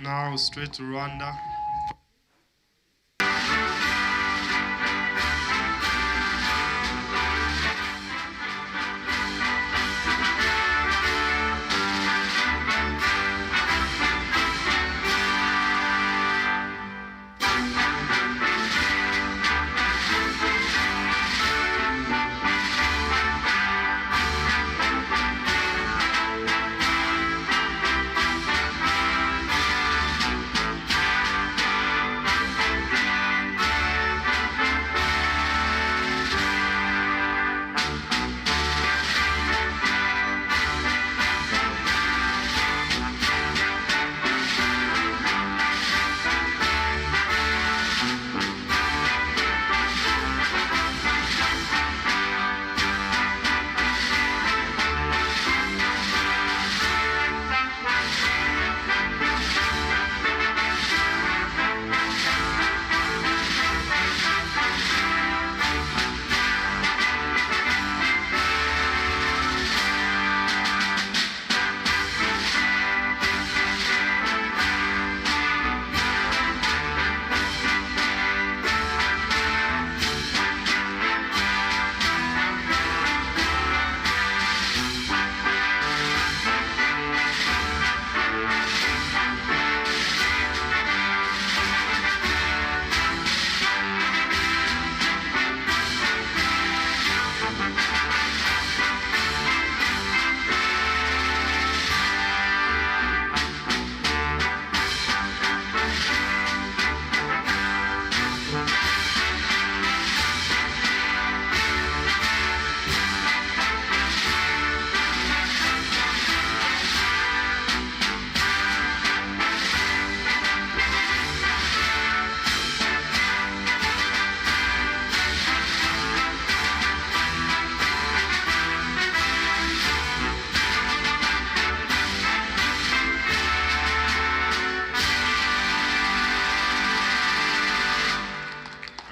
Now straight to Rwanda.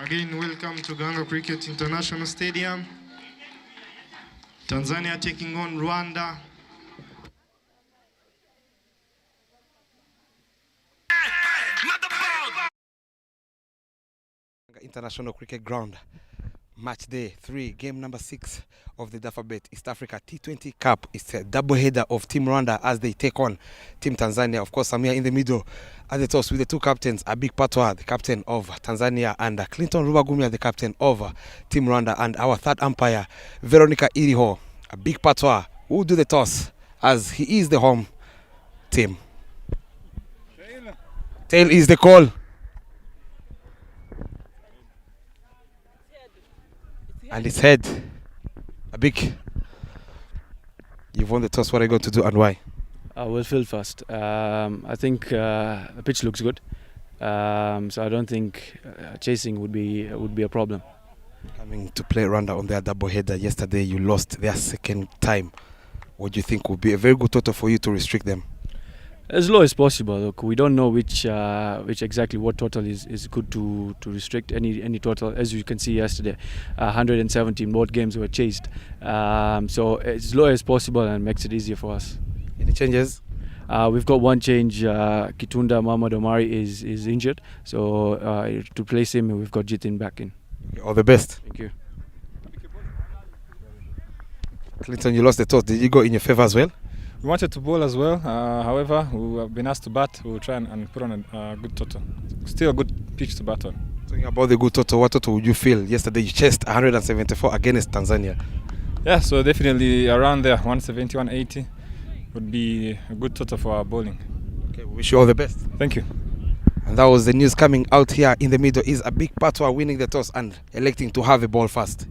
Again, welcome to Ganga Cricket International Stadium. Tanzania taking on Rwanda. International Cricket Ground. Match day 3, game number 6 of the Dafabet East Africa T20 Cup. It's a double header of Team Rwanda as they take on Team Tanzania. Of course, I'm here in the middle at the toss with the two captains, Abik Patwa, the captain of Tanzania, and Clinton Rubagumya, the captain of Team Rwanda, and our third umpire, Veronica Iriho. Abik Patwa will do the toss as he is the home team. Tail is the call. And it's head. Abik, you've won the toss. What are you going to do and why? We'll field first. I think the pitch looks good, so I don't think chasing would be a problem. Coming to play Rwanda on their double header yesterday, you lost their second time. What do you think would be a very good total for you to restrict them? As low as possible. Look, we don't know which exactly what total is good to restrict any total. As you can see yesterday, 117 both games were chased. So as low as possible and makes it easier for us. Any changes? We've got one change. Kitunda Mohamed Omari is injured, so to replace him, we've got Jitin back in. All the best. Thank you. Clinton, you lost the toss. Did you go in your favor as well? We wanted to bowl as well. However, we have been asked to bat. We'll try and put on a good total. Still a good pitch to bat on. Talking about the good total, what total would you feel? Yesterday you chased 174 against Tanzania. Yeah, so definitely around there, 170, 180 would be a good total for our bowling. Okay, we wish you all the best. Thank you. And that was the news coming out here in the middle. Is a big patwa winning the toss and electing to have a ball first.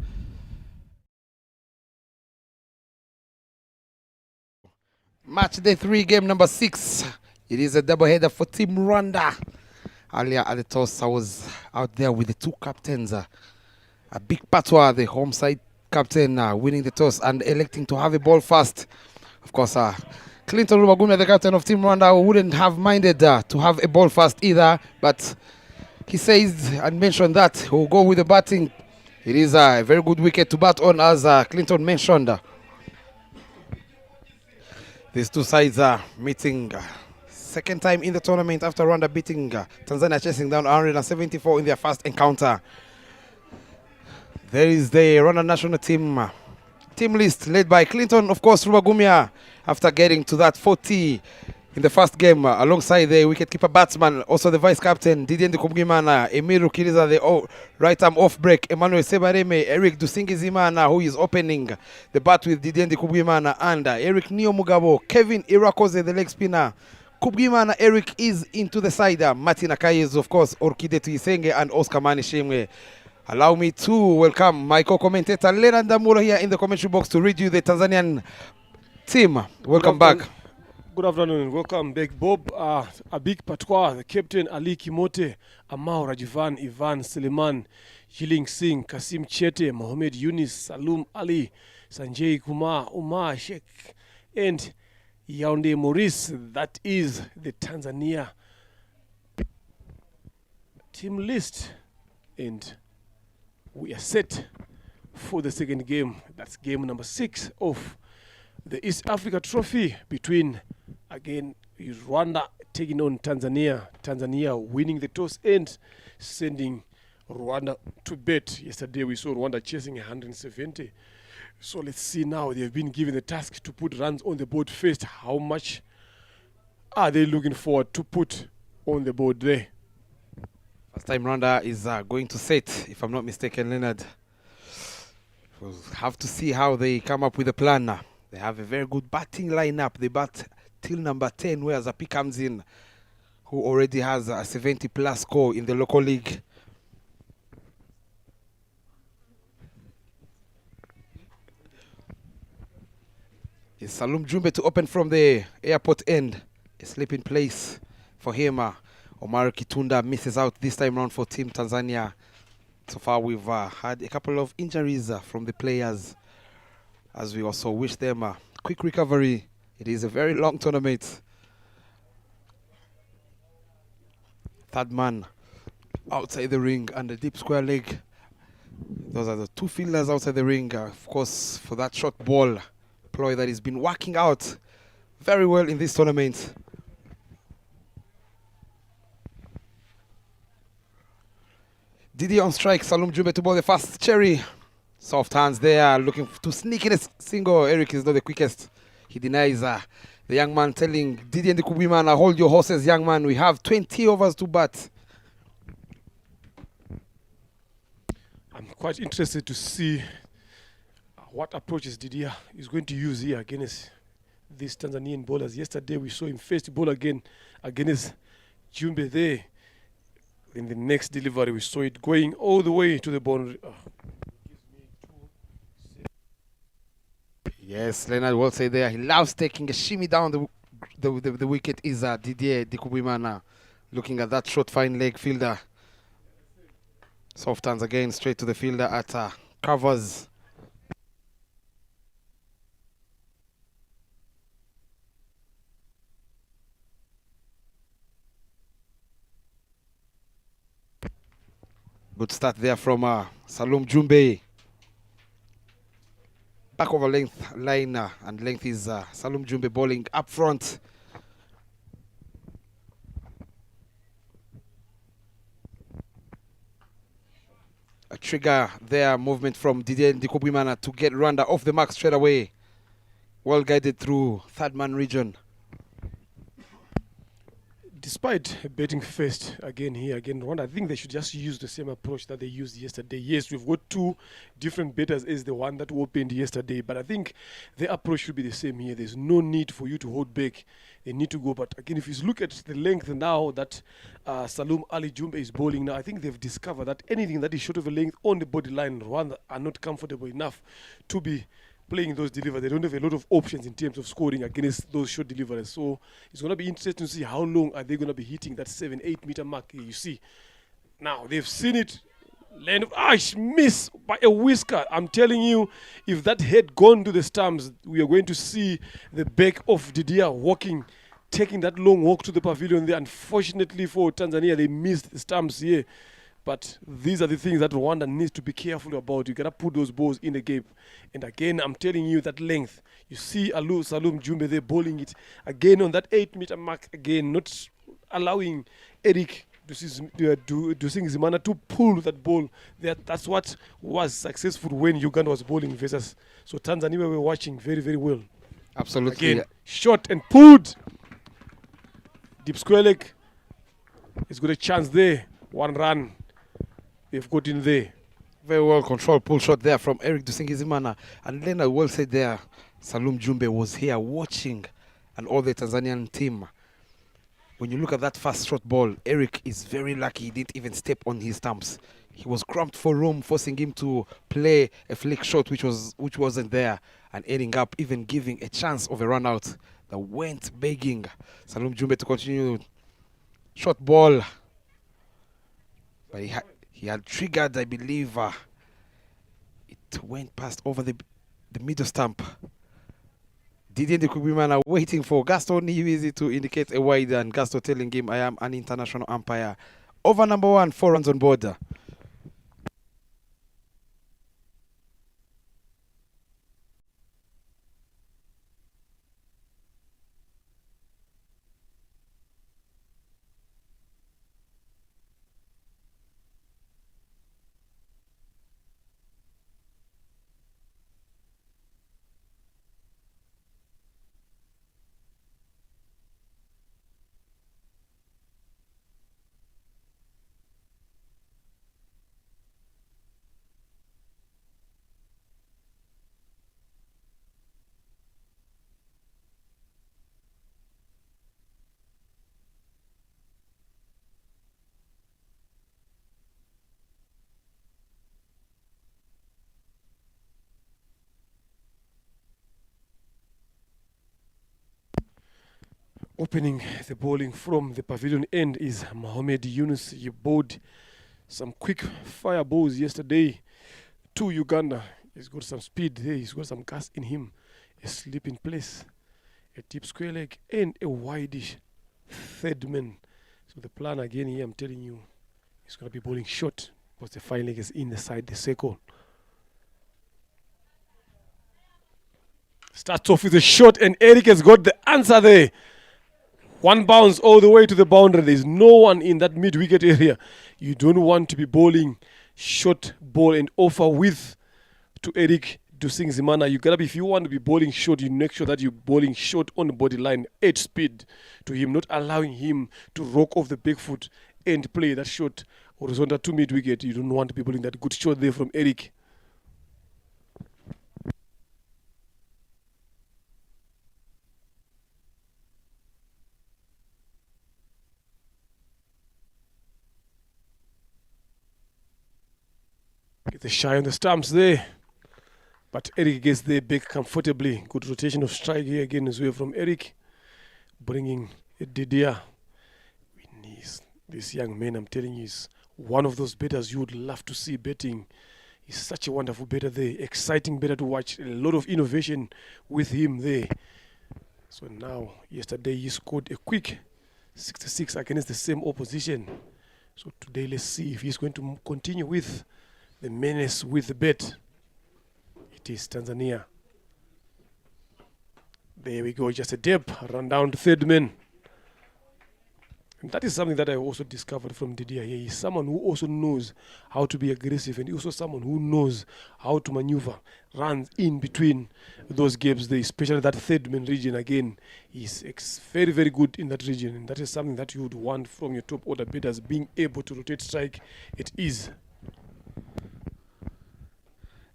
Match day 3, game number 6. It is a double header for Team Rwanda. Earlier at the toss, I was out there with the two captains. A big patwa, the home side captain, winning the toss and electing to have a ball first. Of course, Clinton Rubagumya, the captain of Team Rwanda, wouldn't have minded to have a ball first either, but he says and mentioned that he'll go with the batting. It is a very good wicket to bat on, as Clinton mentioned. These two sides are meeting second time in the tournament after Rwanda beating Tanzania, chasing down 174 in their first encounter. There is the Rwanda national team team list led by Clinton, of course, Rubagumya, after getting to that 40 in the first game, alongside the wicketkeeper batsman, also the vice captain, Didier Ndikubwimana, Emiru Kiriza, the right arm off break, Emmanuel Sebareme, Eric Dusingizimana, who is opening the bat with Didier Ndikubwimana, and Eric Niomugabo, Kevin Irakoze, the leg spinner. Kubwimana Eric is into the side. Martin Akayes, of course, Orkide Tuisenge, and Oscar Manishimwe. Allow me to welcome my co-commentator Leonard Damuro here in the commentary box to read you the Tanzanian team. Welcome back. Good afternoon. Welcome back, Bob. Abik Patwa, the captain, Ali Kimote, Amao Rajivan, Ivan Suleiman, Jiling Singh, Kasim Chete, Mohamed Yunis, Salum Ali, Sanjay Kumar, Umar Sheikh, and Yaounde Maurice. That is the Tanzania team list. And we are set for the second game. That's game number 6 of the East Africa Trophy between, again, Rwanda taking on Tanzania. Tanzania winning the toss and sending Rwanda to bed. Yesterday we saw Rwanda chasing 170. So let's see now. They've been given the task to put runs on the board first. How much are they looking forward to put on the board there? First time Rwanda is going to set, if I'm not mistaken, Leonard. We'll have to see how they come up with a plan. They have a very good batting lineup. They bat till number 10, where Zapi comes in, who already has a 70-plus score in the local league. It's Salum Jumbe to open from the airport end. A sleeping place for him. Omar Kitunda misses out this time round for Team Tanzania. So far we've had a couple of injuries from the players, as we also wish them a quick recovery. It is a very long tournament. Third man outside the ring and the deep square leg. Those are the two fielders outside the ring. Of course, for that short ball ploy that has been working out very well in this tournament. Didi on strike, Salum Jumbe to bowl the first cherry. Soft hands there, looking to sneak in a single. Eric is not the quickest. He denies the young man, telling Didi and the Kubimana, hold your horses, young man. We have 20 overs to bat. I'm quite interested to see what approaches Didier is going to use here against these Tanzanian bowlers. Yesterday we saw him first bowl again against Jumbe there. In the next delivery we saw it going all the way to the boundary. Yes, Leonard will say there. He loves taking a shimmy down the wicket is Didier Dikubwimana. Looking at that short fine leg fielder. Soft turns again straight to the fielder at covers. Good start there from Salum Jumbe. Back over length line and length is Salum Jumbe bowling up front. A trigger there, movement from Didier Dikubwimana to get Rwanda off the mark straight away. Well guided through third man region. Despite betting first again here, Rwanda, I think they should just use the same approach that they used yesterday. Yes, we've got two different betters as the one that opened yesterday, but I think the approach should be the same here. There's no need for you to hold back. They need to go. But again, if you look at the length now that Salum Ali Jumbe is bowling now, I think they've discovered that anything that is short of a length on the body line, Rwanda are not comfortable enough to be playing those deliveries. They don't have a lot of options in terms of scoring against those short deliveries. So it's going to be interesting to see how long are they going to be hitting that 7-8 meter mark. You see, now they've seen it. Land of miss by a whisker. I'm telling you, if that had gone to the stumps, we are going to see the back of Didier walking, taking that long walk to the pavilion there. Unfortunately for Tanzania, they missed the stumps here. But these are the things that Rwanda needs to be careful about. You got to put those balls in the gap. And again, I'm telling you that length. You see Salum Jumbe there bowling it. Again, on that 8 meter mark, again, not allowing Eric Dusingizimana to pull that ball. That's what was successful when Uganda was bowling versus. So Tanzania were watching very, very well. Absolutely. Again, shot and pulled. Deep square leg. He's got a chance there. One run. They've got in there. Very well controlled pull shot there from Eric Dusingizimana. And Leonard well said there, Salum Jumbe was here watching, and all the Tanzanian team. When you look at that fast shot ball, Eric is very lucky he didn't even step on his stumps. He was cramped for room, forcing him to play a flick shot which wasn't there, and ending up even giving a chance of a run out that went begging Salum Jumbe to continue. Shot ball. But he had triggered, I believe, it went past over the middle stump. Didier Dikubwimana waiting for Gaston Niyibizi to indicate a wide, and Gaston telling him, I am an international umpire. Over number 1, 4 runs on board. Opening the bowling from the pavilion end is Mohamed Yunus. He bowled some quick fire balls yesterday to Uganda. He's got some speed there. He's got some gas in him. A slip in place, a deep square leg, and a wideish third man. So the plan again here, I'm telling you, he's going to be bowling short because the fine leg is inside the circle. Starts off with a shot, and Eric has got the answer there. One bounce all the way to the boundary. There's no one in that mid-wicket area. You don't want to be bowling short ball and offer width to Eric Dusingizimana. You gotta be, if you want to be bowling short, you make sure that you're bowling short on the body line, edge speed to him, not allowing him to rock off the back foot and play that shot horizontal to mid-wicket. You don't want to be bowling that good shot there from Eric. Get the shy on the stumps there. But Eric gets there back comfortably. Good rotation of strike here again as well from Eric. Bringing Didier. This young man, I'm telling you, is one of those batters you would love to see betting. He's such a wonderful batter there. Exciting batter to watch. A lot of innovation with him there. So now, yesterday he scored a quick 66 against the same opposition. So today, let's see if he's going to continue with the menace with the bet. It is Tanzania. There we go, just a dip. Run down to third man. And that is something that I also discovered from Didier here. He's someone who also knows how to be aggressive, and also someone who knows how to maneuver, runs in between those gaps there, especially that third man region. Again, he's very, very good in that region, and that is something that you would want from your top order batters, being able to rotate strike. It is.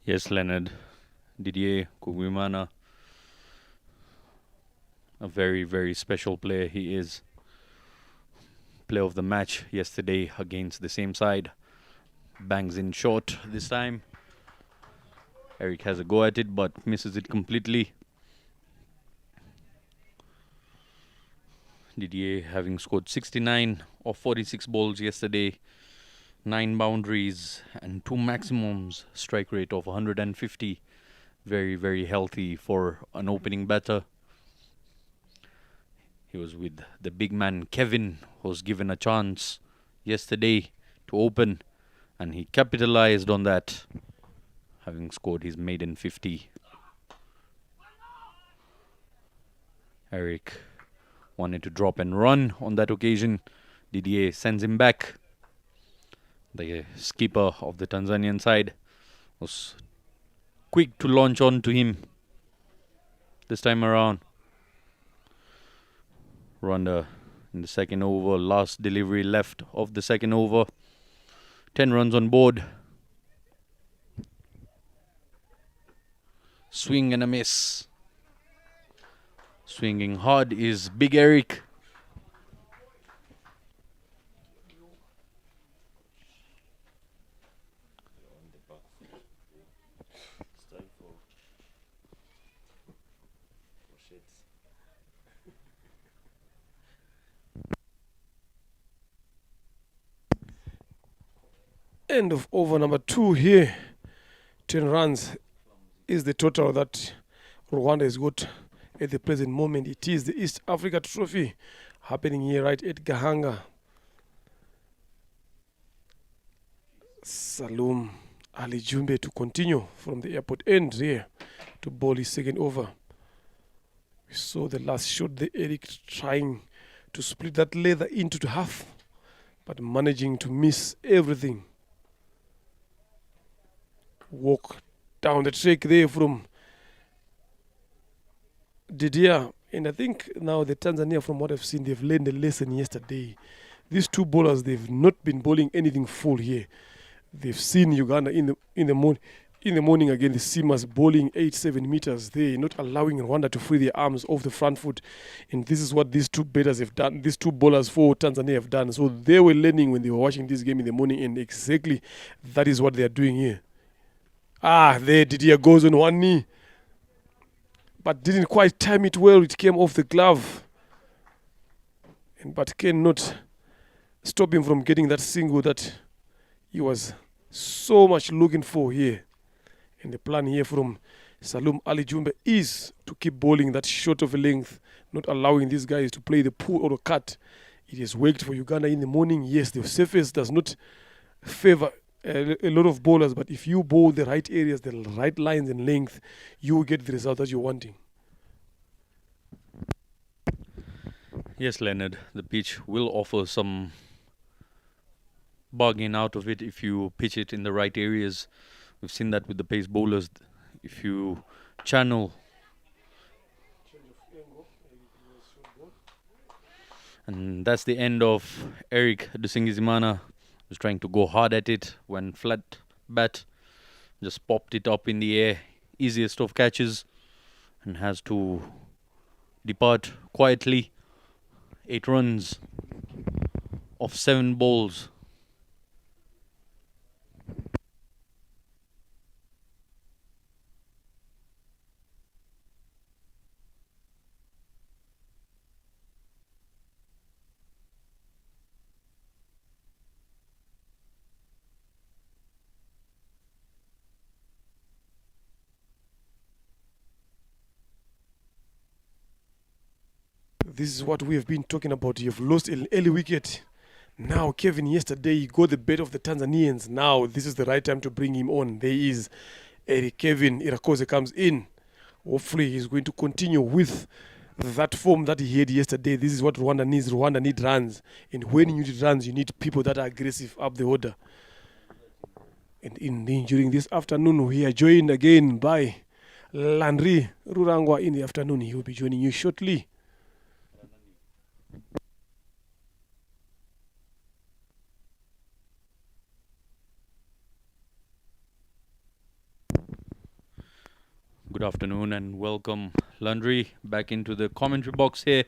Yes, Leonard. Didier Kugwimana. A very, very special player he is. Player of the match yesterday against the same side. Bangs in short this time. Eric has a go at it but misses it completely. Didier having scored 69 of 46 balls yesterday. 9 boundaries and 2 maximums. Strike rate of 150. Very, very healthy for an opening batter. He was with the big man Kevin, who was given a chance yesterday to open, and he capitalized on that, having scored his maiden 50. Eric wanted to drop and run on that occasion. Didier sends him back. The skipper of the Tanzanian side was quick to launch on to him this time around. Rwanda in the second over, last delivery left of the second over. 10 runs on board. Swing and a miss. Swinging hard is Big Eric. End of over number 2 here. 10 runs is the total that Rwanda has got at the present moment. It is the East Africa Trophy happening here right at Gahanga. Salum Ali Jumbe to continue from the airport end here to bowl his second over. We saw the last shot, the Eric trying to split that leather into half, but managing to miss everything. Walk down the track there from Didier. And I think now the Tanzania, from what I've seen, they've learned a lesson yesterday. These two bowlers, they've not been bowling anything full here. They've seen Uganda in the morning again, the seamers bowling 8-7 meters there, not allowing Rwanda to free their arms off the front foot. And this is what these two batters have done, these two bowlers for Tanzania have done. So they were learning when they were watching this game in the morning, and exactly that is what they are doing here. There Didier goes on one knee, but didn't quite time it well. It came off the glove, but cannot stop him from getting that single that he was so much looking for here. And the plan here from Salum Ali Jumbe is to keep bowling that short of a length, not allowing these guys to play the pull or the cut. It has worked for Uganda in the morning. Yes, the surface does not favor a lot of bowlers, but if you bowl the right areas, the right lines and length, you will get the result that you're wanting. Yes, Leonard, the pitch will offer some bargain out of it if you pitch it in the right areas. We've seen that with the pace bowlers. If you channel and that's the end of Eric Dusingizimana. Was trying to go hard at it when flat bat just popped it up in the air, easiest of catches, and has to depart quietly. 8 runs off 7 balls. This is what we have been talking about. You've lost an early wicket. Now, Kevin, yesterday he got the bet of the Tanzanians. Now, this is the right time to bring him on. There is Kevin Irakoze comes in. Hopefully, he's going to continue with that form that he had yesterday. This is what Rwanda needs. Rwanda need runs. And when you need runs, you need people that are aggressive up the order. And during this afternoon, we are joined again by Landry Rurangwa in the afternoon. He will be joining you shortly. Good afternoon and welcome, Landry, back into the commentary box here.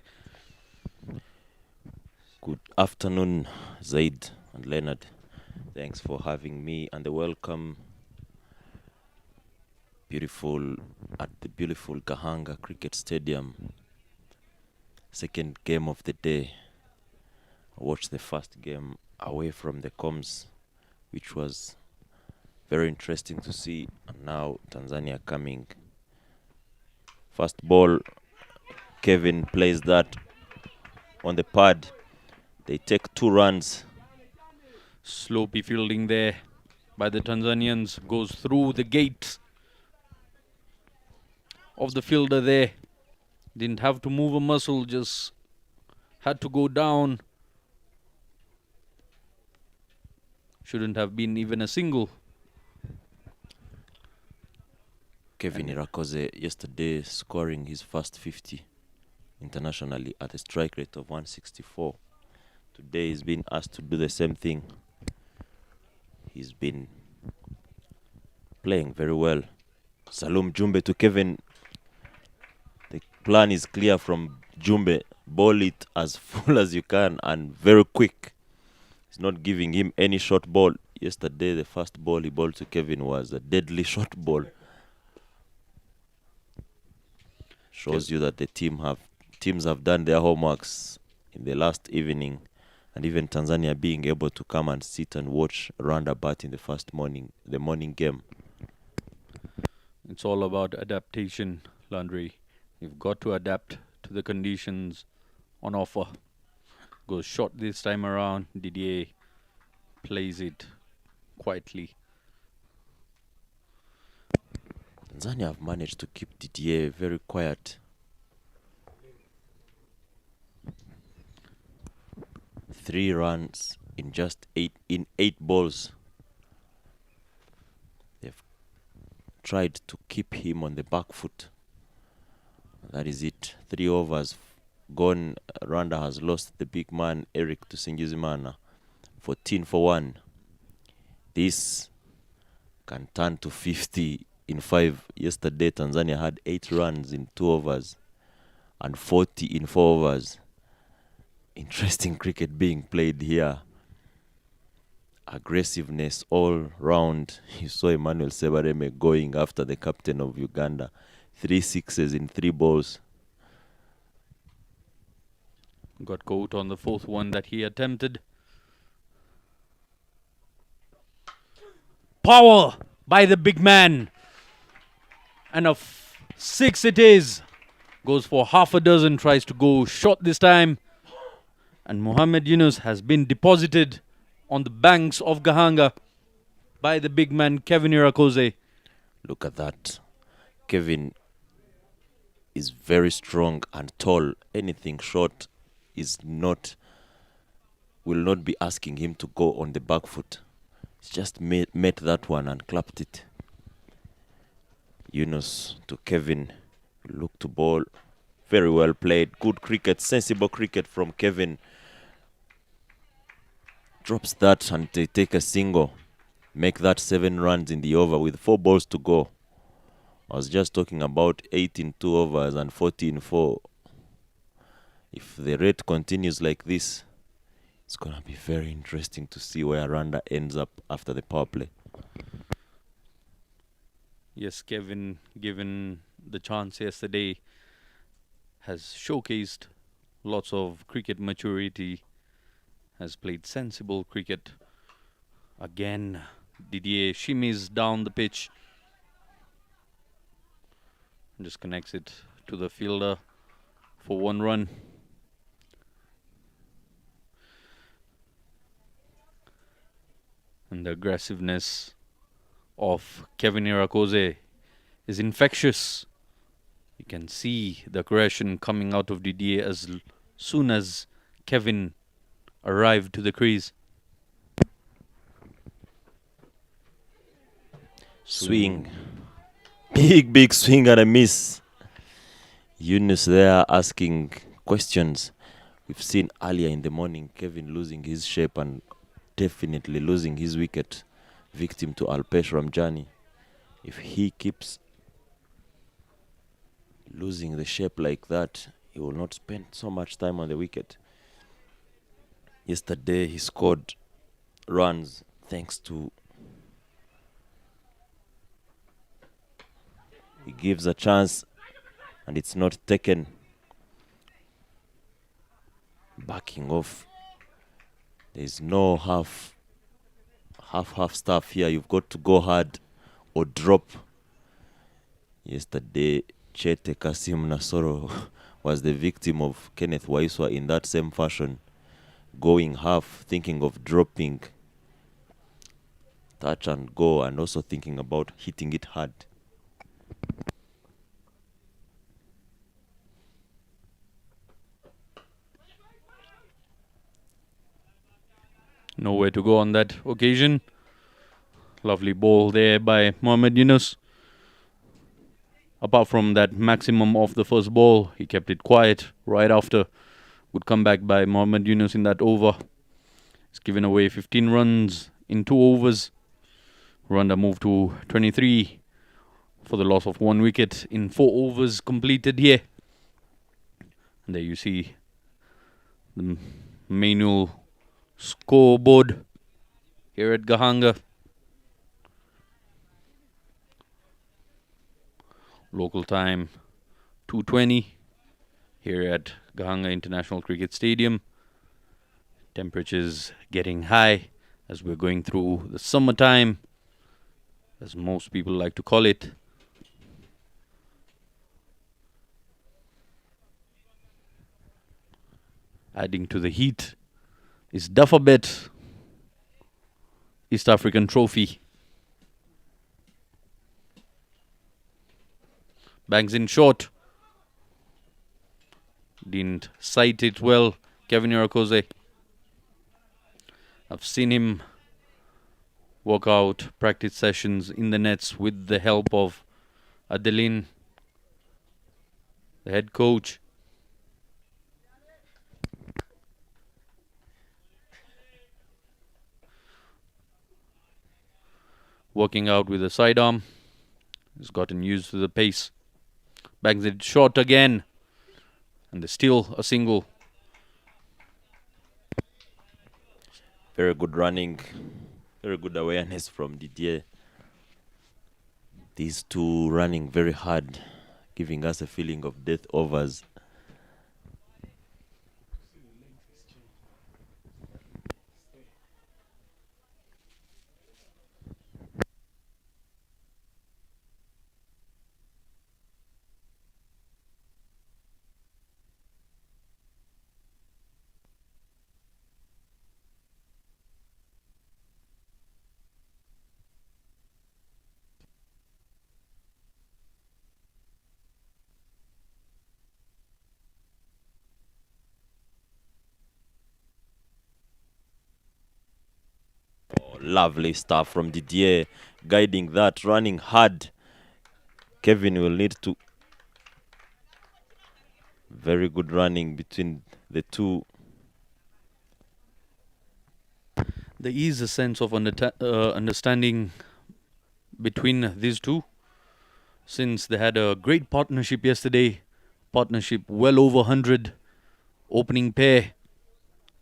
Good afternoon, Zaid and Leonard. Thanks for having me and the welcome. At the beautiful Gahanga Cricket Stadium. Second game of the day. I watched the first game away from the comms, which was very interesting to see. And now Tanzania coming. First ball, Kevin plays that on the pad. They take 2 runs. Sloppy fielding there by the Tanzanians. Goes through the gate of the fielder there. Didn't have to move a muscle, just had to go down. Shouldn't have been even a single. Kevin Irakoze yesterday scoring his first 50 internationally at a strike rate of 164. Today he's been asked to do the same thing. He's been playing very well. Salum Jumbe to Kevin. The plan is clear from Jumbe. Ball it as full as you can and very quick. He's not giving him any short ball. Yesterday the first ball he bowled to Kevin was a deadly short ball. Shows you that the teams have done their homeworks in the last evening, and even Tanzania being able to come and sit and watch Rwanda bat in the morning game. It's all about adaptation, Landry. You've got to adapt to the conditions on offer. Goes short this time around. Didier plays it quietly. Tanzania have managed to keep Didier very quiet. 3 runs in just 8 balls. They've tried to keep him on the back foot. That is it. 3 overs gone. Rwanda has lost the big man Eric to Singizimana. 14 for 1. This can turn to 50 in 5. Yesterday Tanzania had 8 runs in 2 overs and 40 in 4 overs. Interesting cricket being played here. Aggressiveness all round. You saw Emmanuel Sebareme going after the captain of Uganda. 3 sixes in 3 balls. Got caught on the 4th one that he attempted. Power by the big man. And a 6 it is. Goes for half a dozen, tries to go short this time. And Mohammed Yunus has been deposited on the banks of Gahanga by the big man Kevin Irakoze. Look at that. Kevin is very strong and tall. Anything short will not be asking him to go on the back foot. He's just met that one and clapped it. Yunus to Kevin. Look to ball. Very well played. Good cricket. Sensible cricket from Kevin. Drops that and they take a single. Make that 7 runs in the over with 4 balls to go. I was just talking about 8 in 2 overs and 40 in 4. If the rate continues like this, it's going to be very interesting to see where Rwanda ends up after the power play. Yes, Kevin, given the chance yesterday, has showcased lots of cricket maturity, has played sensible cricket. Again, Didier shimmies down the pitch. Just connects it to the fielder for 1 run. And the aggressiveness of Kevin Irakoze is infectious. You can see the aggression coming out of Didier as soon as Kevin arrived to the crease. Swing. Big swing and a miss. Yunus there asking questions. We've seen earlier in the morning Kevin losing his shape and definitely losing his wicket, victim to Alpesh Ramjani. If he keeps losing the shape like that, he will not spend so much time on the wicket. Yesterday he scored runs thanks to he gives a chance and it's not taken. Backing off. There's no half stuff here. You've got to go hard or drop. Yesterday, Chete Kasim Nasoro was the victim of Kenneth Waiswa in that same fashion. Going half, thinking of dropping, touch and go, and also thinking about hitting it hard. Nowhere to go on that occasion. Lovely ball there by Mohamed Yunus. Apart from that maximum of the first ball, he kept it quiet right after. Good comeback by Mohamed Yunus in that over. He's given away 15 runs in 2 overs. Rwanda moved to 23 for the loss of 1 wicket in 4 overs completed here. And there you see the manual scoreboard here at Gahanga. Local time 2:20 here at Gahanga International Cricket Stadium. Temperatures getting high as we're going through the summertime, as most people like to call it. Adding to the heat is Dafabet East African Trophy. Bangs in short. Didn't sight it well, Kevin Irakoze. I've seen him work out practice sessions in the nets with the help of Adeline, the head coach. Working out with the sidearm. He's gotten used to the pace. Bangs it short again. And there's still a single. Very good running. Very good awareness from Didier. These two running very hard, giving us a feeling of death overs. Lovely stuff from Didier, guiding that, running hard. Kevin will need to... Very good running between the two. There is a sense of understanding between these two, since they had a great partnership yesterday. Partnership well over 100. Opening pair.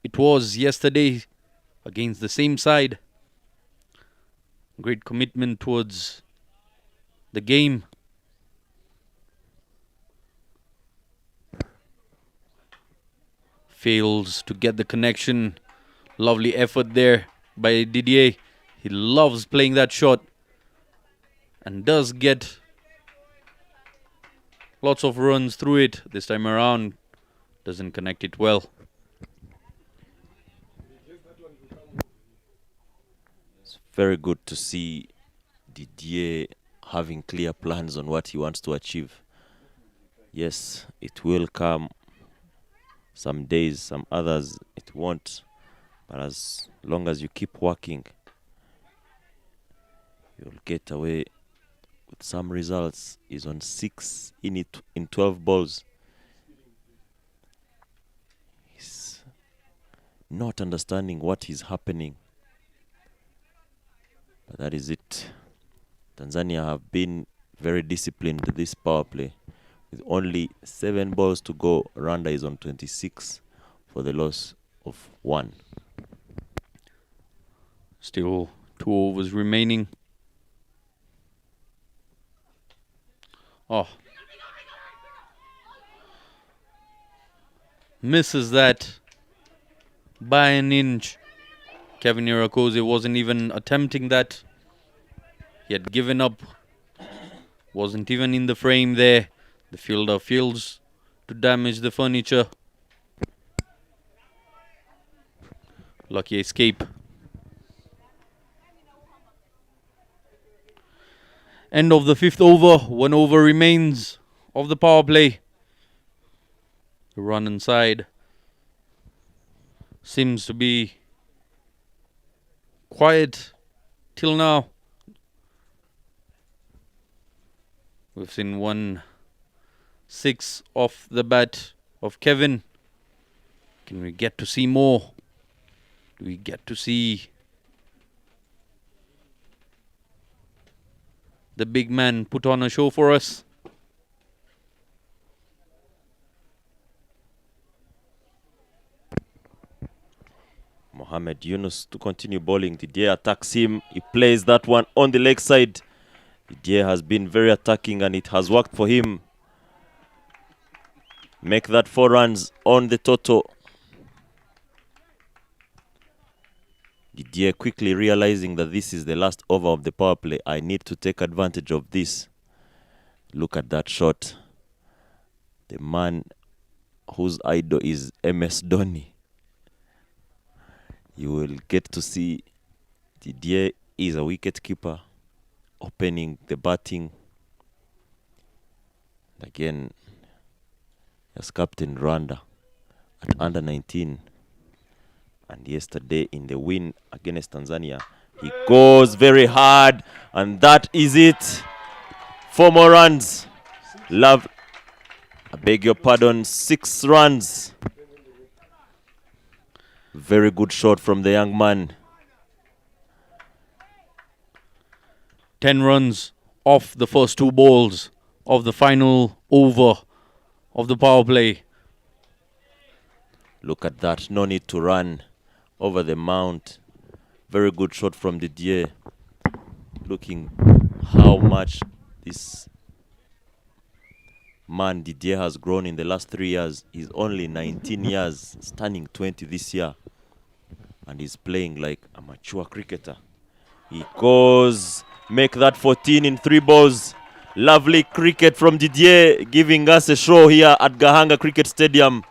It was yesterday against the same side. Great commitment towards the game. Fails to get the connection. Lovely effort there by Didier. He loves playing that shot and does get lots of runs through it. This time around, doesn't connect it well. very good to see Didier having clear plans on what he wants to achieve. Yes, it will come some days, some others it won't. But as long as you keep working, you'll get away with some results. He's on 6 in 12 balls. He's not understanding what is happening. But that is it. Tanzania have been very disciplined this power play. With only 7 balls to go, Rwanda is on 26 for the loss of 1. Still 2 overs remaining. Oh. Misses that by an inch. Kevin Irakoze wasn't even attempting that. He had given up. Wasn't even in the frame there. The fielder fails to damage the furniture. Lucky escape. End of the 5th over. 1 over remains of the power play. The run inside seems to be quiet till now. We've seen 1-6 off the bat of Kevin. Can we get to see more? Do we get to see the big man put on a show for us? Mohamed Yunus to continue bowling. Didier attacks him. He plays that one on the leg side. Didier has been very attacking and it has worked for him. Make that 4 runs on the total. Didier quickly realizing that this is the last over of the power play. I need to take advantage of this. Look at that shot. The man whose idol is MS Dhoni. You will get to see Didier is a wicket keeper, opening the batting. Again, as captain Rwanda at under 19. And yesterday in the win against Tanzania, he goes very hard, and that is it. 4 more runs. I beg your pardon, 6 runs. Very good shot from the young man. 10 runs off the first 2 balls of the final over of the power play. Look at that. No need to run over the mount. Very good shot from Didier. Looking how much this man Didier has grown in the last 3 years. He's only 19 years, turning 20 this year. And he's playing like a mature cricketer. He goes, make that 14 in 3 balls. Lovely cricket from Didier, giving us a show here at Gahanga Cricket Stadium.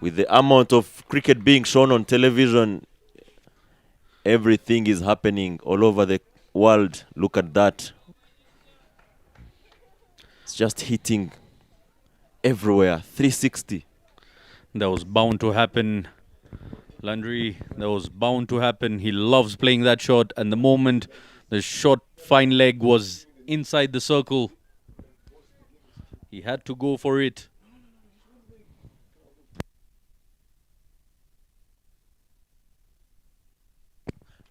With the amount of cricket being shown on television, everything is happening all over the world. Look at that. It's just hitting everywhere. 360. That was bound to happen. Landry, that was bound to happen. He loves playing that shot. And the moment the short, fine leg was inside the circle, he had to go for it.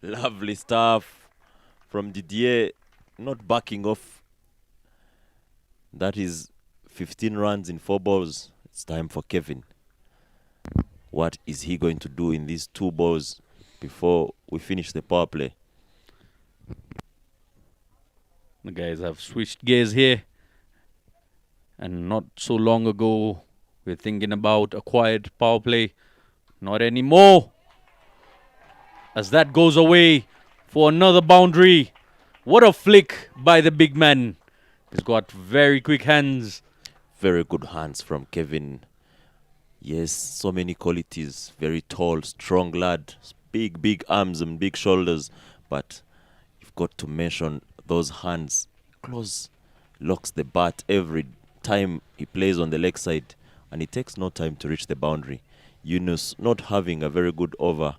Lovely stuff from Didier. Not backing off. That is 15 runs in 4 balls. It's time for Kevin. What is he going to do in these 2 balls before we finish the power play? The guys have switched gears here. And not so long ago, we're thinking about a quiet power play. Not anymore. As that goes away for another boundary. What a flick by the big man. He's got very quick hands. Very good hands from Kevin. Yes, so many qualities. Very tall, strong lad. big arms and big shoulders, but you've got to mention those hands. Close locks the bat every time he plays on the leg side, and it takes no time to reach the boundary. Yunus not having a very good over.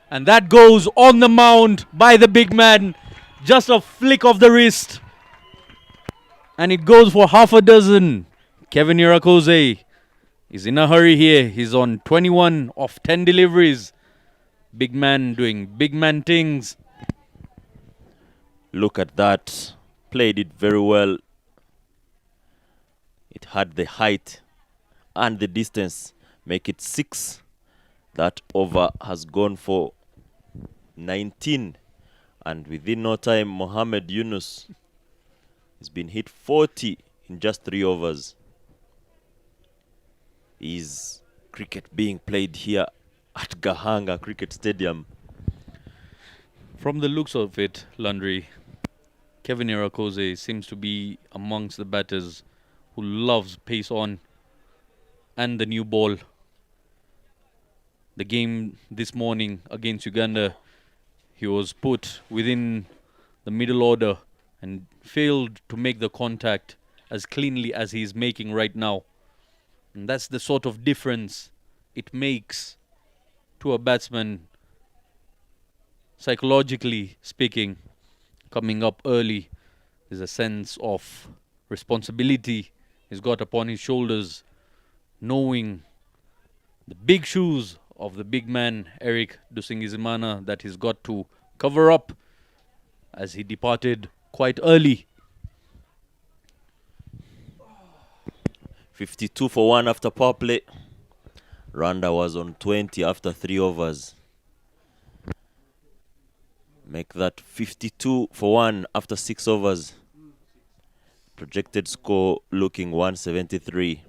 And that goes on the mound by the big man. Just a flick of the wrist. And it goes for half a dozen. Kevin Irakoze is in a hurry here. He's on 21 of 10 deliveries. Big man doing big man things. Look at that. Played it very well. It had the height and the distance. Make it 6. That over has gone for 19. And within no time, Mohamed Yunus has been hit 40 in just 3 overs. Is cricket being played here at Gahanga Cricket Stadium? From the looks of it, Landry, Kevin Irakoze seems to be amongst the batters who loves pace on and the new ball. The game this morning against Uganda, he was put within the middle order and failed to make the contact as cleanly as he is making right now. And that's the sort of difference it makes to a batsman, psychologically speaking. Coming up early, there's a sense of responsibility he's got upon his shoulders, knowing the big shoes of the big man, Eric Dusingizimana, that he's got to cover up as he departed quite early. 52 for 1 after power play. Rwanda was on 20 after 3 overs. Make that 52 for 1 after 6 overs. Projected score looking 173.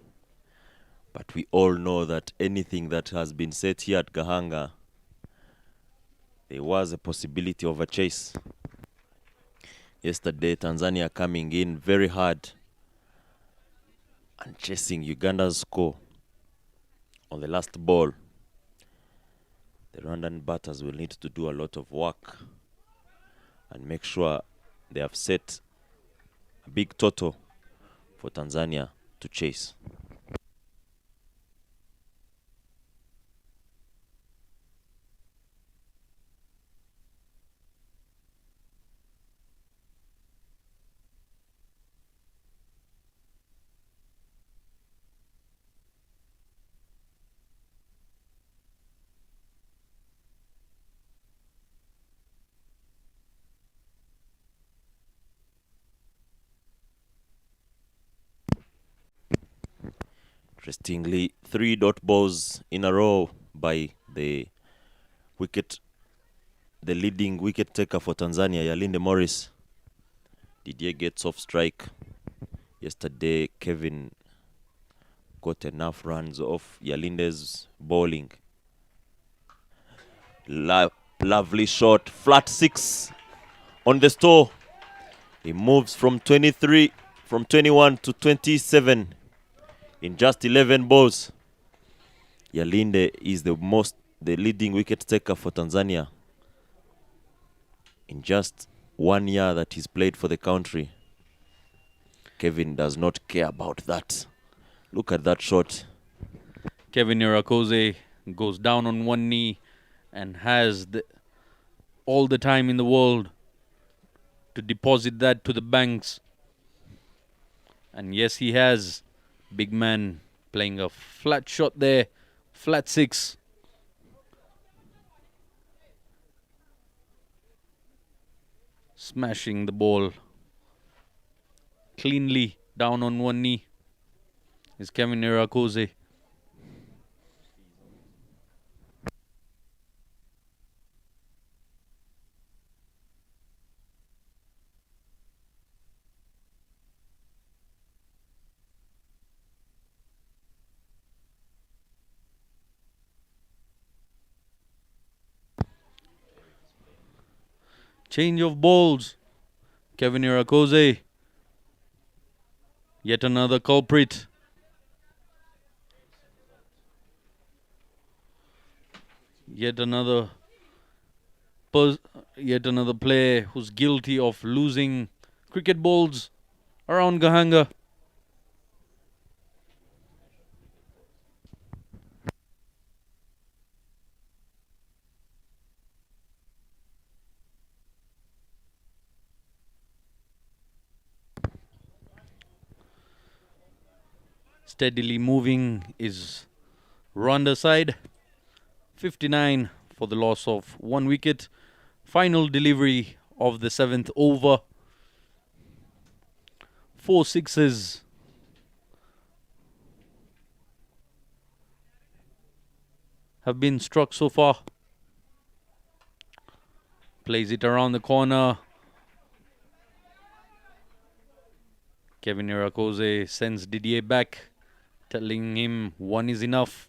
But we all know that anything that has been set here at Gahanga, there was a possibility of a chase. Yesterday, Tanzania coming in very hard and chasing Uganda's score on the last ball. The Rwandan batters will need to do a lot of work and make sure they have set a big total for Tanzania to chase. Interestingly, 3 dot balls in a row by the leading wicket taker for Tanzania, Yalinde Morris. Didier gets off strike. Yesterday, Kevin got enough runs off Yalinde's bowling. Lovely shot, flat 6 on the store. He moves from 21 to 27 in just 11 balls. Yalinde is the leading wicket taker for Tanzania in just 1 year that he's played for the country. Kevin does not care about that. Look at that shot. Kevin Irakoze goes down on one knee and has all the time in the world to deposit that to the banks. And yes, he has. Big man playing a flat shot there. Flat 6. Smashing the ball cleanly down on one knee is Kevin Irakoze. Change of balls. Kevin Irakoze. Yet another culprit Yet another player who's guilty of losing cricket balls around Gahanga. Steadily moving is Rwanda side. 59 for the loss of 1 wicket. Final delivery of the 7th over. 4 sixes. Have been struck so far. Plays it around the corner. Kevin Irakoze sends Didier back, telling him 1 is enough.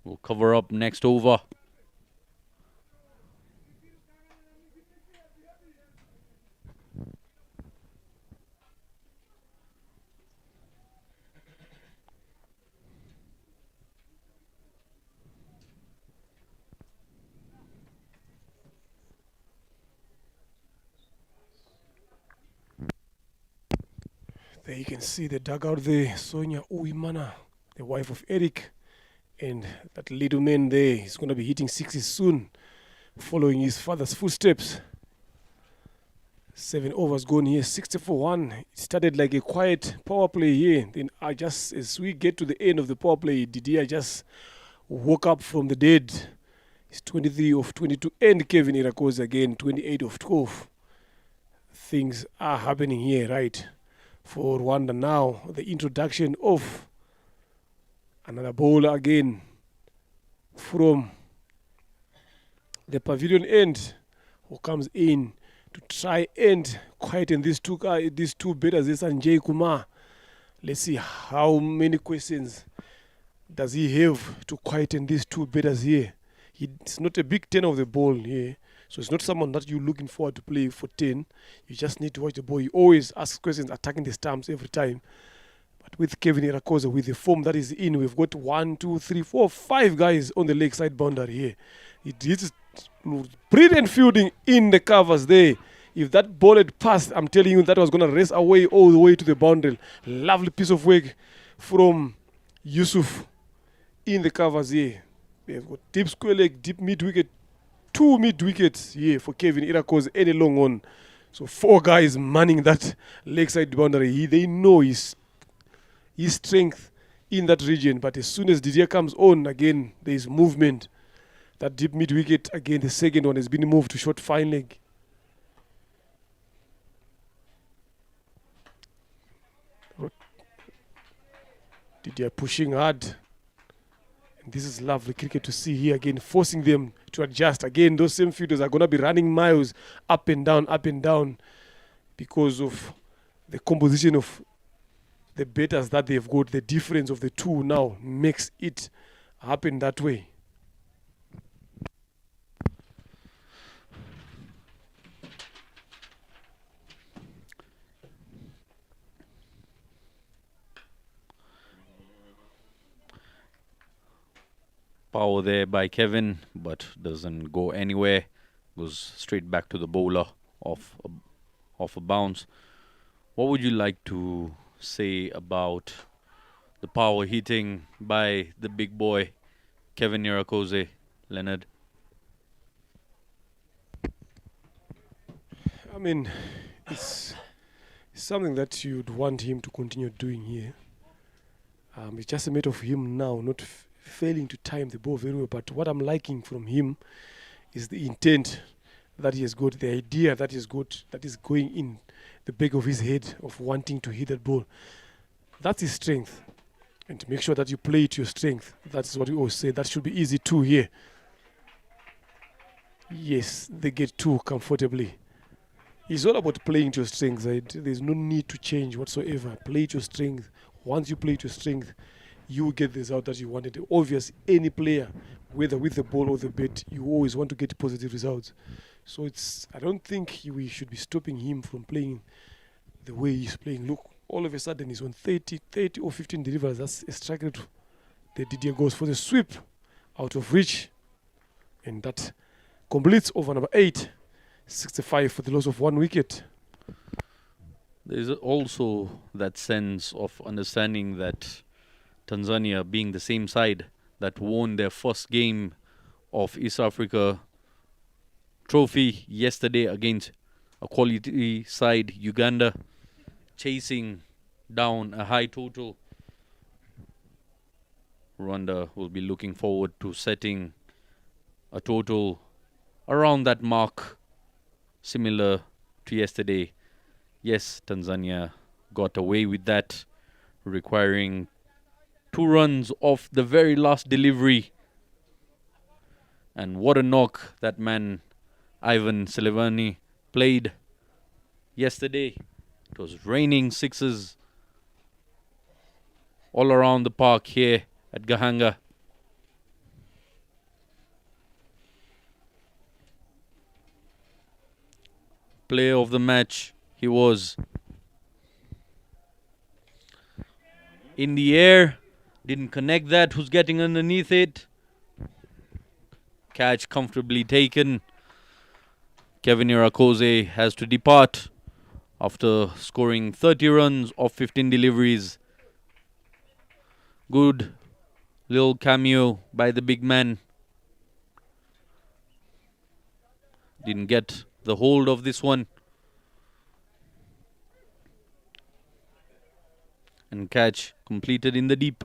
We'll cover up next over. There you can see the dugout there, Sonia Uwimana, the wife of Eric, and that little man there is going to be hitting 60s soon, following his father's footsteps. 7 overs gone here, 60 for 1. It started like a quiet power play here. Then just as we get to the end of the power play, Didier just woke up from the dead. He's 23 of 22, and Kevin Irakoze again, 28 of 12. Things are happening here, right? For Rwanda now, the introduction of another bowler again from the pavilion end, who comes in to try and quieten these two batters, this Sanjay Kumar. Let's see how many questions does he have to quieten these two batters here. It's not a big 10 of the ball here. So it's not someone that you're looking forward to play for 10. You just need to watch the ball. You always ask questions, attacking the stumps every time. But with Kevin Irakoze, with the form that is in, we've got 1, 2, 3, 4, 5 guys on the leg side boundary here. It is brilliant fielding in the covers there. If that ball had passed, I'm telling you, that was going to race away all the way to the boundary. Lovely piece of work from Yusuf in the covers here. They've got deep square leg, deep mid wicket, 2 mid wickets here for Kevin Irakoze and a long on. So 4 guys manning that leg side boundary. They know his strength in that region. But as soon as Didier comes on, again, there is movement. That deep mid wicket, again, the second one has been moved to short fine leg. Didier pushing hard. And this is lovely cricket to see here again, forcing them to adjust. Again, those same fielders are going to be running miles up and down because of the composition of the batters that they've got. The difference of the two now makes it happen that way. Power there by Kevin, but doesn't go anywhere. Goes straight back to the bowler off a bounce. What would you like to say about the power hitting by the big boy, Kevin Irakoze, Leonard? I mean, it's something that you'd want him to continue doing here. It's just a matter of him now not failing to time the ball very well. But what I'm liking from him is the intent that he has got, the idea that he's got, that is going in the back of his head of wanting to hit that ball. That's his strength. And to make sure that you play to your strength. That's what we always say. That should be easy too here. Yes, they get 2 comfortably. It's all about playing to your strength. Right? There's no need to change whatsoever. Play to your strength. Once you play to your strength, you will get the result that you wanted. Obviously, any player, whether with the ball or the bat, you always want to get positive results. So I don't think we should be stopping him from playing the way he's playing. Look, all of a sudden he's on 30 or 15 delivers. That's a strike rate. The Didier goes for the sweep out of reach. And that completes over number 8, 65 for the loss of 1 wicket. There's also that sense of understanding that Tanzania, being the same side that won their first game of East Africa Trophy yesterday against a quality side, Uganda, chasing down a high total. Rwanda will be looking forward to setting a total around that mark, similar to yesterday. Yes, Tanzania got away with that, requiring 2 runs off the very last delivery. And what a knock that man, Ivan Silivani, played yesterday. It was raining sixes all around the park here at Gahanga. Player of the match, he was. In the air, didn't connect that. Who's getting underneath it? Catch comfortably taken. Kevin Irakoze has to depart after scoring 30 runs off 15 deliveries. Good little cameo by the big man. Didn't get the hold of this one. And catch completed in the deep.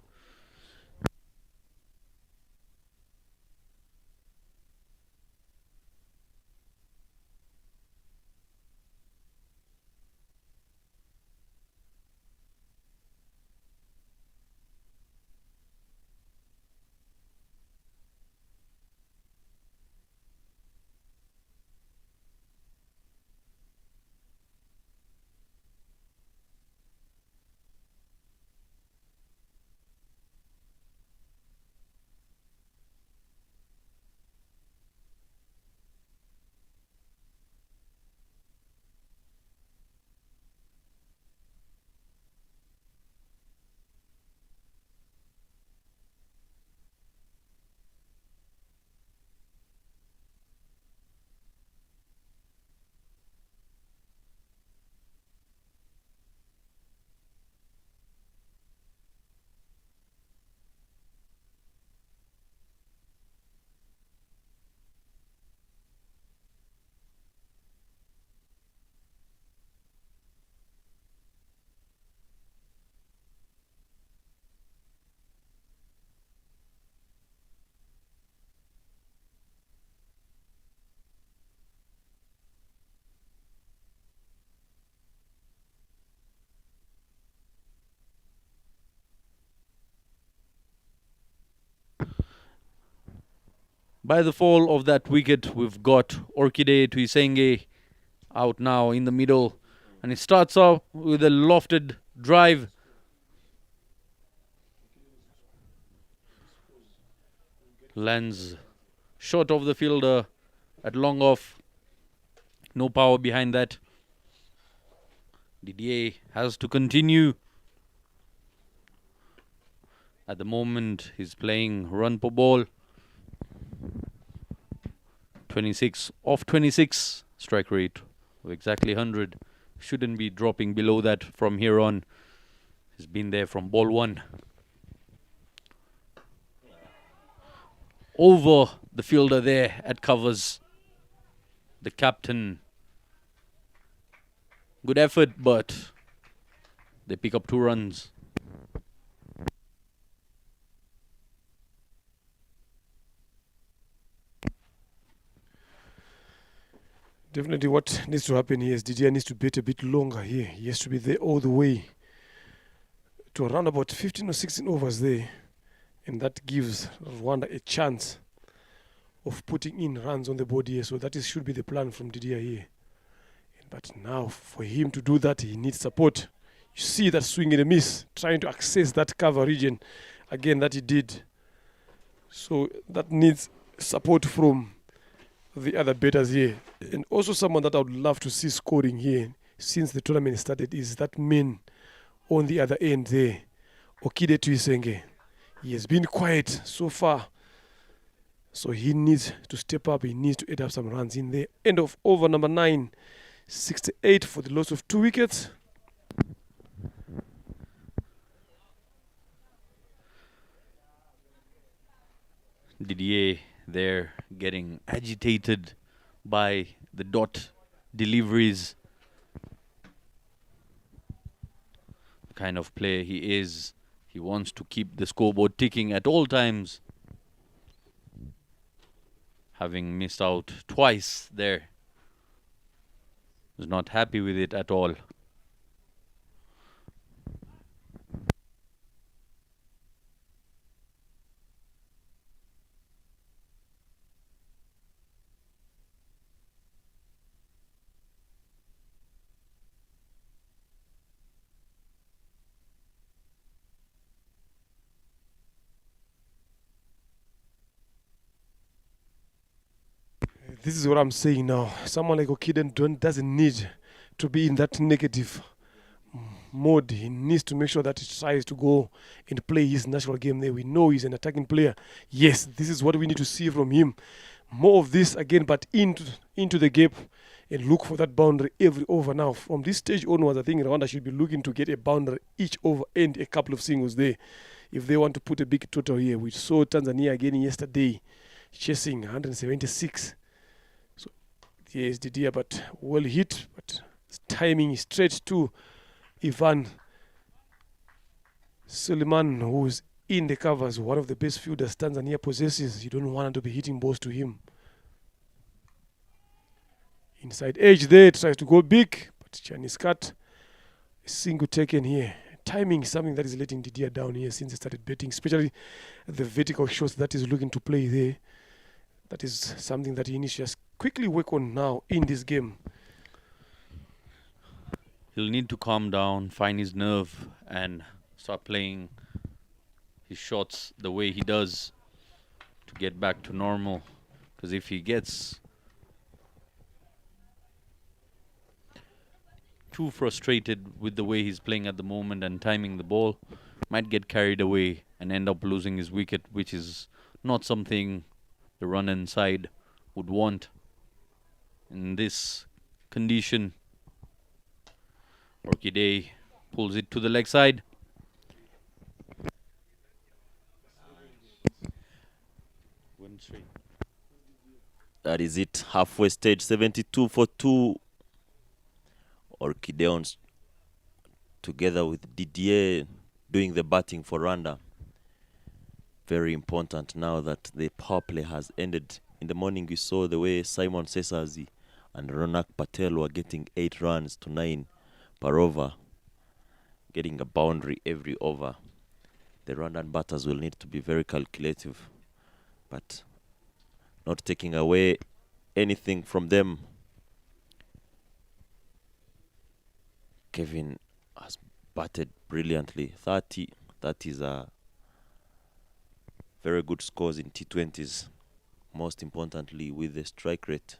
By the fall of that wicket, we've got Orchide Tuisenge out now in the middle. And it starts off with a lofted drive. Lands short of the fielder at long off. No power behind that. Didier has to continue. At the moment, he's playing run per ball. 26 off 26 strike rate of exactly 100. Shouldn't be dropping below that from here on. He's been there from ball 1. Over the fielder there at covers. The captain. Good effort, but they pick up 2 runs. Definitely what needs to happen here is Didier needs to bet a bit longer here. He has to be there all the way to around about 15 or 16 overs there. And that gives Rwanda a chance of putting in runs on the board here. So that should be the plan from Didier here. But now for him to do that, he needs support. You see that swing and a miss, trying to access that cover region again that he did. So that needs support from the other batters here. And also someone that I would love to see scoring here since the tournament started is that man on the other end there, Okide Tuisenge. He has been quiet so far. So he needs to step up. He needs to add up some runs in there. End of over number 9, 68 for the loss of 2 wickets. Didier there getting agitated by the dot deliveries. The kind of player he is. He wants to keep the scoreboard ticking at all times. Having missed out twice there. Was not happy with it at all. This is what I'm saying now. Someone like Okiden doesn't need to be in that negative mode. He needs to make sure that he tries to go and play his natural game there. We know he's an attacking player. Yes, this is what we need to see from him. More of this again, but into the gap and look for that boundary every over now. From this stage onwards, I think Rwanda should be looking to get a boundary each over and a couple of singles there if they want to put a big total here. We saw Tanzania again yesterday chasing 176. So yes, Didier, but well hit, but timing straight to Ivan Suleiman, who's in the covers, one of the best fielders Tanzania possesses. You don't want to be hitting balls to him. Inside edge there, tries to go big, but Chinese cut. A single taken here. Timing is something that is letting Didier down here since he started betting, especially the vertical shots that he's looking to play there. That is something that he needs to just quickly work on now in this game. He'll need to calm down, find his nerve, and start playing his shots the way he does to get back to normal. Because if he gets too frustrated with the way he's playing at the moment and timing the ball, might get carried away and end up losing his wicket, which is not something the run-in side would want in this condition. Orchidea pulls it to the leg side. That is it. Halfway stage, 72 for 2. Orchideans together with Didier doing the batting for Rwanda. Very important now that the power play has ended. In the morning we saw the way Simon Sesazi and Ronak Patel were getting 8 runs to 9 per over, getting a boundary every over. The Rwandan batters will need to be very calculative, but not taking away anything from them. Kevin has batted brilliantly. 30. That is a very good scores in T20s. Most importantly, with the strike rate,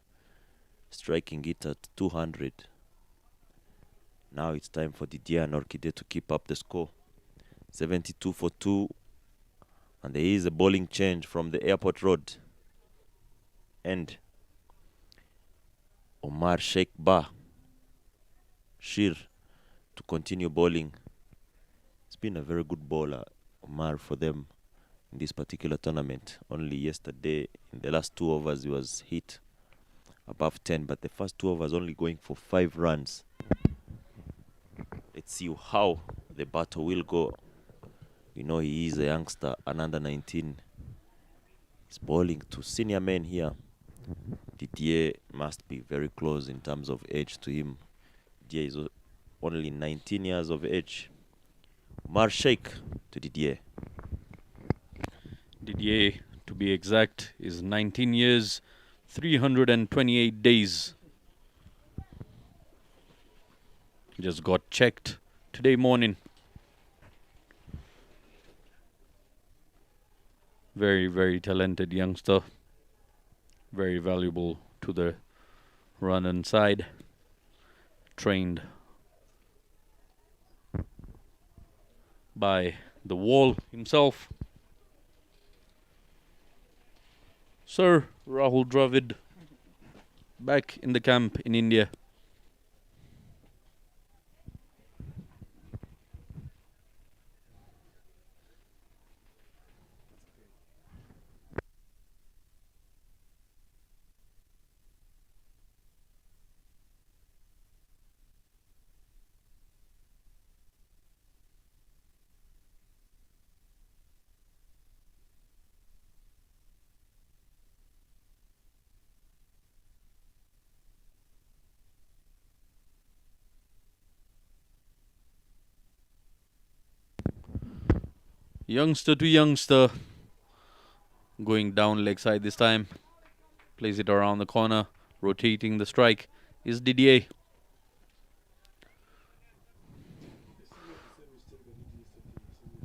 striking it at 200. Now it's time for Didier and Orchidea to keep up the score. 72 for 2. And there is a bowling change from the airport road. And Omar Sheikh Ba Shir to continue bowling. It's been a very good bowler, Omar, for them in this particular tournament. Only yesterday, in the last 2 overs, he was hit above 10, but the first 2 overs only going for 5 runs. Let's see how the battle will go. We know he is a youngster, an under 19. He's bowling to senior men here. Didier must be very close in terms of age to him. Didier is only 19 years of age. Omar Sheikh to Didier. Didier, to be exact, is 19 years, 328 days. Just got checked today morning. Very, very talented youngster. Very valuable to the run-in side. Trained by the Wall himself. Sir Rahul Dravid back in the camp in India. Youngster to youngster, going down leg side this time. Plays it around the corner, rotating the strike is Didier.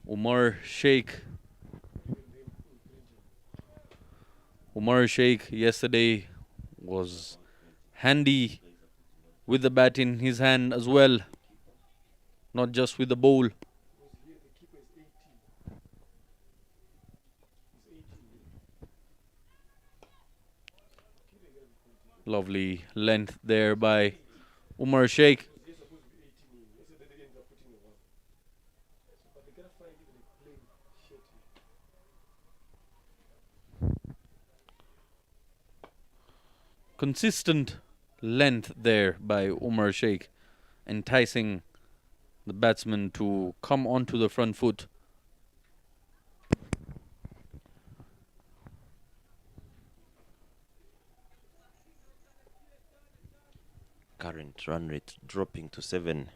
Umar Sheikh yesterday was handy with the bat in his hand as well, not just with the bowl. Lovely length there by Umar Sheikh. Consistent length there by Umar Sheikh, enticing the batsman to come onto the front foot. Current run rate dropping to 7.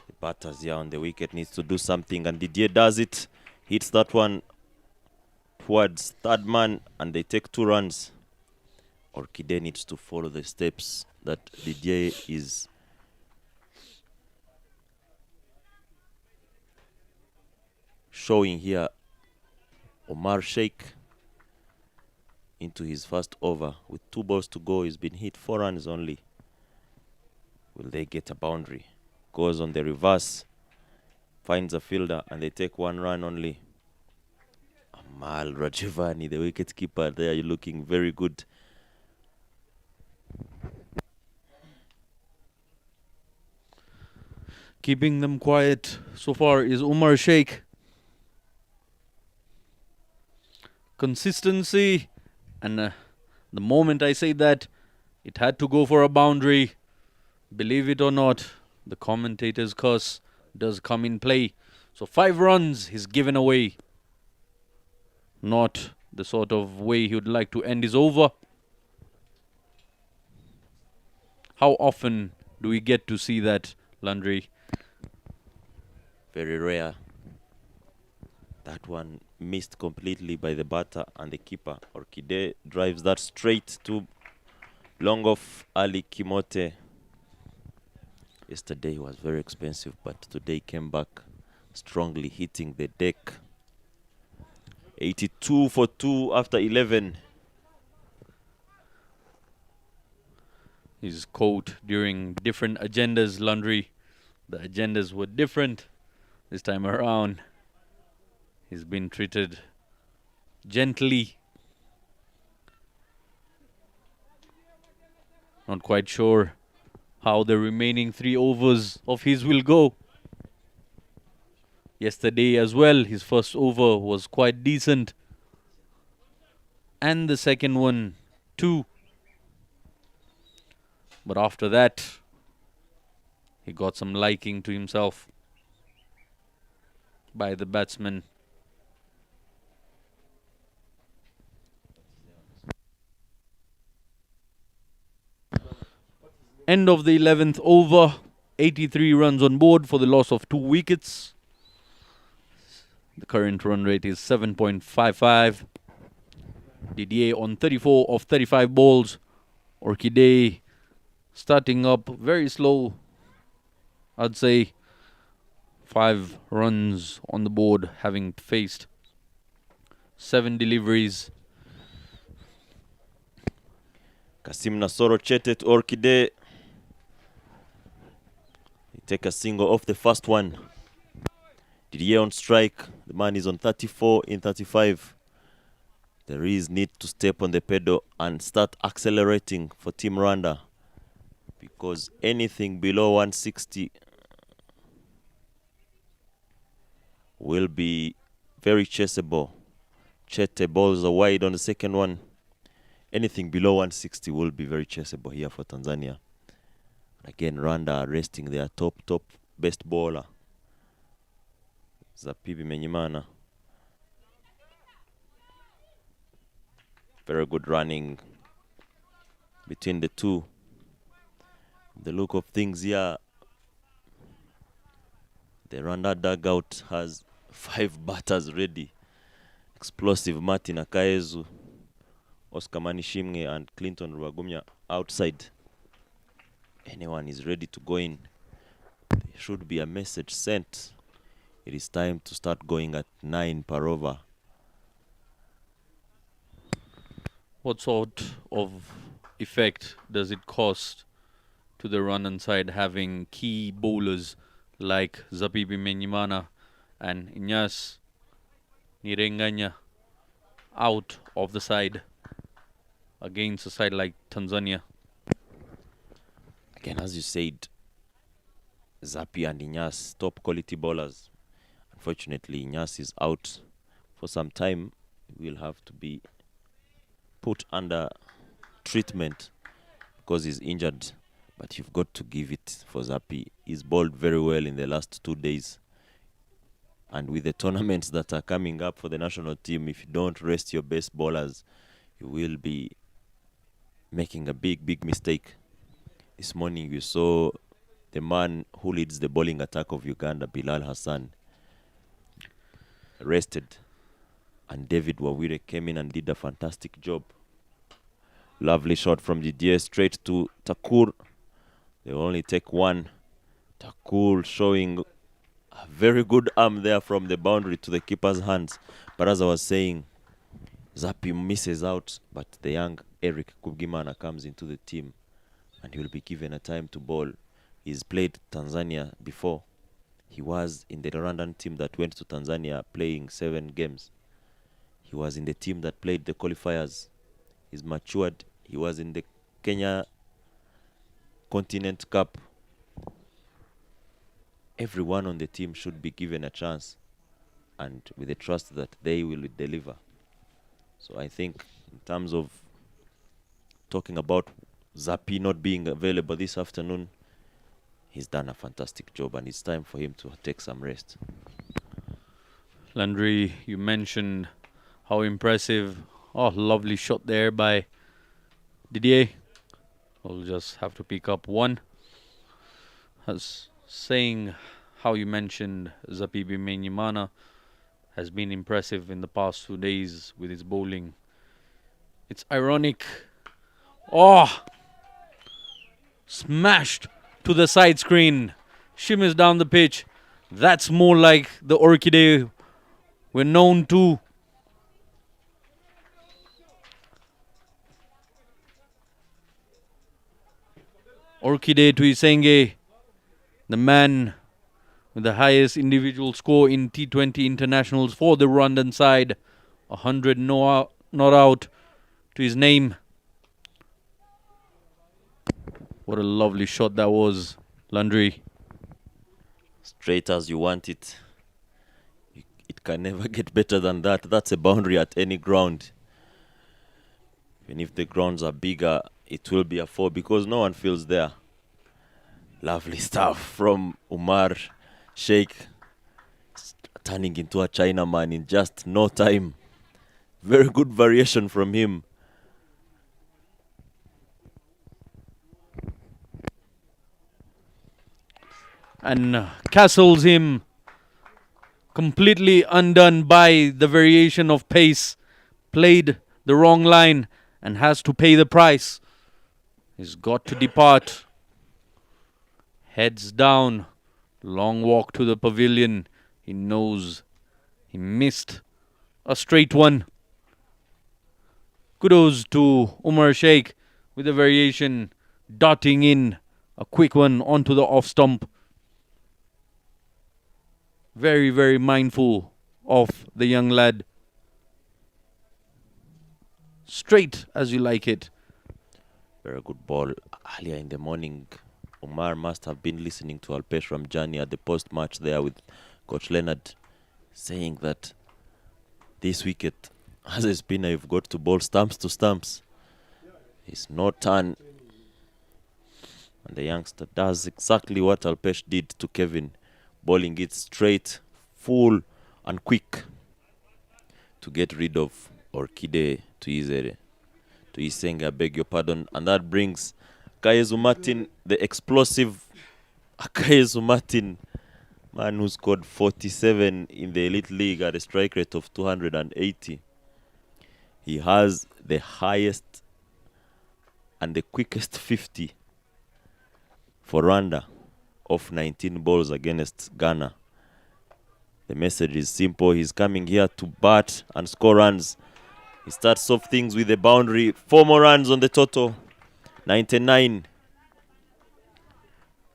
The batters here on the wicket needs to do something, and Didier does it. Hits that one towards third man, and they take 2 runs. Orchidea needs to follow the steps that Didier is showing here. Omar Sheikh into his first over with 2 balls to go. He's been hit 4 runs only. Will they get a boundary? Goes on the reverse, finds a fielder, and they take 1 run only. Amal Rajivani, the wicket keeper there, looking very good. Keeping them quiet so far is Umar Sheikh. Consistency, and the moment I say that, it had to go for a boundary. Believe it or not, the commentator's curse does come in play. So 5 runs he's given away. Not the sort of way he would like to end his over. How often do we get to see that, Landry? Very rare. That one missed completely by the batter and the keeper. Orchidea drives that straight to long off Ali Kimote. Yesterday was very expensive, but today came back strongly, hitting the deck. 82 for 2 after 11. His quote during different agendas, Landry. The agendas were different this time around. He's been treated gently. Not quite sure how the remaining 3 overs of his will go. Yesterday as well, his first over was quite decent. And the second one too. But after that, he got some liking to himself by the batsman. End of the 11th over, 83 runs on board for the loss of 2 wickets. The current run rate is 7.55. Didier on 34 of 35 balls. Orchidea starting up very slow. I'd say 5 runs on the board, having faced 7 deliveries. Kasim Nasoro Chetet Orchidea. They take a single off the first one. Didier on strike. The man is on 34 in 35. There is need to step on the pedal and start accelerating for Team Rwanda, because anything below 160 will be very chaseable. Chete balls are wide on the second one. Anything below 160 will be very chaseable here for Tanzania. Again, Rwanda resting their top best bowler, Zapibi Menyimana. Very good running between the two. The look of things here, the Rwanda dugout has 5 batters ready. Explosive Martin Akaezu, Oscar Manishimwe and Clinton Rwagumya outside. Anyone is ready to go in. There should be a message sent. It is time to start going at 9 per over. What sort of effect does it cost to the Rwandan side having key bowlers like Zapibi Menyimana and Inyas Nirenganya out of the side against a side like Tanzania? Again, as you said, Zapi and Inyas, top quality bowlers. Unfortunately, Inyas is out for some time. He will have to be put under treatment because he's injured. But you've got to give it for Zapi. He's bowled very well in the last 2 days. And with the tournaments that are coming up for the national team, if you don't rest your best bowlers, you will be making a big mistake. This morning you saw the man who leads the bowling attack of Uganda, Bilal Hassan, rested. And David Wawire came in and did a fantastic job. Lovely shot from Didier straight to Takur. They only take one. Takur showing a very good arm there from the boundary to the keeper's hands. But as I was saying, Zapi misses out, but the young Eric Kubgimana comes into the team and he will be given a time to bowl. He's played Tanzania before. He was in the Rwandan team that went to Tanzania playing 7 games. He was in the team that played the qualifiers. He's matured. He was in the Kenya Continent Cup. Everyone on the team should be given a chance, and with the trust that they will deliver. So I think in terms of talking about Zapi not being available this afternoon, he's done a fantastic job and it's time for him to take some rest. Landry, you mentioned how impressive. Oh, lovely shot there by Didier. We'll just have to pick up one. As saying how you mentioned Zapibi Menyimana has been impressive in the past 2 days with his bowling. It's ironic. Oh! Smashed to the side screen. Shimmers down the pitch. That's more like the Orchidea we're known to. Orchidea Tuisenge, the man with the highest individual score in T20 internationals for the Rwandan side. 100 not out to his name. What a lovely shot that was, Landry. Straight as you want it. It can never get better than that. That's a boundary at any ground. Even if the grounds are bigger, it will be a 4 because no one feels there. Lovely stuff from Umar Sheikh, turning into a Chinaman in just no time. Very good variation from him. And castles him, completely undone by the variation of pace. Played the wrong line and has to pay the price. He's got to depart. Heads down. Long walk to the pavilion. He knows he missed a straight one. Kudos to Umar Sheikh with the variation, dotting in a quick one onto the off stump. Very, very mindful of the young lad. straight as you like it. Very good ball. Earlier in the morning, Omar must have been listening to Alpesh Ramjani at the post-match there with Coach Leonard, saying that this wicket, as a spinner, you've got to bowl stumps to stumps. It's no turn. And the youngster does exactly what Alpesh did to Kevin, bowling it straight, full and quick to get rid of Orkide to Isenga, beg your pardon. And that brings Akayezu Martin, the explosive Akayezu Martin, man who scored 47 in the Elite League at a strike rate of 280. He has the highest and the quickest 50 for Rwanda of 19 balls against Ghana. The message is simple. He's coming here to bat and score runs. He starts off things with a boundary. 4 more runs on the total. 99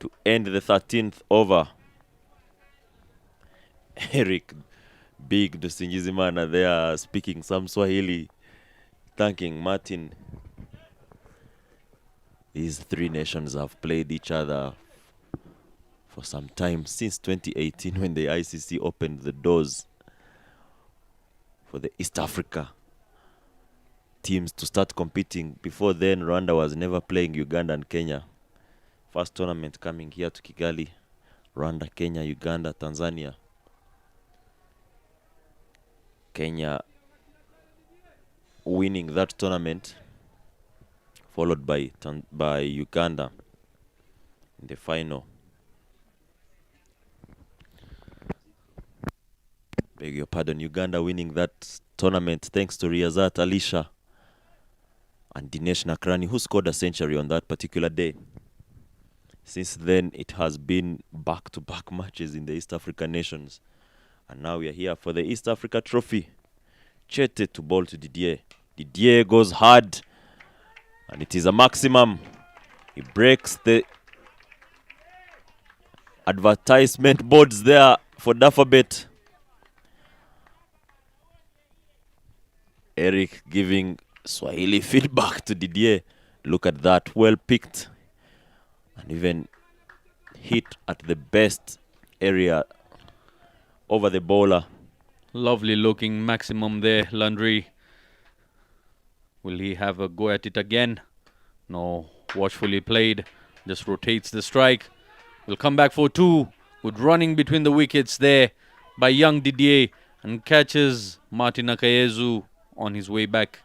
to end the 13th over. Eric Big Dusingizimana there speaking some Swahili, thanking Martin. These three nations have played each other for some time, since 2018 when the ICC opened the doors for the East Africa teams to start competing. Before then, Rwanda was never playing Uganda and Kenya. First tournament coming here to Kigali. Rwanda, Kenya, Uganda, Tanzania. Kenya winning that tournament, followed by Uganda in the final. Beg your pardon, Uganda winning that tournament thanks to Riyazat Alisha and Dinesh Nakrani, who scored a century on that particular day. Since then, it has been back-to-back matches in the East African nations. And now we are here for the East Africa Trophy. Chete to ball to Didier. Didier goes hard, and it is a maximum. He breaks the advertisement boards there for Dafabet. Eric giving Swahili feedback to Didier. Look at that, well picked. And even hit at the best area over the bowler. Lovely looking maximum there, Landry. Will he have a go at it again? No, watchfully played. Just rotates the strike. Will come back for 2. Good running between the wickets there by young Didier, and catches Martin Akayezu on his way back.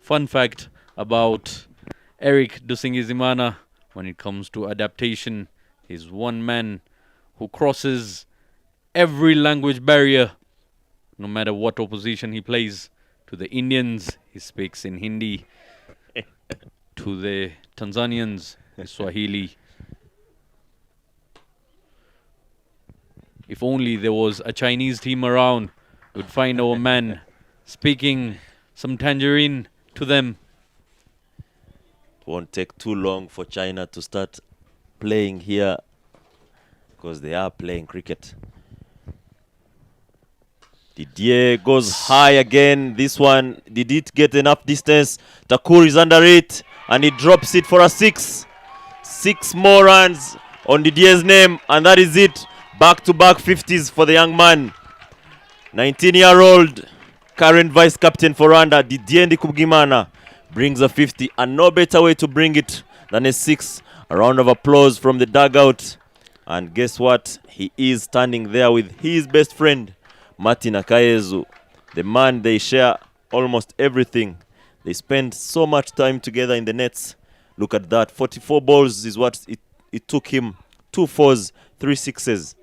Fun fact about Eric Dusingizimana, when it comes to adaptation, he's one man who crosses every language barrier, no matter what opposition he plays. To the Indians, he speaks in Hindi. To the Tanzanians, Swahili. If only there was a Chinese team around, we'd find our man speaking some Tangerine to them. It won't take too long for China to start playing here, because they are playing cricket. Didier goes high again. This one, did it get enough distance? Takur is under it, and he drops it for a 6. 6 more runs on Didier's name, and that is it. Back-to-back 50s for the young man. 19-year-old current vice captain for Rwanda, Didier Ndikubwimana, brings a 50, and no better way to bring it than a 6. A round of applause from the dugout. And guess what? He is standing there with his best friend, Martin Akayezu, the man they share almost everything. They spend so much time together in the nets. Look at that. 44 balls is what it took him. 2 4s, 3 6s.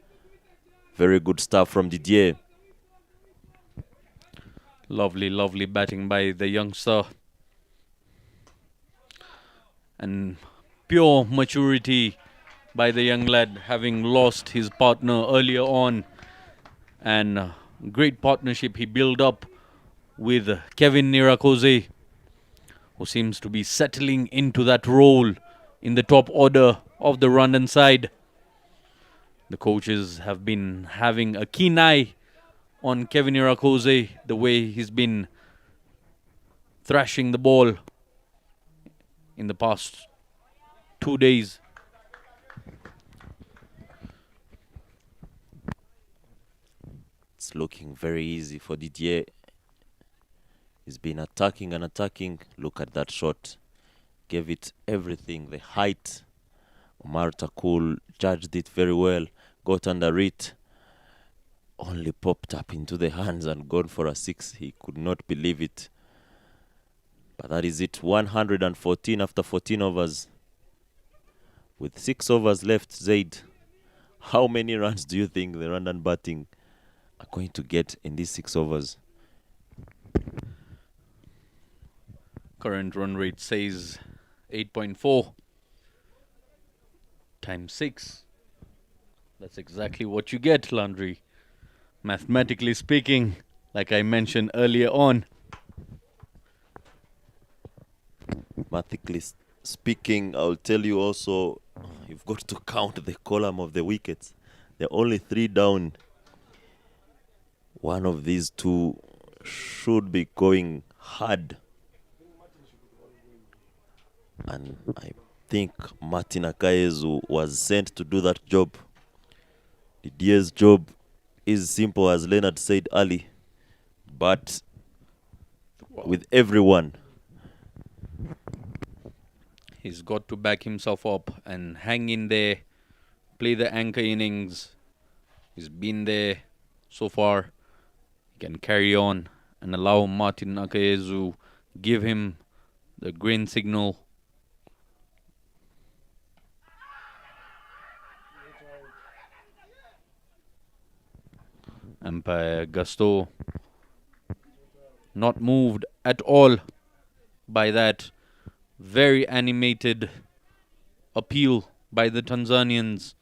Very good stuff from Didier. Lovely, lovely batting by the youngster. And pure maturity by the young lad, having lost his partner earlier on. And great partnership he built up with Kevin Nirakoze, who seems to be settling into that role in the top order of the Rwandan side. The coaches have been having a keen eye on Kevin Irakoze, the way he's been thrashing the ball in the past 2 days. It's looking very easy for Didier. He's been attacking and attacking. Look at that shot. Gave it everything. The height. Omar Takul judged it very well. Got under it. Only popped up into the hands and gone for a 6. He could not believe it. But that is it. 114 after 14 overs. With 6 overs left, Zaid, how many runs do you think the Rwandan batting are going to get in these 6 overs? Current run rate says 8.4 times 6. That's exactly what you get, Landry. Mathematically speaking, like I mentioned earlier on. Mathematically speaking, I'll tell you also, you've got to count the column of the wickets. They're only 3 down. One of these two should be going hard. And I think Martin Akayezu was sent to do that job. Didier's job is simple, as Leonard said early, but with everyone, He's got to back himself up and hang in there, play the anchor innings. He's been there so far. He can carry on and allow Martin Akayezu, give him the green signal. Umpire Gusto not moved at all by that very animated appeal by the Tanzanians.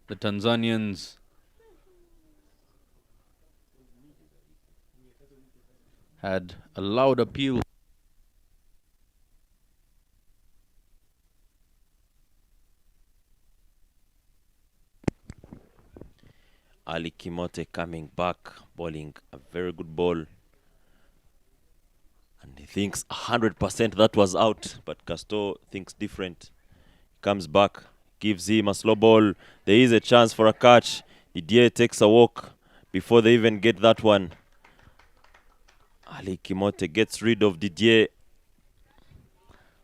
The Tanzanians had a loud appeal. Ali Kimote coming back, bowling a very good ball. And he thinks 100% that was out, but Castor thinks different. Comes back, gives him a slow ball. There is a chance for a catch. Didier takes a walk before they even get that one. Ali Kimote gets rid of Didier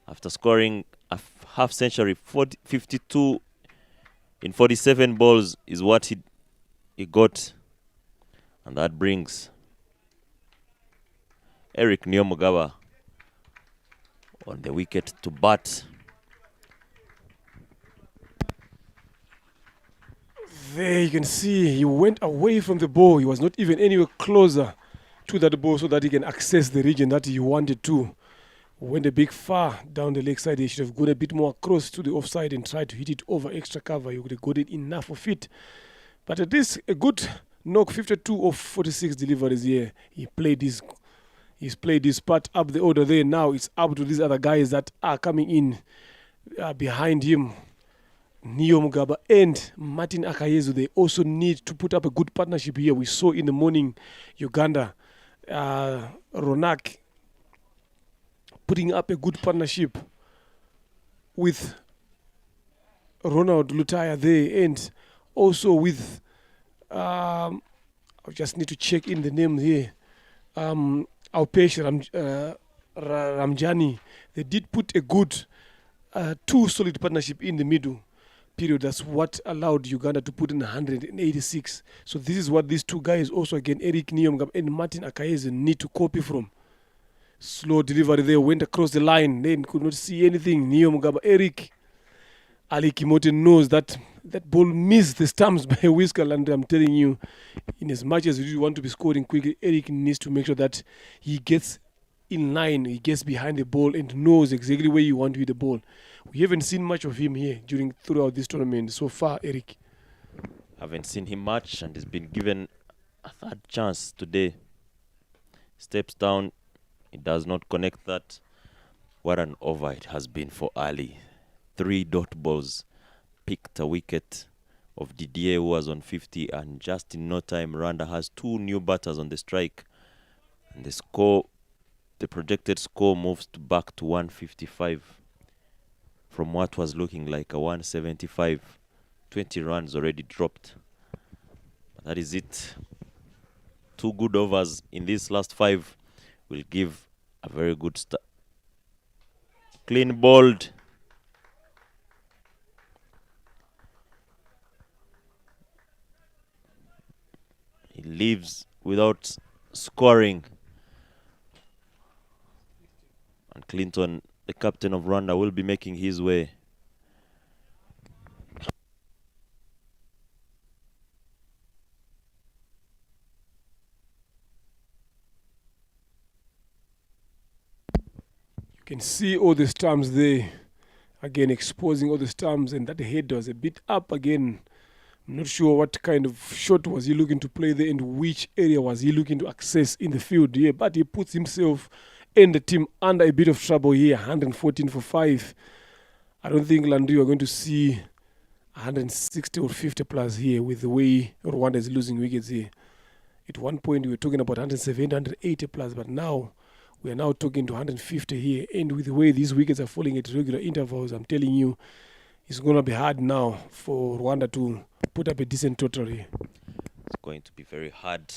after scoring a half century. 52 in 47 balls is what he got. And that brings Eric Nyomugaba on the wicket to bat. There you can see he went away from the ball. He was not even anywhere closer to that ball so that he can access the region that he wanted to. Went a bit far down the leg side. He should have gone a bit more close to the offside and tried to hit it over extra cover. He would have got it enough of it. But at least a good knock, 52 of 46 deliveries here. He's played his part up the order there. Now it's up to these other guys that are coming in behind him. Neo Mugaba and Martin Akayezu, they also need to put up a good partnership here. We saw in the morning Uganda, Ronak putting up a good partnership with Ronald Lutaya there, and also with I just need to check in the name here, Aupesh Ramjani. They did put a good 2 solid partnership in the middle period. That's what allowed Uganda to put in 186. So this is what these two guys also, again, Eric Nyomugaba and Martin Akayezu, need to copy from. Slow delivery there, went across the line, then could not see anything. Nyomugaba, Eric. Ali Kimote knows that that ball missed the stumps by a whisker, and I'm telling you, in as much as you want to be scoring quickly, Eric needs to make sure that he gets in line, he gets behind the ball and knows exactly where you want to hit the ball. We haven't seen much of him here throughout this tournament so far, Eric. Haven't seen him much, and he's been given a third chance today. Steps down. It does not connect that. What an over it has been for Ali. 3 dot balls. Picked a wicket of Didier, who was on 50, and just in no time Rwanda has 2 new batters on the strike, and the projected score moves back to 155 from what was looking like a 175. 20 runs already dropped. But that is it. 2 good overs in these last 5 will give a very good start. Clean bowled. He leaves without scoring. And Clinton, the captain of Rwanda, will be making his way. You can see all the stumps there. Again, exposing all the stumps, and that head was a bit up again. I'm not sure what kind of shot was he looking to play there and which area was he looking to access in the field here. But he puts himself and the team under a bit of trouble here. 114 for 5. I don't think Landry are going to see 160 or 50 plus here with the way Rwanda is losing wickets here. At one point we were talking about 170, 180 plus, but now we are now talking to 150 here. And with the way these wickets are falling at regular intervals, I'm telling you, it's going to be hard now for Rwanda to put up a decent total here. It's going to be very hard.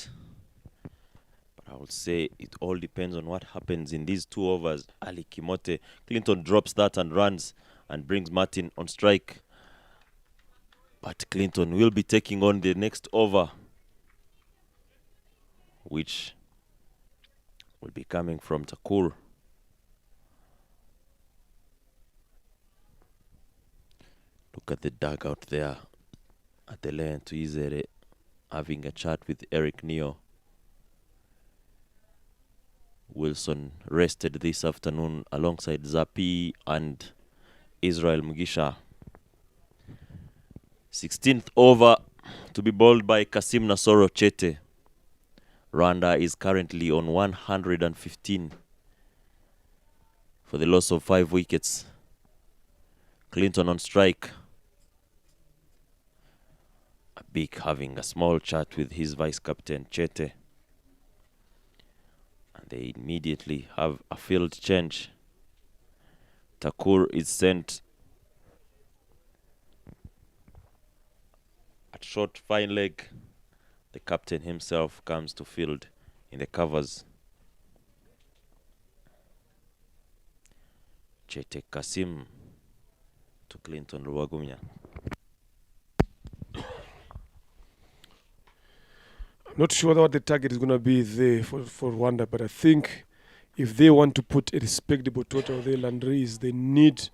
But I would say it all depends on what happens in these 2 overs. Ali Kimote, Clinton drops that and runs and brings Martin on strike. But Clinton will be taking on the next over, which will be coming from Takur. Look at the dugout there at the lane to Izere, having a chat with Eric Neo. Wilson rested this afternoon alongside Zapi and Israel Mugisha. 16th over to be bowled by Kasim Nasoro Chete. Rwanda is currently on 115 for the loss of 5 wickets. Clinton on strike. Abik having a small chat with his vice-captain Chete. And they immediately have a field change. Takur is sent at short fine leg. The captain himself comes to field in the covers. Chete Kasim to Clinton Ruwagumya. I'm not sure what the target is going to be there for Rwanda, but I think if they want to put a respectable total there, Landry's, they need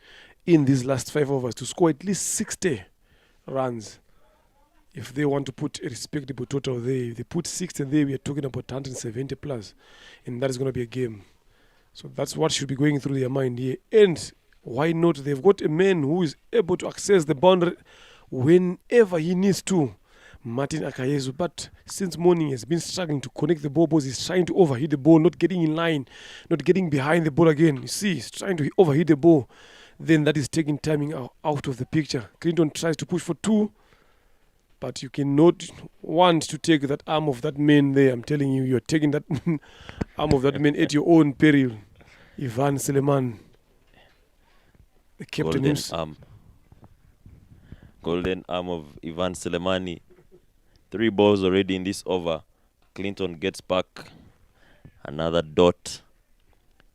in these last 5 overs to score at least 60 runs. If they want to put a respectable total there, if they put 60 there, we are talking about 170 plus, and that is going to be a game. So that's what should be going through their mind here. And why not? They've got a man who is able to access the boundary whenever he needs to. Martin Akayezu, but since morning he has been struggling to connect the ball because he's trying to overhit the ball, not getting in line, not getting behind the ball again. You see, he's trying to overhit the ball. Then that is taking timing out of the picture. Clinton tries to push for 2, but you cannot want to take that arm of that man there. I'm telling you, you're taking that arm of that man at your own peril. Ivan Seleman, the captain himself. Golden arm of Ivan Selemani. 3 balls already in this over. Clinton gets back another dot.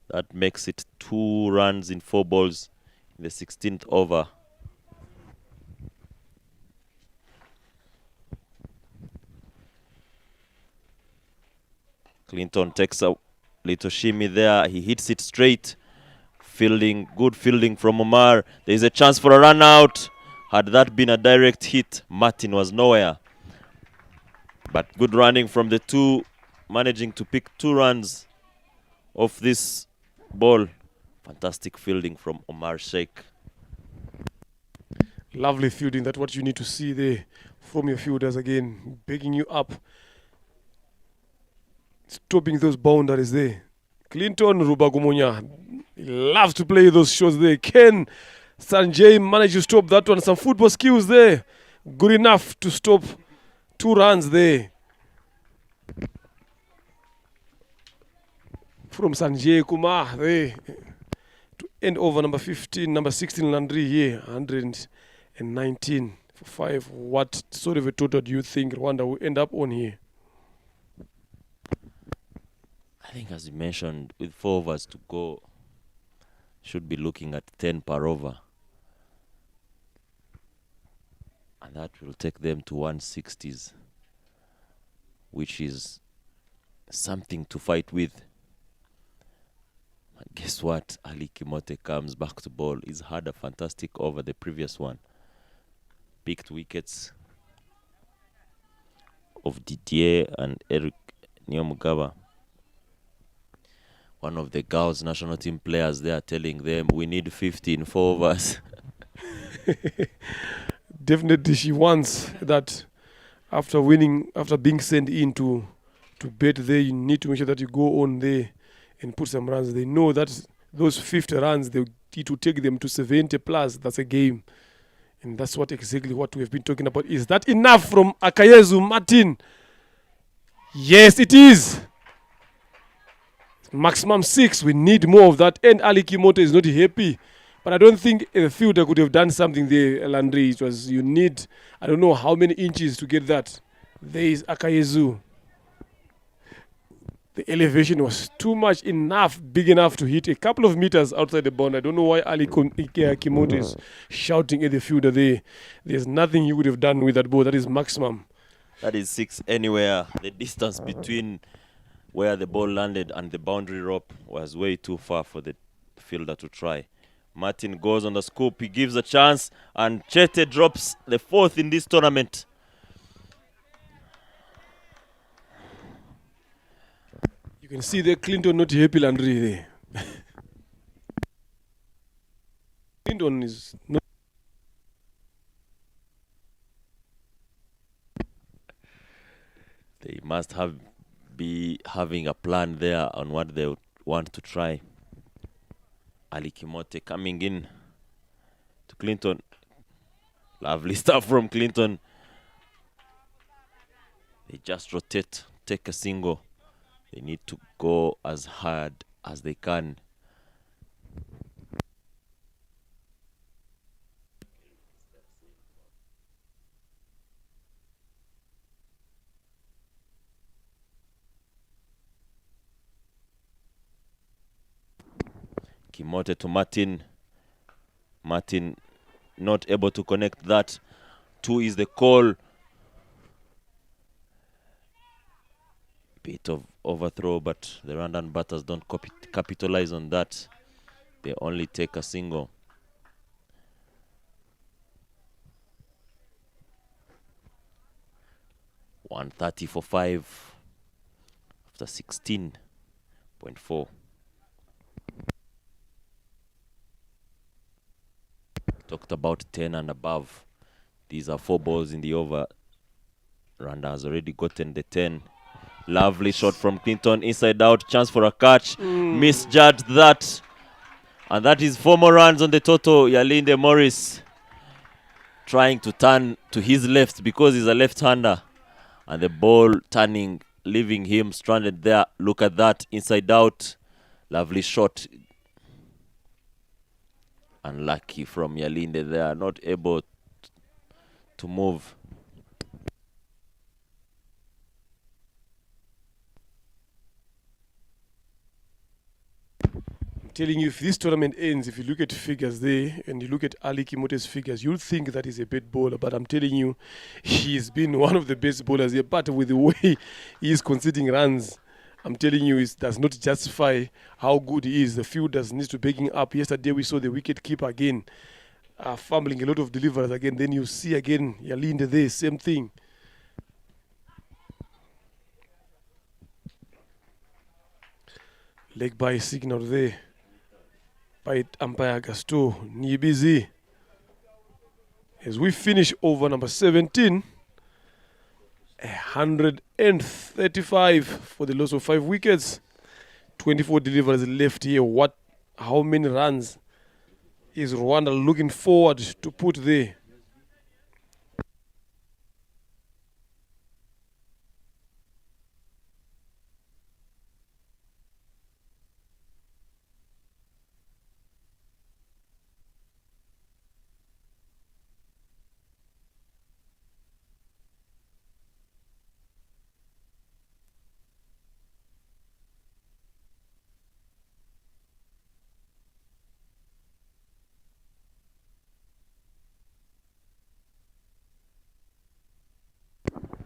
That makes it 2 runs in 4 balls in the 16th over. Clinton takes a little shimmy there. He hits it straight. Fielding, good fielding from Omar. There is a chance for a run out. Had that been a direct hit, Martin was nowhere. But good running from the 2, managing to pick 2 runs off this ball. Fantastic fielding from Omar Sheikh. Lovely fielding. That's what you need to see there from your fielders again, begging you up. stopping those boundaries there. Clinton Rubagumunya, he loves to play those shots there. Ken Sanjay managed to stop that one. Some football skills there. Good enough to stop 2 runs there. From Sanjay Kumar there. To end over number 15, number 16 Landry here. 119 for 5. What sort of a total do you think Rwanda will end up on here? I think, as you mentioned, with 4 overs to go, should be looking at 10 per over. And that will take them to 160s, which is something to fight with. And guess what? Ali Kimote comes back to ball. He's had a fantastic over the previous one. Picked wickets of Didier and Eric Nyomugaba. One of the girls' national team players there telling them, we need 15 4 overs. Definitely she wants that after winning, after being sent in to bet there, you need to make sure that you go on there and put some runs. They know that those 50 runs, they need to take them to 70 plus. That's a game. And that's exactly what we've been talking about. Is that enough from Akayezu Martin? Yes, it is. Maximum 6. We need more of that. And Ali Kimoto is not happy. But I don't think the fielder could have done something there, Landry. It was, you need, I don't know how many inches to get that. There is Akayezu. The elevation was too much, big enough to hit a couple of meters outside the bound. I don't know why Ali Kimoto is shouting at the fielder there. There's nothing he would have done with that ball. That is maximum. That is 6 anywhere. The distance between where the ball landed and the boundary rope was way too far for the fielder to try. Martin goes on the scoop. He gives a chance, and Chete drops the 4th in this tournament. You can see the Clinton not happy, Landry there. Clinton is not. They must be having a plan there on what they want to try. Ali Kimote coming in to Clinton. Lovely stuff from Clinton. They just rotate, take a single. They need to go as hard as they can. Kimote to Martin. Martin not able to connect that. 2 is the call. Bit of overthrow, but the Rwandan batters don't capitalize on that. They only take a single. .130 for 5 after 16.4. Talked about 10 and above. These are 4 balls in the over. Rwanda has already gotten the 10. Lovely shot from Clinton, inside out, chance for a catch. Misjudged that. And that is 4 more runs on the total. Yalinde Morris trying to turn to his left because he's a left-hander. And the ball turning, leaving him stranded there. Look at that, inside out. Lovely shot. Unlucky from Yalinde there, not able to move. I'm telling you, if this tournament ends, if you look at figures there and you look at Ali Kimote's figures, you'll think that he's a bad bowler. But I'm telling you, he's been one of the best bowlers here. But with the way he's conceding runs, I'm telling you, it does not justify how good he is. The fielders need to back him up. Yesterday we saw the wicket keeper again fumbling a lot of deliveries again. Then you see again Yalinde there, same thing. Leg by signal there by umpire Gasto Nibizi. As we finish over number 17, 135 for the loss of 5 wickets. 24 deliveries left here. How many runs is Rwanda looking forward to put there?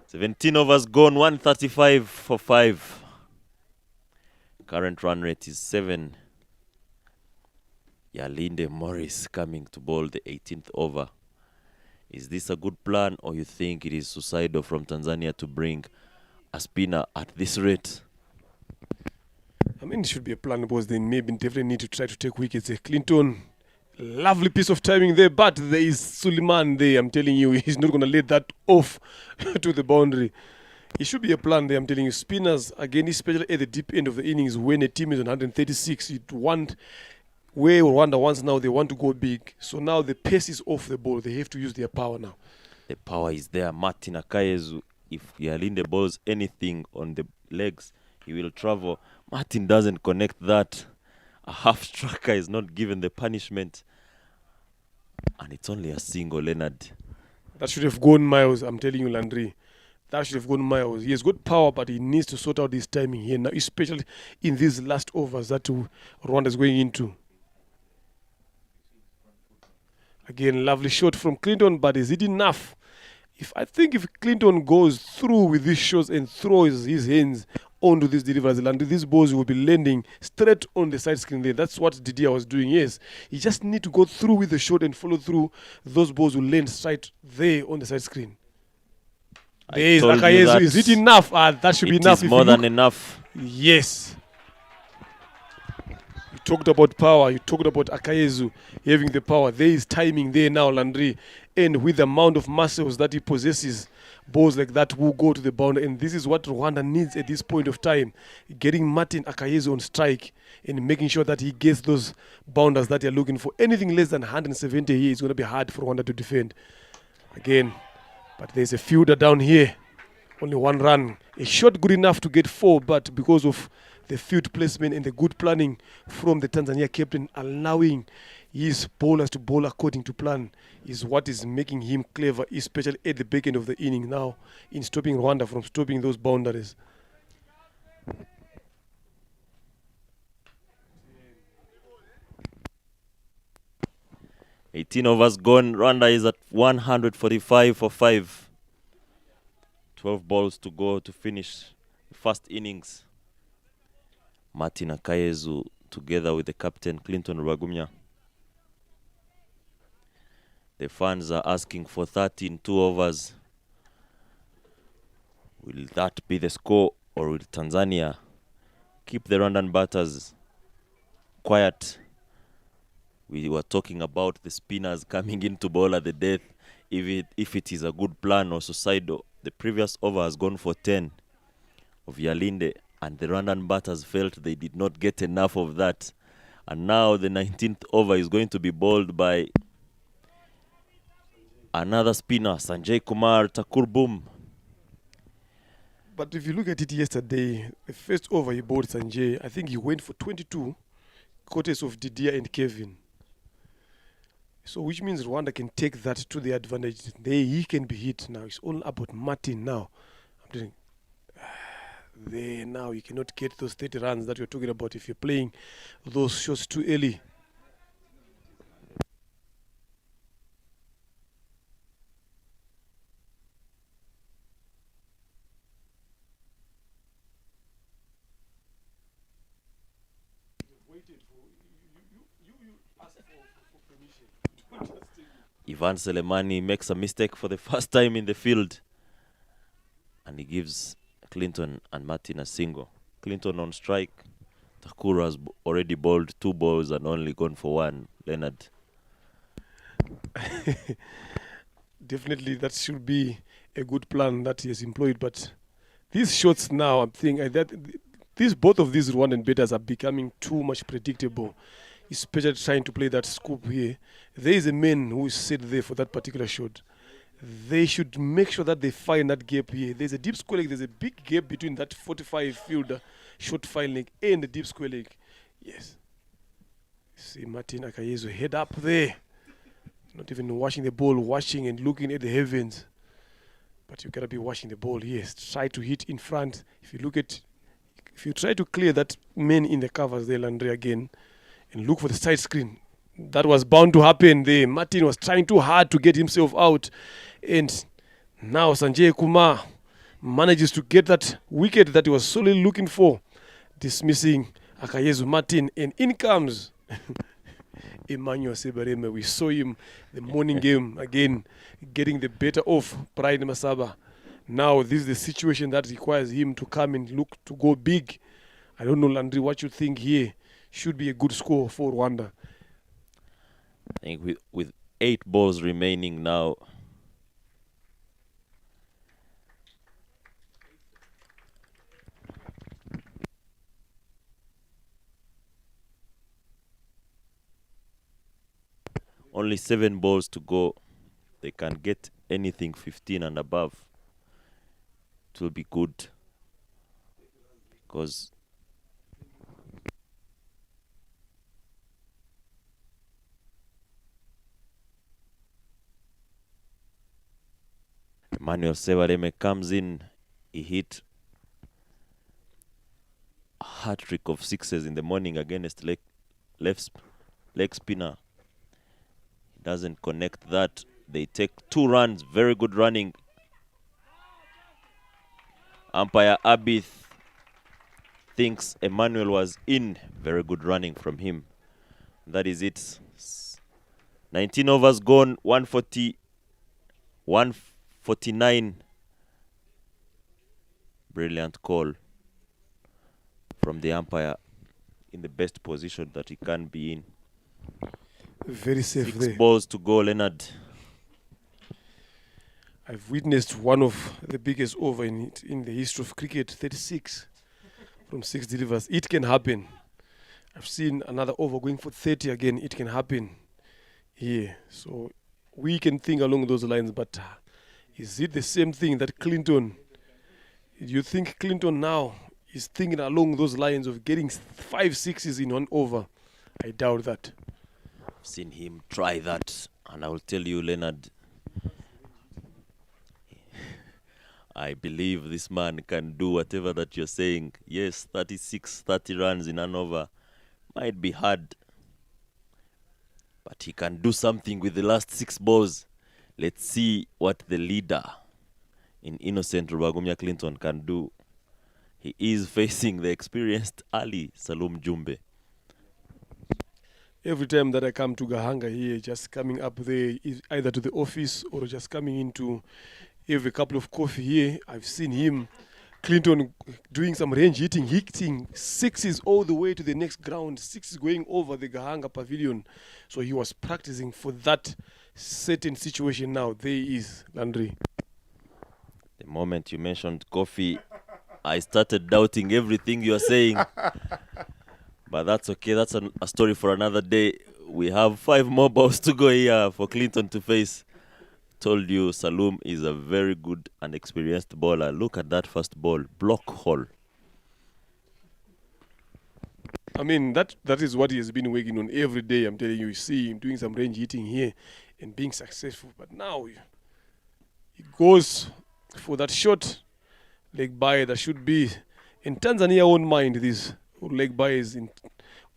Seventeen overs gone, 135 for 5. Current run rate is 7. Yalinde Morris coming to bowl the 18th over. Is this a good plan, or you think it is suicidal from Tanzania to bring a spinner at this rate? I mean, it should be a plan because they definitely need to try to take wickets. Clinton, lovely piece of timing there, but there is Suleiman there. I'm telling you, he's not going to let that off to the boundary. It should be a plan there. I'm telling you, spinners, again, especially at the deep end of the innings, when a team is on 136, you want, where Rwanda wants now, they want to go big. So now the pace is off the ball. They have to use their power now. The power is there. Martin Akayezu, if Yalinde bowls anything on the legs, he will travel. Martin doesn't connect that. A half striker is not given the punishment. And it's only a single, Leonard. That should have gone miles, I'm telling you, Landry. That should have gone miles. He has got power, but he needs to sort out this timing here now, especially in these last overs that Rwanda is going into. Again, lovely shot from Clinton, but is it enough? I think if Clinton goes through with these shots and throws his hands onto these deliveries, and these balls will be landing straight on the side screen there. That's what Didier was doing, yes. You just need to go through with the shot and follow through. Those balls will land straight there on the side screen. There is Akayezu. Is it enough? That should be enough. It is more than enough. Yes. You talked about power. You talked about Akayezu having the power. There is timing there now, Landry. And with the amount of muscles that he possesses, balls like that will go to the boundary. And this is what Rwanda needs at this point of time. Getting Martin Akayezu on strike and making sure that he gets those bounders that they're looking for. Anything less than 170 here is going to be hard for Rwanda to defend. Again, but there's a fielder down here. Only 1 run. A shot good enough to get 4, but because of the field placement and the good planning from the Tanzania captain, allowing his bowlers to bowl according to plan, is what is making him clever, especially at the back end of the inning now, in stopping Rwanda from stopping those boundaries. "18 overs gone. Rwanda is at 145 for 5. 12 balls to go to finish the first innings. Martin Akayezu together with the captain Clinton Rubagumya. The fans are asking for 30 in 2 overs. Will that be the score, or will Tanzania keep the Rwandan batters quiet? We were talking about the spinners coming in to bowl at the death, if it is a good plan or suicidal. The previous over has gone for 10 of Yalinde, and the Rwandan batters felt they did not get enough of that. And now the 19th over is going to be bowled by another spinner, Sanjay Kumar Takurbum. But if you look at it yesterday, the first over he bowled Sanjay, I think he went for 22, courtesy of Didier and Kevin. So which means Rwanda can take that to the advantage. He can be hit now. It's all about Martin now. I'm doing there now. You cannot get those 30 runs that we're talking about if you're playing those shots too early. Ivan Selemani makes a mistake for the first time in the field, and he gives Clinton and Martin a single. Clinton on strike. Takura has already bowled 2 balls and only gone for 1. Leonard. Definitely that should be a good plan that he has employed. But these shots now, I'm thinking that both of these Rwandan batters are becoming too much predictable, especially trying to play that scoop here. There is a man who is set there for that particular shot. They should make sure that they find that gap here. There's a deep square leg. There's a big gap between that 45 fielder short file leg and the deep square leg. Yes. See Martin Akayezu head up there. Not even watching the ball, watching and looking at the heavens. But you gotta be watching the ball. Yes. Try to hit in front. If you try to clear that man in the covers there, Landry again, and look for the side screen. That was bound to happen there. Martin was trying too hard to get himself out. And now Sanjay Kumar manages to get that wicket that he was solely looking for, dismissing Akayezu Martin. And in comes Emmanuel Sebareme. We saw him the morning game again, getting the better of Pride Masaba. Now this is the situation that requires him to come and look to go big. I don't know, Landry, what you think here should be a good score for Rwanda. I think with 8 balls remaining now, only 7 balls to go. They can get anything 15 and above. It will be good, because Emmanuel Sebareme comes in. He hit a hat-trick of 6s in the morning against left leg spinner. He doesn't connect that. They take 2 runs. Very good running. Umpire Abith thinks Emmanuel was in. Very good running from him. That is it. 19 overs gone. 149. Brilliant call from the umpire in the best position that he can be in. Very safe 6 there. balls to go, Leonard. I've witnessed one of the biggest over in the history of cricket, 36 from 6 delivers. It can happen. I've seen another over going for 30 again. It can happen here. So we can think along those lines, but is it the same thing that Clinton? Do you think Clinton now is thinking along those lines of getting 5 6s in one over? I doubt that. I've seen him try that, and I will tell you, Leonard, I believe this man can do whatever that you're saying. Yes, 36, 30 runs in an over might be hard, but he can do something with the last 6 balls. Let's see what the leader in Innocent Rubagumya Clinton can do. He is facing the experienced Ali Salum Jumbe. Every time that I come to Gahanga here, just coming up there, either to the office or just coming into every couple of coffee here, I've seen him, Clinton, doing some range hitting 6s all the way to the next ground, 6s going over the Gahanga pavilion. So he was practicing for that certain situation now. There is Landry. The moment you mentioned coffee, I started doubting everything you're saying. But that's okay. That's a story for another day. We have 5 more balls to go here for Clinton to face. Told you, Salum is a very good and experienced bowler. Look at that first ball. Block hole. I mean, that is what he has been working on every day. I'm telling you, you see him doing some range hitting here and being successful. But now he goes for that short leg by that should be. In Tanzania won't mind these leg buys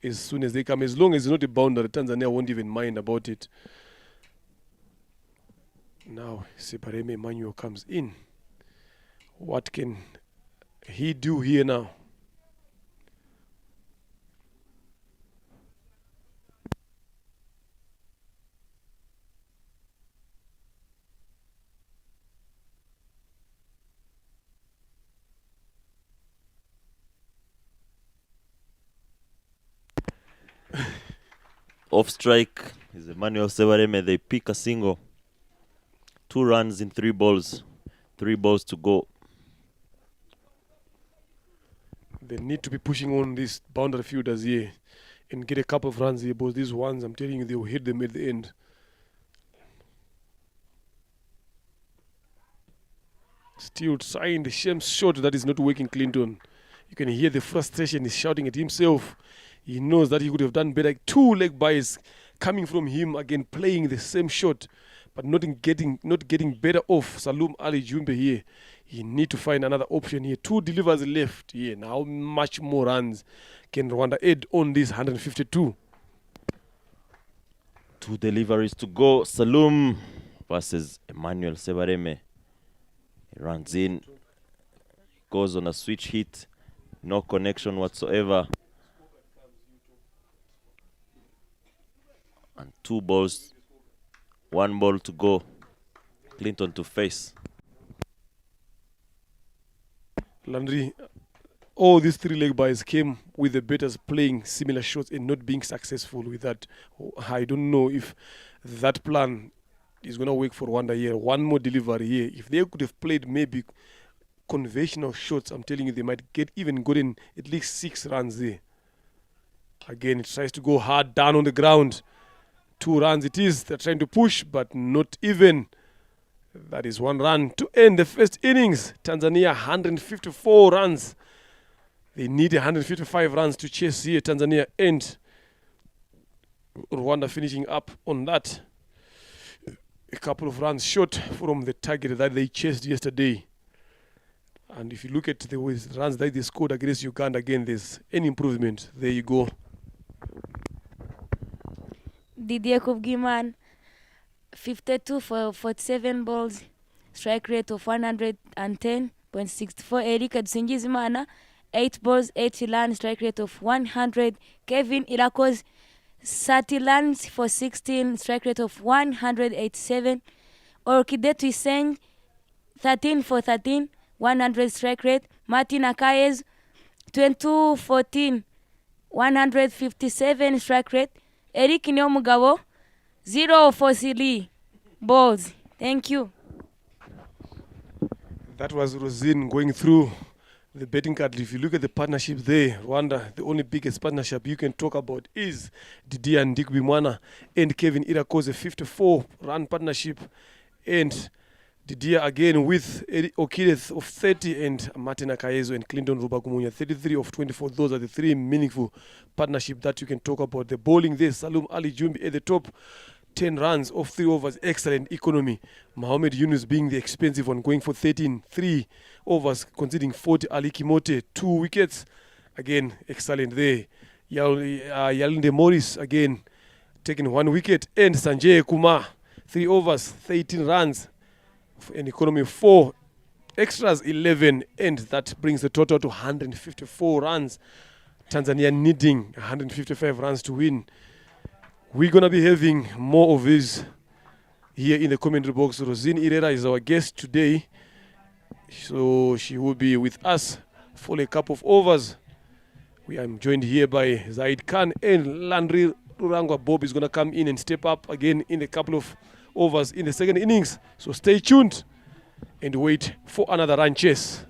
as soon as they come. As long as it's not a boundary, Tanzania won't even mind about it. Now, Sebareme Emmanuel comes in. What can he do here now? Off strike is Emmanuel Sebareme. They pick a single. 2 runs in 3 balls. 3 balls to go. They need to be pushing on these boundary fielders here and get a couple of runs here, because these ones, I'm telling you, they will hit them at the end. Still trying the shame shot that is not working, Clinton. You can hear the frustration. He's shouting at himself. He knows that he could have done better. 2 leg byes coming from him, again playing the same shot, but not getting better off Salum Ali Jumbe here. He need to find another option here. 2 delivers left here. Now how much more runs can Rwanda add on this 152? 2 deliveries to go. Salum versus Emmanuel Sebareme. He runs in, goes on a switch hit, no connection whatsoever. And 2 balls, 1 ball to go. Clinton to face. Landry, all these 3 leg byes came with the batters playing similar shots and not being successful with that. I don't know if that plan is going to work for Rwanda here. 1 more delivery here. If they could have played maybe conventional shots, I'm telling you, they might even gotten at least 6 runs there. Again, it tries to go hard down on the ground. 2 runs it is. They're trying to push, but not even. That is 1 run to end the first innings. Tanzania 154 runs. They need 155 runs to chase here. Tanzania and Rwanda finishing up on that. A couple of runs short from the target that they chased yesterday. And if you look at the runs that they scored against Uganda, again, there's an improvement. There you go. Didier Kubgiman, 52 for 47 balls, strike rate of 110.64. Erika Dusingizimana, 8 balls, 80 runs, strike rate of 100. Kevin Irakoz, 30 runs for 16, strike rate of 187. Orkidetu Iseng, 13 for 13, 100 strike rate. Martin Akaez, 22 14, 157 strike rate. Eric Nyomugabo, 0 for 3 balls. Thank you. That was Rosine going through the betting card. If you look at the partnership there, Rwanda, the only biggest partnership you can talk about is Didier and Ndikubimwana and Kevin Irakoze, 54-run partnership. And Didier again with Okideth of 30 and Martin Akayezo and Clinton Rubagumunya, 33 of 24. Those are the 3 meaningful partnership that you can talk about. The bowling there, Salum Ali Jumbi at the top, 10 runs off 3 overs, excellent economy. Mohamed Yunus being the expensive one, going for 13, 3 overs, conceding 40. Ali Kimote, 2 wickets. Again, excellent there. Yalinde Morris, again, taking 1 wicket. And Sanjay Kumar, 3 overs, 13 runs, an economy of 4. Extras, 11. And that brings the total to 154 runs. Tanzania needing 155 runs to win. We're going to be having more of these here in the commentary box. Rosine Irera is our guest today. So she will be with us for a couple of overs. We are joined here by Zaid Khan and Landry Rurangwa. Bob is going to come in and step up again in a couple of overs in the second innings. So stay tuned and wait for another run chase.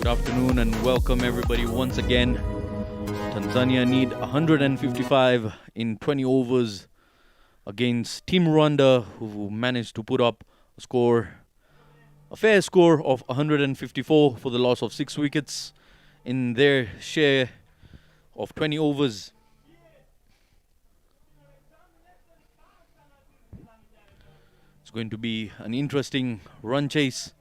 Good afternoon and welcome everybody once again. Tanzania need 155 in 20 overs against Team Rwanda, who managed to put up a fair score of 154 for the loss of 6 wickets in their share of 20 overs. It's going to be an interesting run chase.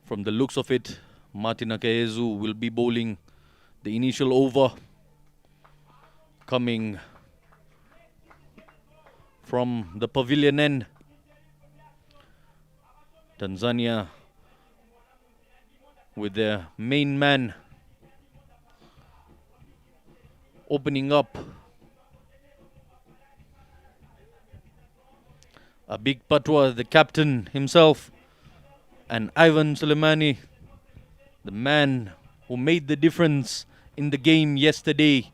From the looks of it, Martin Akayezu will be bowling the initial over, coming from the pavilion end. Tanzania with their main man opening up. A big patwa, the captain himself, and Ivan Soleimani, the man who made the difference in the game yesterday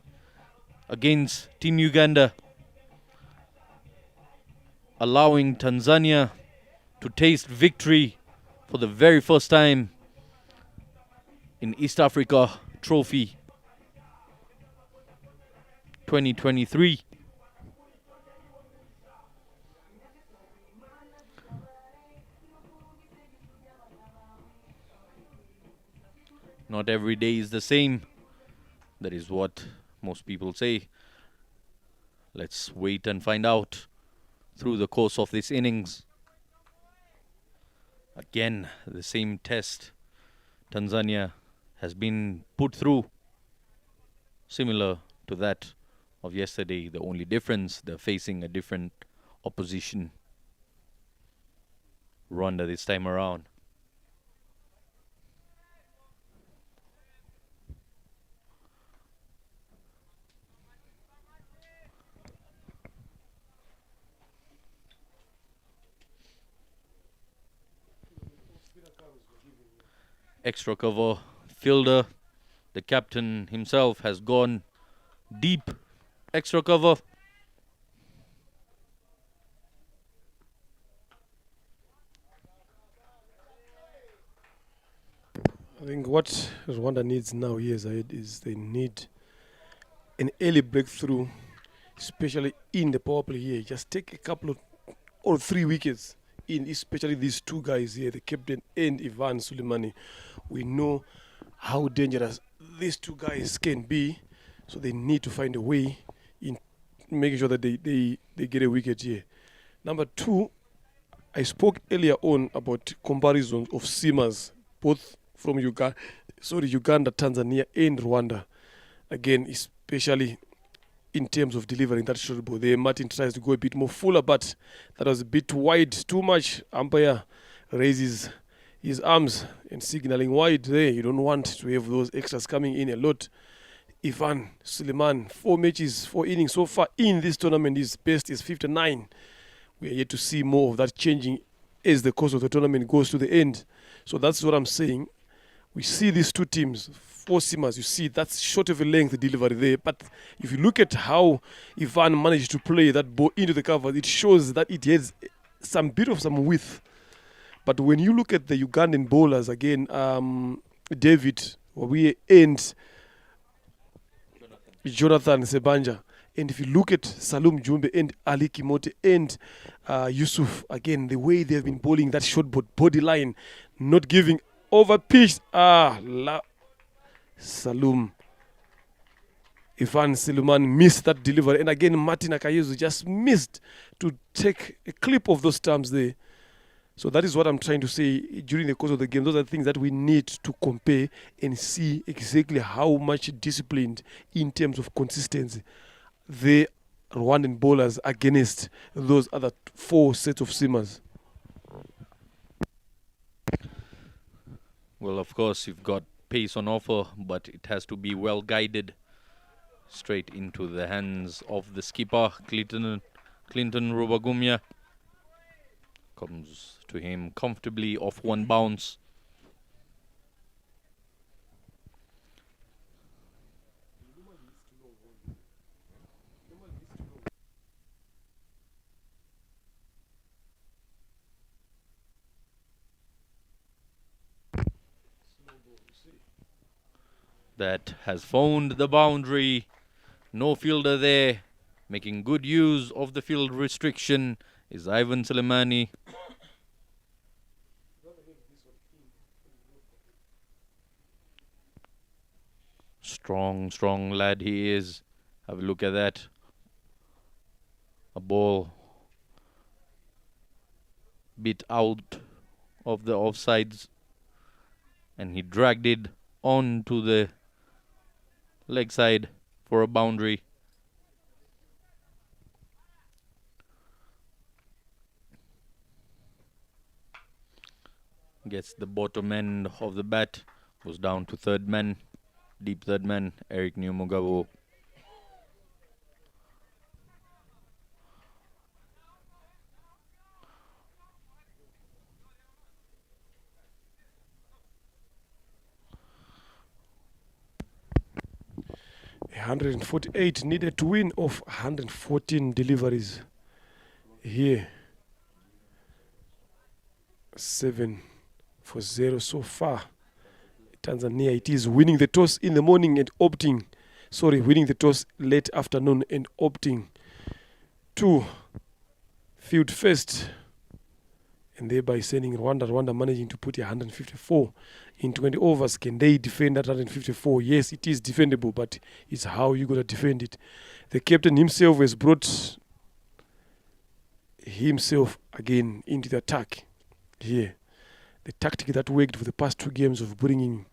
against Team Uganda, allowing Tanzania to taste victory for the very first time in East Africa Trophy 2023. Not every day is the same. That is what most people say. Let's wait and find out through the course of this innings. Again, the same test Tanzania has been put through, similar to that of yesterday. The only difference, they're facing a different opposition. Rwanda this time around. Extra cover fielder, the captain himself has gone deep. Extra cover. I think what Rwanda needs now years ahead is they need an early breakthrough, especially in the power play here. Just take a couple of or 3 wickets in, especially these two guys here, the captain and Ivan Soleimani. We know how dangerous these two guys can be, so they need to find a way in making sure that they get a wicket here. Number 2, I spoke earlier on about comparisons of seamers, both from Uganda, Tanzania, and Rwanda. Again, especially in terms of delivering that short ball. There, Martin tries to go a bit more fuller, but that was a bit wide, too much. Umpire raises his arms and signaling wide there. You don't want to have those extras coming in a lot. Ivan Suleiman, 4 matches, 4 innings so far in this tournament. His best is 59. We are yet to see more of that changing as the course of the tournament goes to the end. So that's what I'm saying. We see these two teams, 4 seamers, you see that's short of a length delivery there. But if you look at how Ivan managed to play that ball into the cover, it shows that it has some width. But when you look at the Ugandan bowlers again, David Wawie and Jonathan Sebanja, And if you look at Salum Jumbe and Ali Kimote and Yusuf, again, the way they've been bowling that short body line, not giving over pitch. Salum. Ivan Siluman missed that delivery. And again, Martin Akayezu just missed to take a clip of those stumps there. So that is what I'm trying to say during the course of the game. Those are the things that we need to compare and see exactly how much disciplined in terms of consistency the Rwandan bowlers against those other 4 sets of seamers. Well, of course, you've got pace on offer, but it has to be well guided straight into the hands of the skipper, Clinton Rubagumya. Comes to him comfortably off one bounce. That has found the boundary. No fielder there. Making good use of the field restriction is Ivan Soleimani. Strong lad he is. Have a look at that. A ball bit out of the offsides, and he dragged it on to the leg side for a boundary. Gets the bottom end of the bat, goes down to third man, deep third man, Eric Nyumugabo. $148 needed to win of 114 deliveries here. 7 for 0 so far. Tanzania, it is winning the toss in the morning and winning the toss late afternoon and opting to field first, and thereby sending Rwanda managing to put 154 in 20 overs. Can they defend that 154? Yes, it is defendable, but it's how you're going to defend it. The captain himself has brought himself again into the attack here. The tactic that worked for the past 2 games of bringing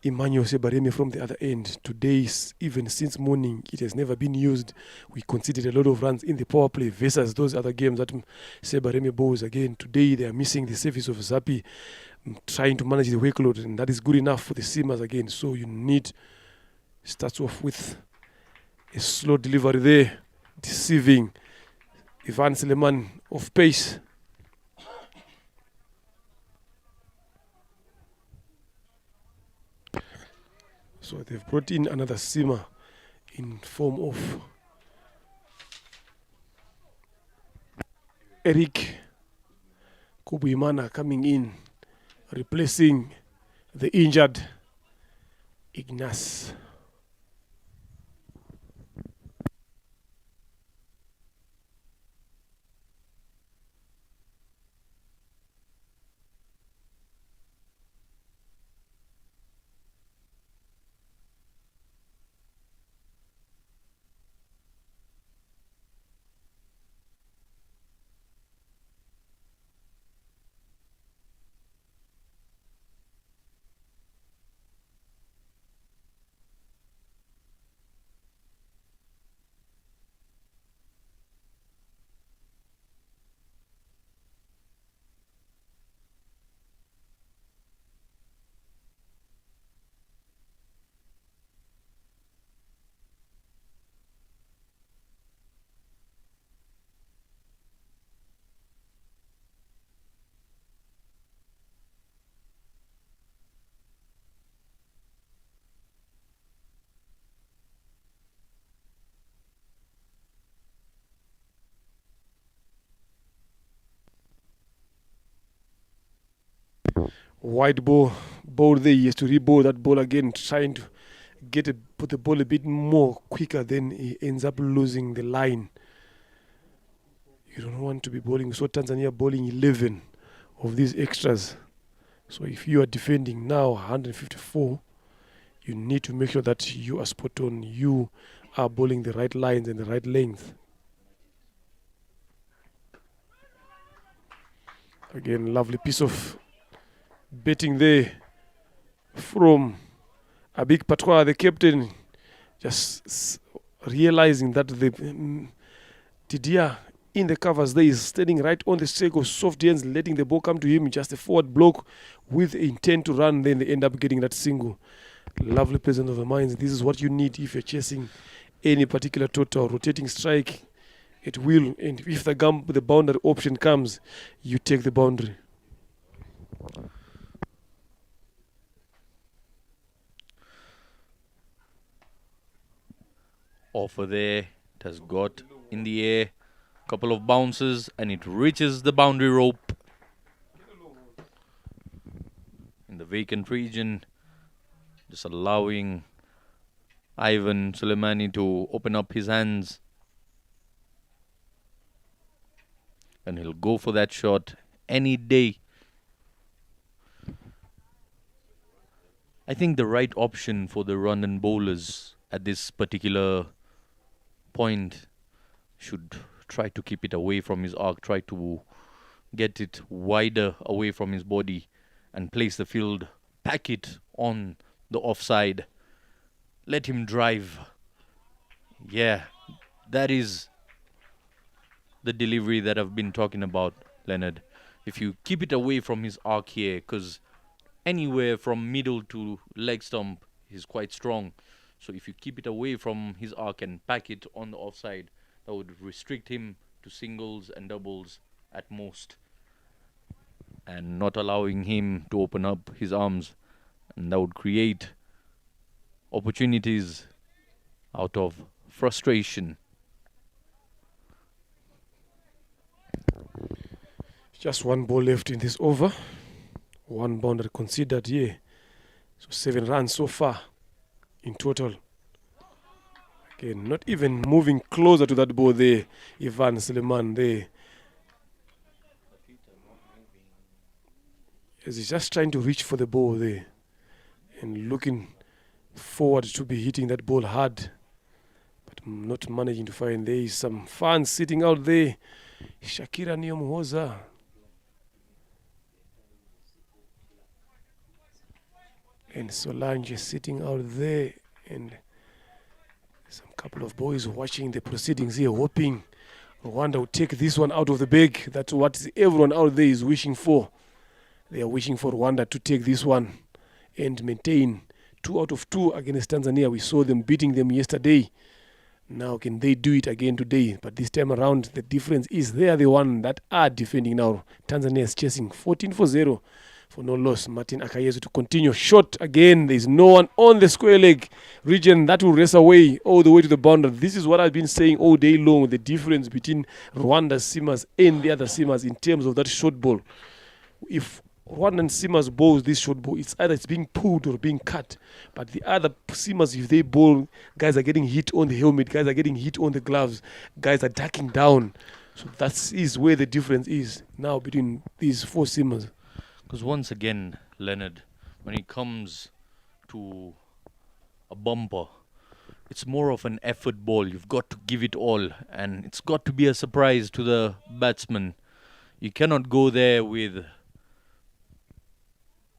Emmanuel Sebareme from the other end. Today, even since morning, it has never been used. We conceded a lot of runs in the power play versus those other games that Sebareme bowls. Again, today they are missing the service of Zapi, trying to manage the workload, and that is good enough for the seamers again. So you need, starts off with a slow delivery there, deceiving Ivan Seleman of pace. So they've brought in another seamer in form of Eric Kubuimana coming in, replacing the injured Ignace. Wide ball there. He has to re-bowl that ball again, trying to put the ball a bit more quicker, then he ends up losing the line. You don't want to be bowling. So Tanzania bowling 11 of these extras. So if you are defending now 154, you need to make sure that you are spot on. You are bowling the right lines and the right length. Again, lovely piece of betting there from Abik Patwa, the captain, just realizing that the Didier in the covers there is standing right on the stake of soft hands, letting the ball come to him, just a forward block with intent to run, then they end up getting that single. Lovely presence of the minds. This is what you need if you're chasing any particular total. Rotating strike at will, and if the boundary option comes, you take the boundary. Offer there, it has got in the air, couple of bounces, and it reaches the boundary rope. In the vacant region, just allowing Ivan Suleimani to open up his hands. And he'll go for that shot any day. I think the right option for the Rwandan bowlers at this particular point should try to keep it away from his arc, try to get it wider away from his body and place the field, pack it on the offside. Let him drive. Yeah, that is the delivery that I've been talking about, Leonard. If you keep it away from his arc here, because anywhere from middle to leg stump, he's quite strong. So if you keep it away from his arc and pack it on the offside, that would restrict him to singles and doubles at most, and not allowing him to open up his arms. And that would create opportunities out of frustration. Just one ball left in this over. One boundary considered here. So 7 runs so far in total. Again, not even moving closer to that ball there. Ivan Suleiman there. As he's just trying to reach for the ball there and looking forward to be hitting that ball hard, but not managing to find. There is some fans sitting out there. Shakira Niyomuhoza. And Solange sitting out there, and some couple of boys watching the proceedings here, hoping Rwanda will take this one out of the bag. That's what everyone out there is wishing for. They are wishing for Rwanda to take this one and maintain 2 out of 2 against Tanzania. We saw them beating them yesterday. Now can they do it again today? But this time around, the difference is they are the one that are defending now. Tanzania is chasing 14-0 for no loss. Martin Akayezu to continue. Shot again. There is no one on the square leg region that will race away all the way to the boundary. This is what I've been saying all day long. The difference between Rwanda's seamers and the other seamers in terms of that short ball. If Rwandan seamers bowls this short ball, it's either it's being pulled or being cut. But the other seamers, if they bowl, guys are getting hit on the helmet, guys are getting hit on the gloves, guys are ducking down. So that is where the difference is now between these 4 seamers. Because once again, Leonard, when it comes to a bumper, it's more of an effort ball. You've got to give it all, and it's got to be a surprise to the batsman. You cannot go there with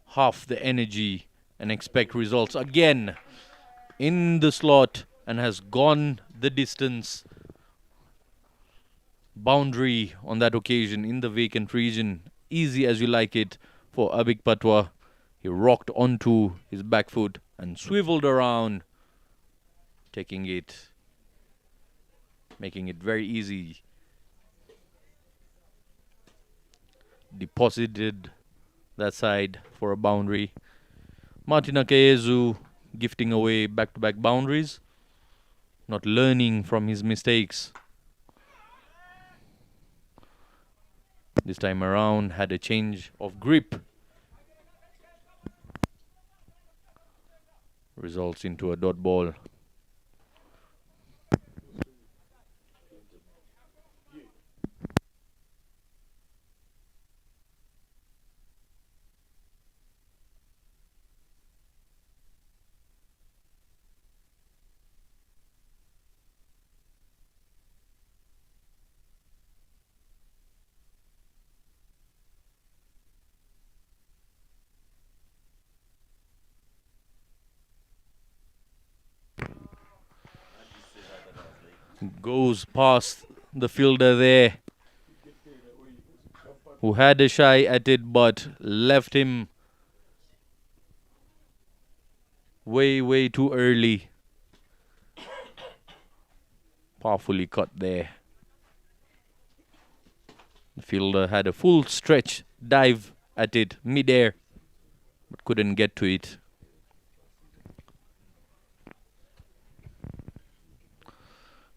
half the energy and expect results. Again, in the slot, and has gone the distance. Boundary on that occasion in the vacant region. Easy as you like it for Abik Patwa. He rocked onto his back foot and swiveled around, taking it, making it very easy. Deposited that side for a boundary. Martin Akayezu gifting away back-to-back boundaries, not learning from his mistakes. This time around had a change of grip. results into a dot ball. Goes past the fielder there, who had a shy at it but left him way too early. Powerfully cut there. The fielder had a full stretch dive at it mid-air but couldn't get to it.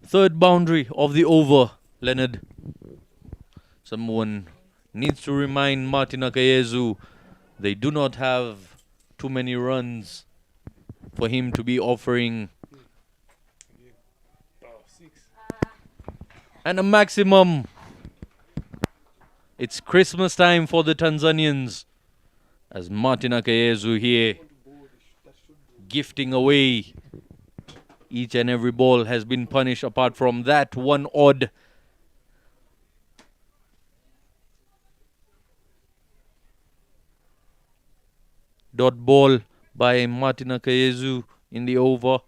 Third boundary of the over, Leonard. Someone needs to remind Martin Akayezu they do not have too many runs for him to be offering. And a maximum. It's Christmas time for the Tanzanians, as Martin Akayezu here gifting away. Each and every ball has been punished apart from that one odd. Dot ball by Martin Akayezu in the over.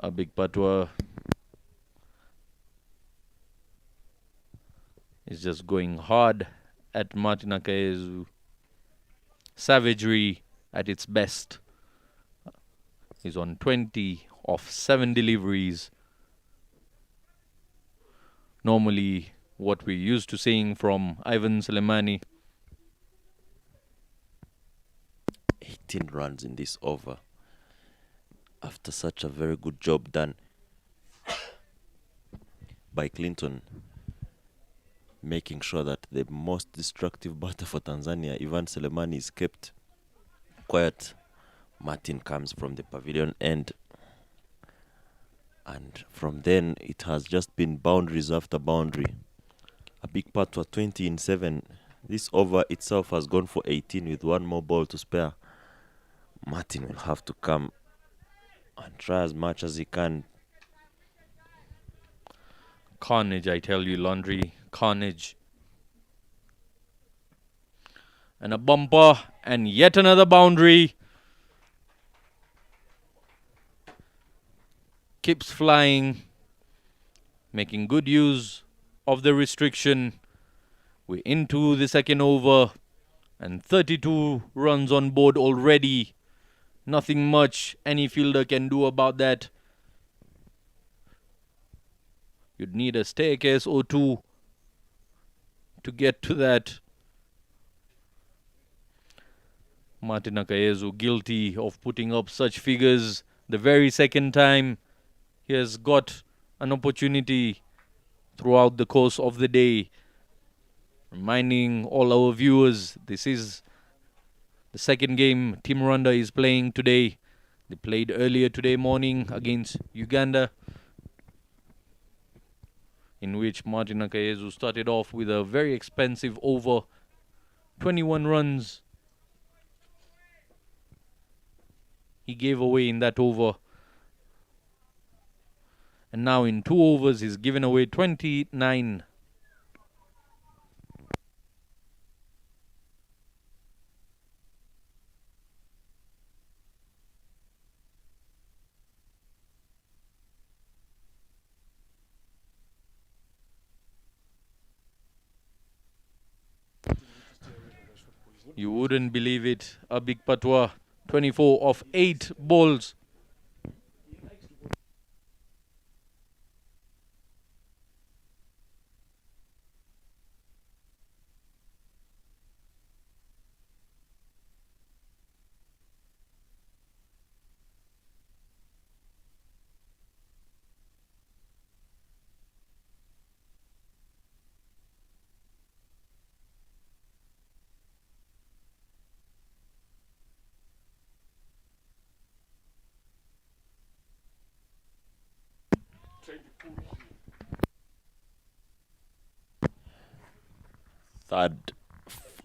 A big patwa is just going hard at Martin Akayezu. Savagery at its best. He's on 20 of 7 deliveries. Normally what we're used to seeing from Ivan Soleimani. 18 runs in this over. After such a very good job done by Clinton, making sure that the most destructive batter for Tanzania, Ivan Soleimani, is kept quiet. Martin comes from the pavilion end, and from then it has just been boundaries after boundary. A big part for 20 in 7. This over itself has gone for 18 with one more ball to spare. Martin will have to come and try as much as he can. Carnage, I tell you, Laundry. Carnage. And a bumper and yet another boundary. Keeps flying. Making good use of the restriction. We're into the second over. And 32 runs on board already. Nothing much any fielder can do about that. You'd need a staircase or two to get to that. Martin Akayezu guilty of putting up such figures the very second time he has got an opportunity throughout the course of the day. Reminding all our viewers, this is the second game Team Rwanda is playing today. They played earlier today morning against Uganda, in which Martin Akayezu started off with a very expensive over. 21 runs he gave away in that over. And now in 2 overs he's given away 29. You wouldn't believe it. A big patwa. 24 of 8 balls.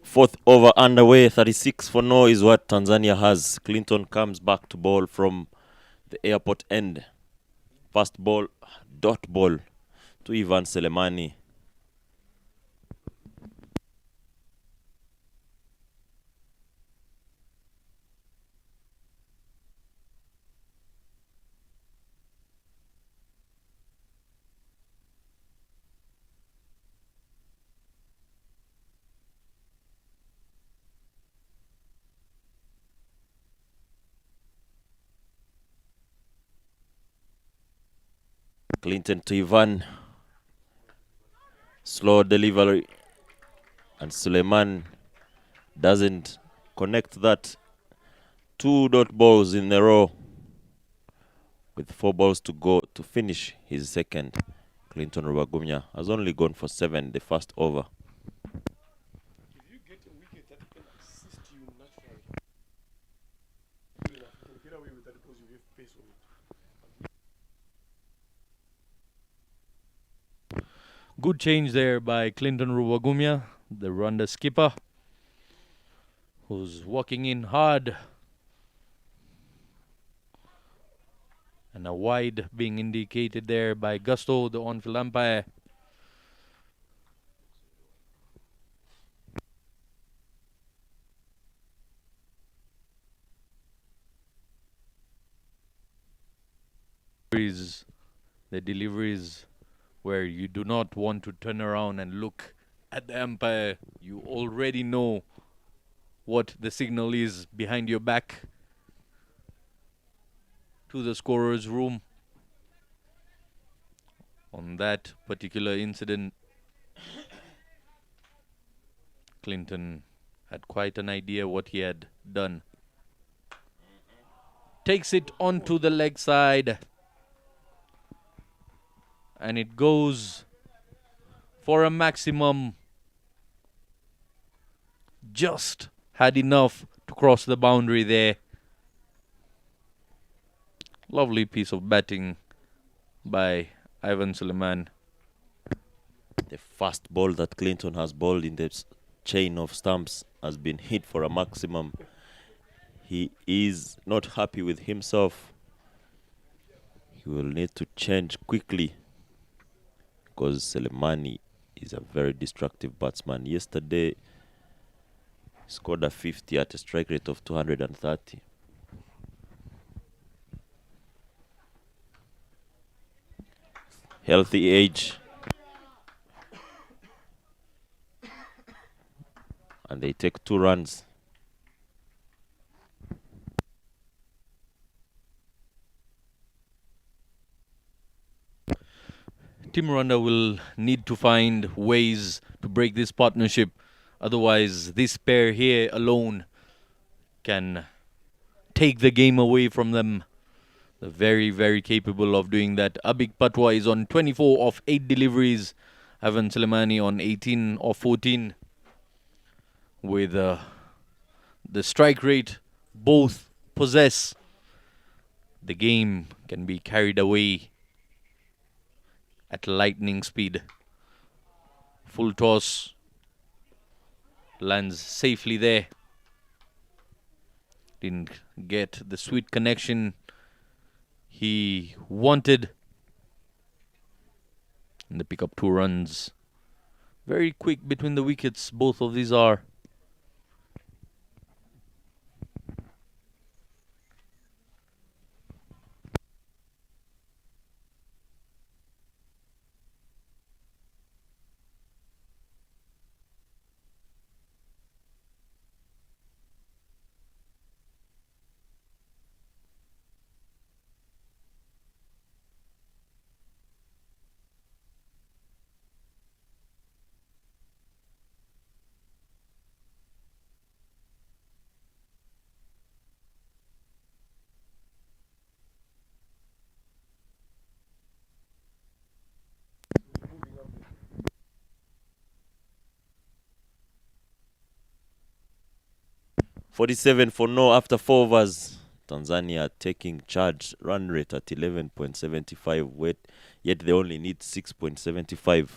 Fourth over underway. 36 for no is what Tanzania has. Clinton comes back to ball from the airport end. First ball, dot ball to Ivan Selemani. Clinton to Ivan. Slow delivery. And Suleiman doesn't connect that. 2 dot balls in a row. With 4 balls to go to finish his second. Clinton Rubagumya has only gone for 7 the first over. If you get a wicket that can assist you naturally, you can get away with that because you have pace on it. Good change there by Clinton Rubagumya, the Rwanda skipper, who's walking in hard. And a wide being indicated there by Gusto, the on-field umpire. The deliveries where you do not want to turn around and look at the umpire. You already know what the signal is behind your back to the scorer's room. On that particular incident, Clinton had quite an idea what he had done. Takes it onto the leg side. And it goes for a maximum. Just had enough to cross the boundary there. Lovely piece of batting by Ivan Suleiman. The first ball that Clinton has bowled in the chain of stumps has been hit for a maximum. He is not happy with himself. He will need to change quickly because Selemani is a very destructive batsman. Yesterday, he scored a 50 at a strike rate of 230. Healthy age. And they take 2 runs. Team Rwanda will need to find ways to break this partnership. Otherwise, this pair here alone can take the game away from them. They're very, very capable of doing that. Abik Patwa is on 24 of 8 deliveries. Ivan Selemani on 18 of 14. With the strike rate, both possess. The game can be carried away at lightning speed. Full toss. Lands safely there. Didn't get the sweet connection he wanted. And they pick up 2 runs. Very quick between the wickets, both of these are. .47 for no after 4 overs. Tanzania taking charge, run rate at 11.75, yet they only need 6.75.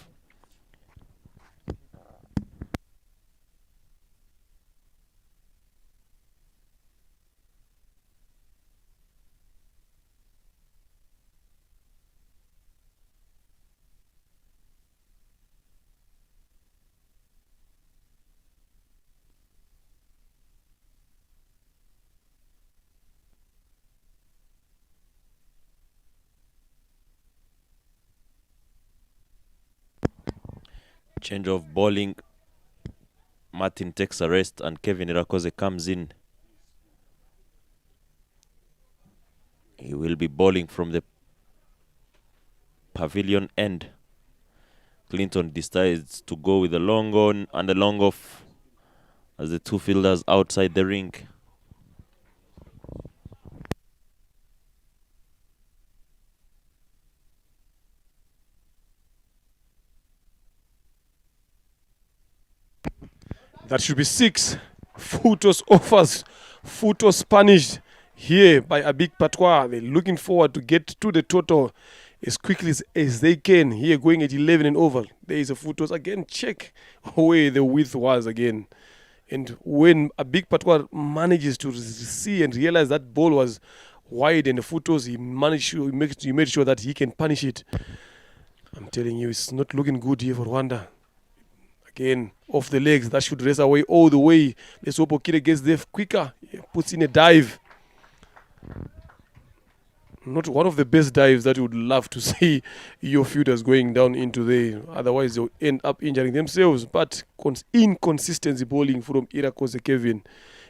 Change of bowling. Martin takes a rest and Kevin Irakoze comes in. He will be bowling from the pavilion end. Clinton decides to go with the long on and the long off as the two fielders outside the ring. That should be 6. Futos offers. Futos punished here by Abik Patois. They're looking forward to get to the total as quickly as they can. Here going at 11 and over. There is a Futos again. Check where the width was again. And when Abik Patois manages to see and realize that ball was wide and the Futos, he made sure that he can punish it. I'm telling you, it's not looking good here for Rwanda. Again, off the legs, that should race away all the way. Let's hope Okire gets there quicker. He puts in a dive. Not one of the best dives that you would love to see your fielders going down into there. Otherwise, they'll end up injuring themselves. But inconsistency bowling from Irakoze Kevin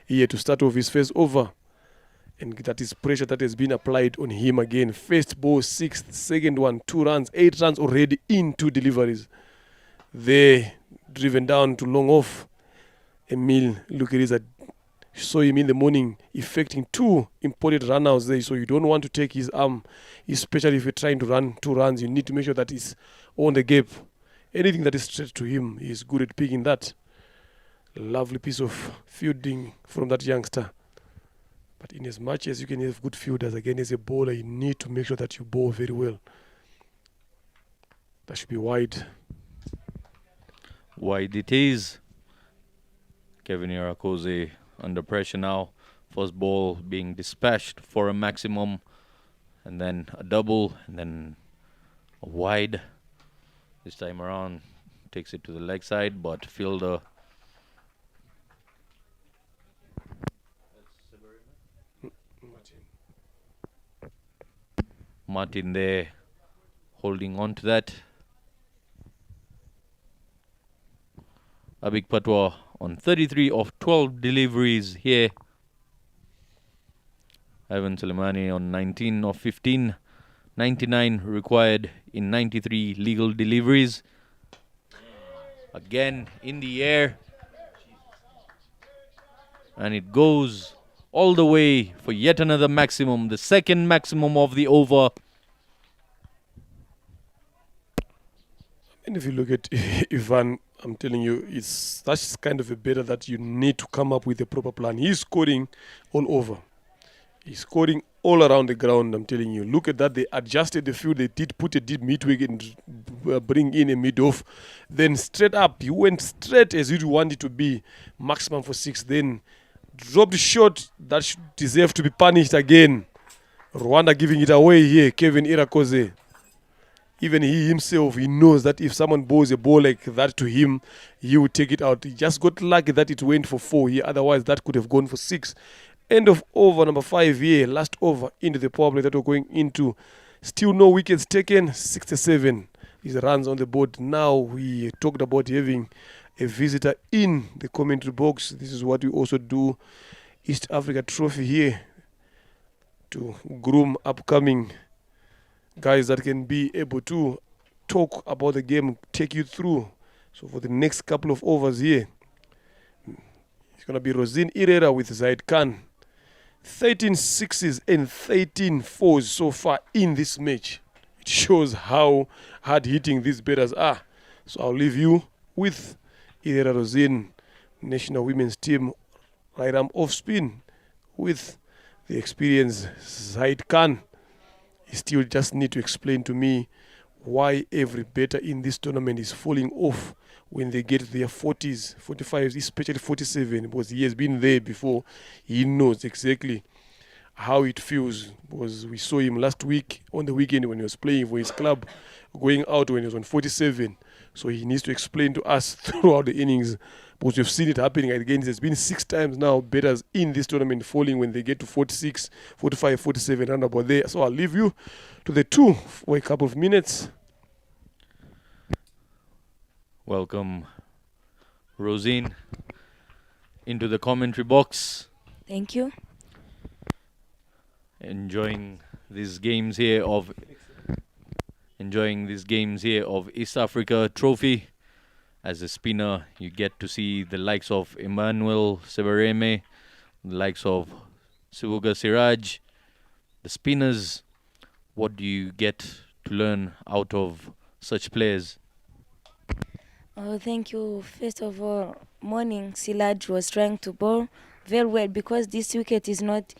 here to start off his first over. And that is pressure that has been applied on him again. First ball, 6th, second one, 2 runs, 8 runs already in 2 deliveries. There, driven down to long off. Emil Lukeriza saw him in the morning effecting 2 important run-outs there, so you don't want to take his arm, especially if you're trying to run 2 runs. You need to make sure that he's on the gap. Anything that is straight to him, he's good at picking that. Lovely piece of fielding from that youngster. But in as much as you can have good fielders, again, as a bowler, you need to make sure that you bowl very well. That should be wide. Wide it is. Kevin Irakoze under pressure now. First ball being dispatched for a maximum, and then a double, and then a wide. This time around, takes it to the leg side, but fielder. Martin there, holding on to that. Abik Patois on 33 of 12 deliveries here. Ivan Soleimani on 19 of 15. 99 required in 93 legal deliveries. Again in the air. And it goes all the way for yet another maximum. The second maximum of the over. And if you look at Ivan, I'm telling you, that's kind of a better that you need to come up with a proper plan. He's scoring all over. He's scoring all around the ground, I'm telling you. Look at that. They adjusted the field. They did put a deep midwick and bring in a mid-off. Then straight up. He went straight as you'd want it to be. Maximum for 6. Then dropped short. That should deserve to be punished again. Rwanda giving it away here. Kevin Irakoze. Even he himself, he knows that if someone bowls a ball like that to him, he would take it out. He just got lucky that it went for 4 here. Otherwise, that could have gone for 6. End of over number 5 here. Last over into the power play that we're going into. Still no wickets taken. 67 is the runs on the board. Now we talked about having a visitor in the commentary box. This is what we also do. East Africa Trophy here to groom upcoming guys that can be able to talk about the game, take you through. So for the next couple of overs here, it's going to be Rosine Irera with Zaid Khan. 13 sixes and 13 fours so far in this match. It shows how hard hitting these batters are. So I'll leave you with Irera Rosine, national women's team, right arm off spin with the experienced Zaid Khan. You still just need to explain to me why every batter in this tournament is falling off when they get their 40s, 45s, especially 47, because he has been there before. He knows exactly how it feels, because we saw him last week on the weekend when he was playing for his club, going out when he was on 47. So he needs to explain to us throughout the innings, because we've seen it happening again. There's been 6 times now batters in this tournament falling when they get to 46, 45, 47, round about there. So I'll leave you to the 2 for a couple of minutes. welcome Rosine into the commentary box. Thank you. Enjoying these games here of East Africa Trophy. As a spinner, you get to see the likes of Emmanuel Sebareme, the likes of Sivuga Siraj. The spinners, what do you get to learn out of such players? Oh, thank you. First of all, morning Silaj was trying to bowl very well because this wicket is not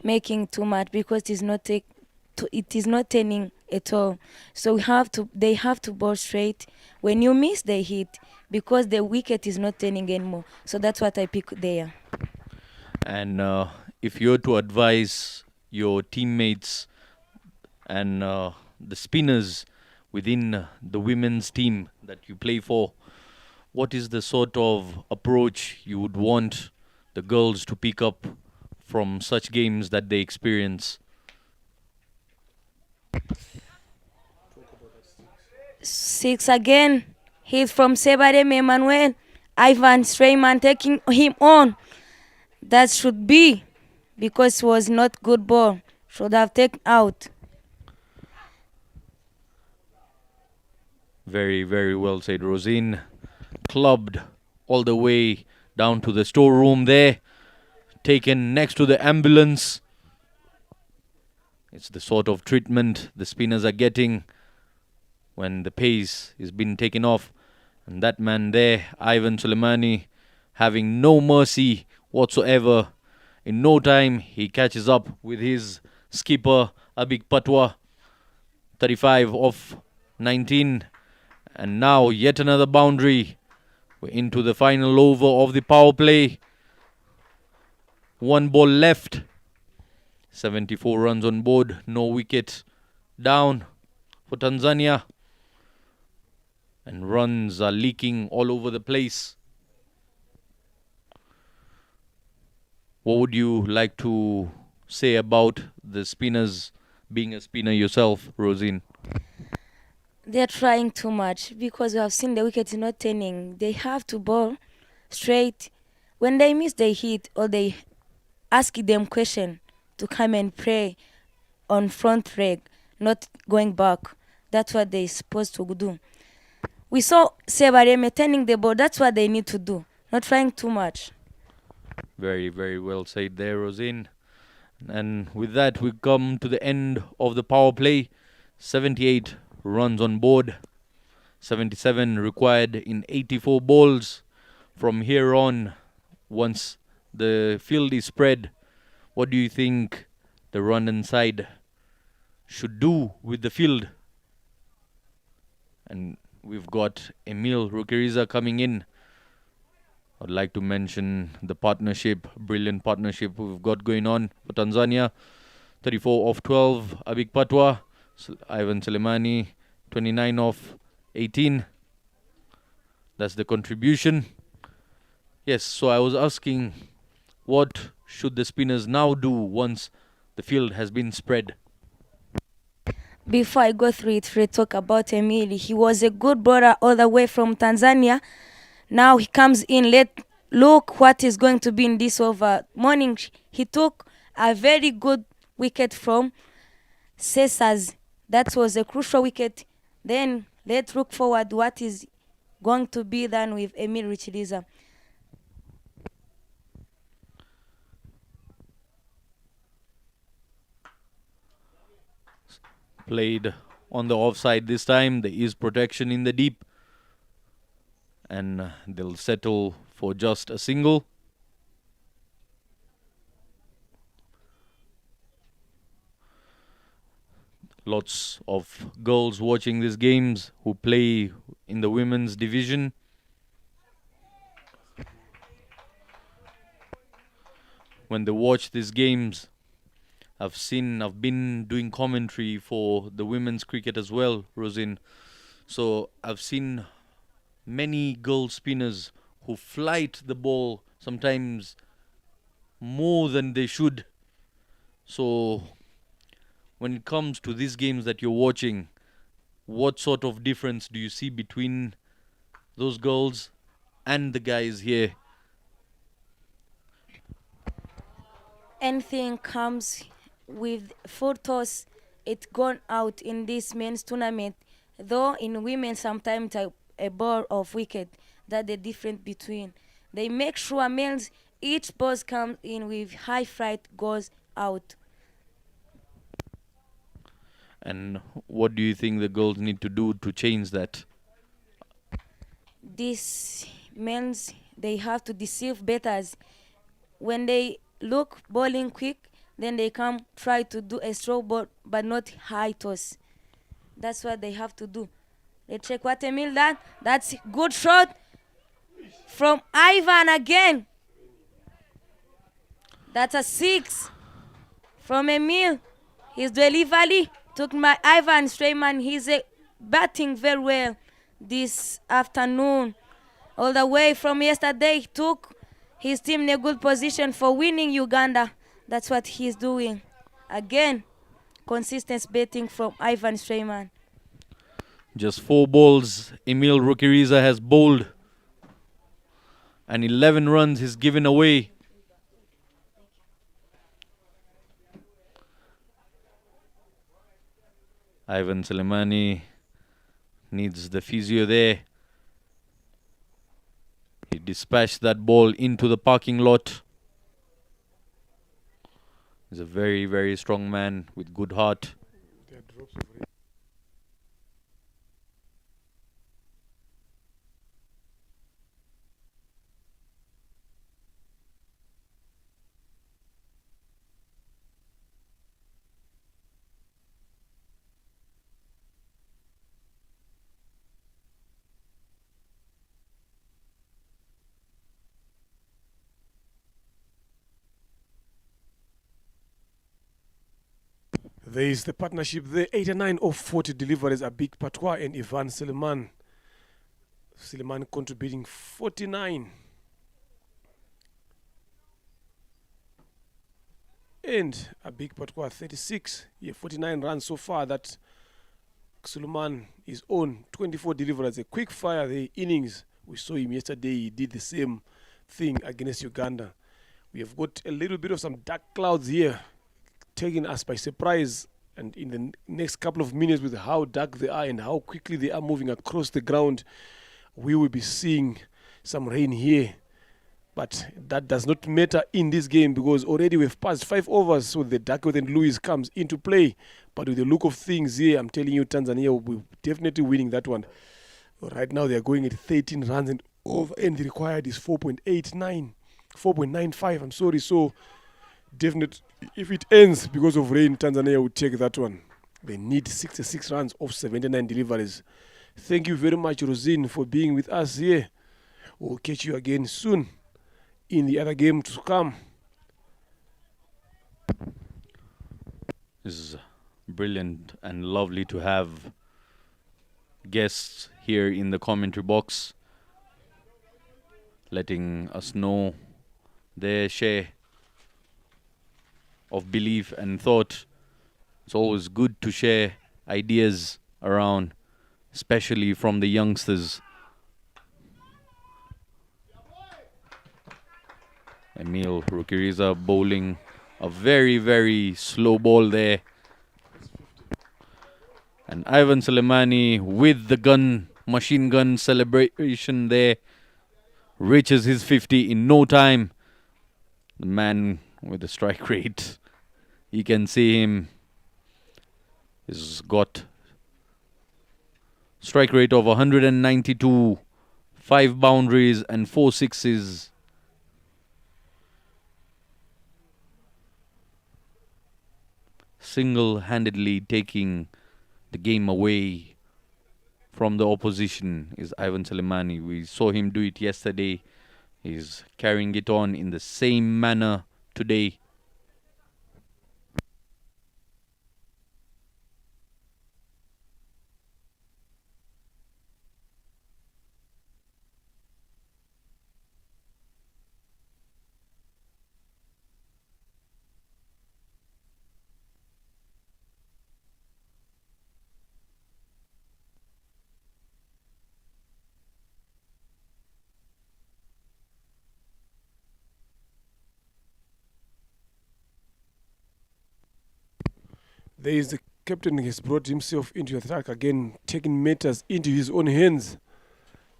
making too much because it is not turning at all. So they have to bowl straight. When you miss, they hit because the wicket is not turning anymore. So that's what I pick there. And if you're to advise your teammates and the spinners within the women's team that you play for, what is the sort of approach you would want the girls to pick up from such games that they experience? Six again. Hit from Sebarem Emmanuel. Ivan Strayman taking him on. That should be because it was not good ball. Should have taken out. Very, very well said, Rosine. Clubbed all the way down to the storeroom there. Taken next to the ambulance. It's the sort of treatment the spinners are getting when the pace is being taken off. And that man there, Ivan Soleimani, having no mercy whatsoever. In no time, he catches up with his skipper, Abik Patwa. 35 off 19. And now yet another boundary. We're into the final over of the power play. One ball left. 74 runs on board. No wicket down for Tanzania. And runs are leaking all over the place. What would you like to say about the spinners, being a spinner yourself, Rosine? They're trying too much because we have seen the wicket is not turning. They have to bowl straight. When they miss, they hit or they ask them question to come and pray on front leg, not going back. That's what they're supposed to do. We saw Sebareme turning the ball. That's what they need to do, not trying too much. Very, very well said there, Rosine. And with that, we come to the end of the power play. 78 runs on board. 77 required in 84 balls. From here on, once the field is spread, what do you think the Rwandan side should do with the field? And we've got Emil Rukeriza coming in. I'd like to mention the partnership, brilliant partnership we've got going on for Tanzania. 34 off 12, Abik Patwa, Ivan Soleimani, 29 off 18. That's the contribution. Yes, so I was asking, what should the spinners now do once the field has been spread? Before I go through it, we talk about Emil. He was a good bowler all the way from Tanzania. Now he comes in. Look what is going to be in this over. Morning, he took a very good wicket from Cesars. That was a crucial wicket. Then let's look forward what is going to be done with Emil Richiliza. Played on the offside this time. There is protection in the deep. And they'll settle for just a single. Lots of girls watching these games who play in the women's division. When they watch these games, I've been doing commentary for the women's cricket as well, Rosine. So I've seen many girl spinners who flight the ball sometimes more than they should. So when it comes to these games that you're watching, what sort of difference do you see between those girls and the guys here. Anything comes with full toss, it's gone out in this men's tournament. Though in women, sometimes a ball of wicket. That the difference between. They make sure males each ball comes in with high flight goes out. And what do you think the girls need to do to change that? These men's they have to deceive batters. When they look bowling quick, then they come try to do a slow ball but not high toss. That's what they have to do. They check what Emil done. That's good shot from Ivan again. That's a 6 from Emil. His delivery took my Ivan Strayman. He's batting very well this afternoon. All the way from yesterday, he took his team in a good position for winning Uganda. That's what he's doing. Again, consistent batting from Ivan Strayman. Just 4 balls Emil Rukiriza has bowled. And 11 runs he's given away. Ivan Soleimani needs the physio there. He dispatched that ball into the parking lot. He's a very, very strong man with good heart. There is the partnership there. 89 of 40 deliveries are Big Patois and Ivan Suleiman. Suleiman contributing 49. And a Big Patois 36. Yeah, 49 runs so far that Suleiman is on. 24 deliveries. A quick fire the innings. We saw him yesterday. He did the same thing against Uganda. We have got a little bit of some dark clouds here, taking us by surprise, and in the next couple of minutes with how dark they are and how quickly they are moving across the ground, we will be seeing some rain here. But that does not matter in this game because already we've passed 5 overs, so the Duckworth and Lewis comes into play. But with the look of things here, I'm telling you, Tanzania will be definitely winning that one. Right now they are going at 13 runs and over, and the required is 4.95, I'm sorry. So definitely, if it ends because of rain, Tanzania will take that one. They need 66 runs off 79 deliveries. Thank you very much, Rosine, for being with us here. We'll catch you again soon in the other game to come. This is brilliant and lovely to have guests here in the commentary box, letting us know their share of belief and thought. It's always good to share ideas around, especially from the youngsters. Emil Rukiriza bowling a very, very slow ball there. And Ivan Soleimani with the gun, machine gun celebration there, reaches his 50 in no time. The man with the strike rate, you can see him, has got strike rate of 192, 5 boundaries and 4 sixes. Single-handedly taking the game away from the opposition is Ivan Soleimani. We saw him do it yesterday. He's carrying it on in the same manner today. There is the captain has brought himself into attack again, taking matters into his own hands.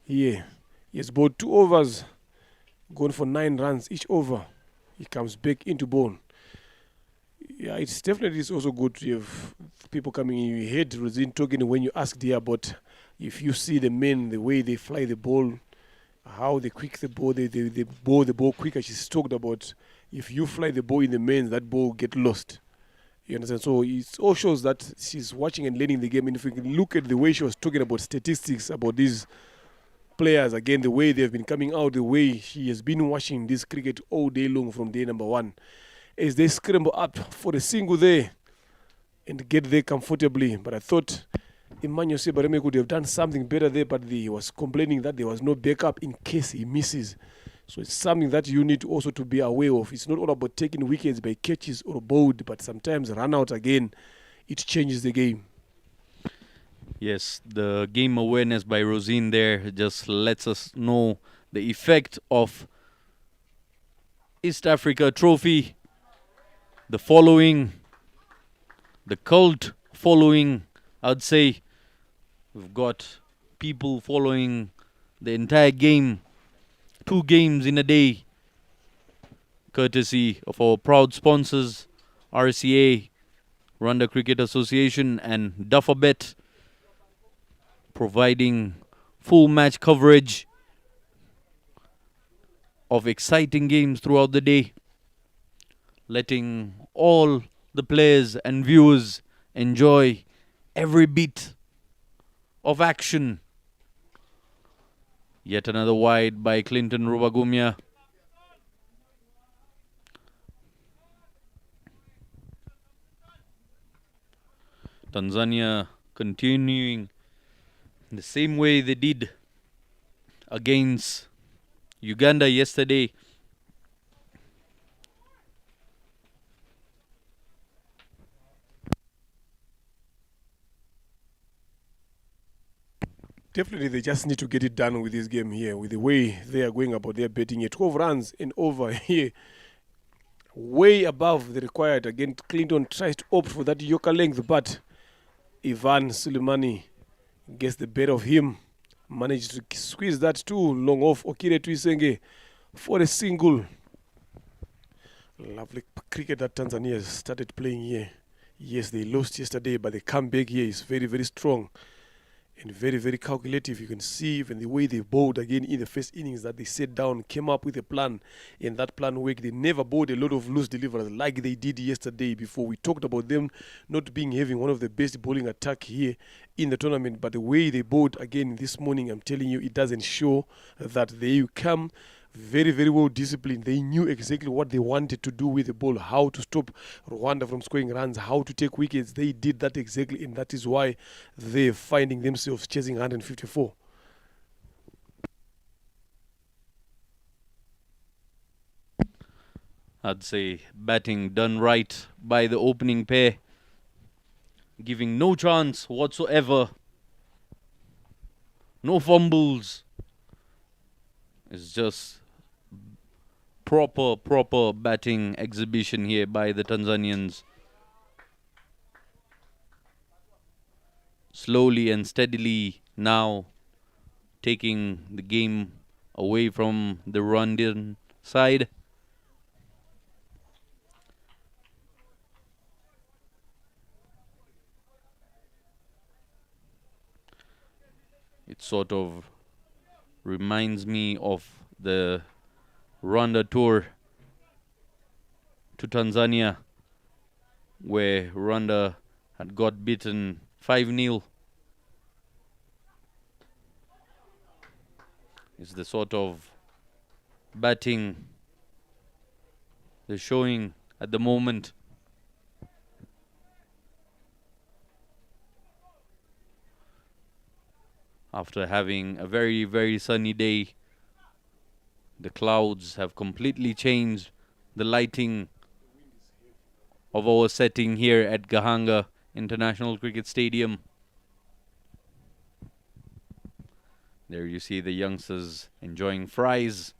Here, he has bowled 2 overs, gone for 9 runs each over. He comes back into ball. Yeah, it's definitely is also good to have people coming in. You heard Rosine talking when you asked here about if you see the men, the way they fly the ball, how they quick the ball, they bowl the ball quicker. She's talked about if you fly the ball in the men, that ball get lost. You understand? So it all shows that she's watching and learning the game. And if we can look at the way she was talking about statistics, about these players, again, the way they've been coming out, the way she has been watching this cricket all day long from day number 1, as they scramble up for the single there and get there comfortably. But I thought Emmanuel Sebareme could have done something better there, but he was complaining that there was no backup in case he misses. So it's something that you need also to be aware of. It's not all about taking wickets by catches or bowled, but sometimes run out again, it changes the game. Yes, the game awareness by Rosine there just lets us know the effect of East Africa Trophy, the following, the cult following, I'd say. We've got people following the entire game, 2 games in a day, courtesy of our proud sponsors, RCA, Rwanda Cricket Association and Dufferbet, providing full match coverage of exciting games throughout the day, letting all the players and viewers enjoy every bit of action. Yet another wide by Clinton Rubagumya. Tanzania continuing the same way they did against Uganda yesterday. Definitely, they just need to get it done with this game here, with the way they are going about their betting here. 12 runs and over here, way above the required. Again, Clinton tries to opt for that Yorker length, but Ivan Sulemani gets the better of him. Managed to squeeze that too long off Okire Tuisenge for a single. Lovely cricket that Tanzania has started playing here. Yes, they lost yesterday, but the comeback here is very, very strong and very, very calculative. You can see even the way they bowled again in the first innings, that they sat down, came up with a plan, and that plan worked. They never bowled a lot of loose deliverers like they did yesterday. Before we talked about them not having one of the best bowling attack here in the tournament, but the way they bowled again this morning, I'm telling you, it doesn't show that they come very, very well disciplined. They knew exactly what they wanted to do with the ball, how to stop Rwanda from scoring runs, how to take wickets. They did that exactly, and that is why they're finding themselves chasing 154. I'd say batting done right by the opening pair, giving no chance whatsoever, no fumbles. It's just proper batting exhibition here by the Tanzanians. Slowly and steadily now taking the game away from the Rwandan side. It sort of reminds me of the Rwanda tour to Tanzania, where Rwanda had got beaten 5-0. It's the sort of batting they're showing at the moment. After having a very, very sunny day, the clouds have completely changed the lighting of our setting here at Gahanga International Cricket Stadium. There you see the youngsters enjoying fries.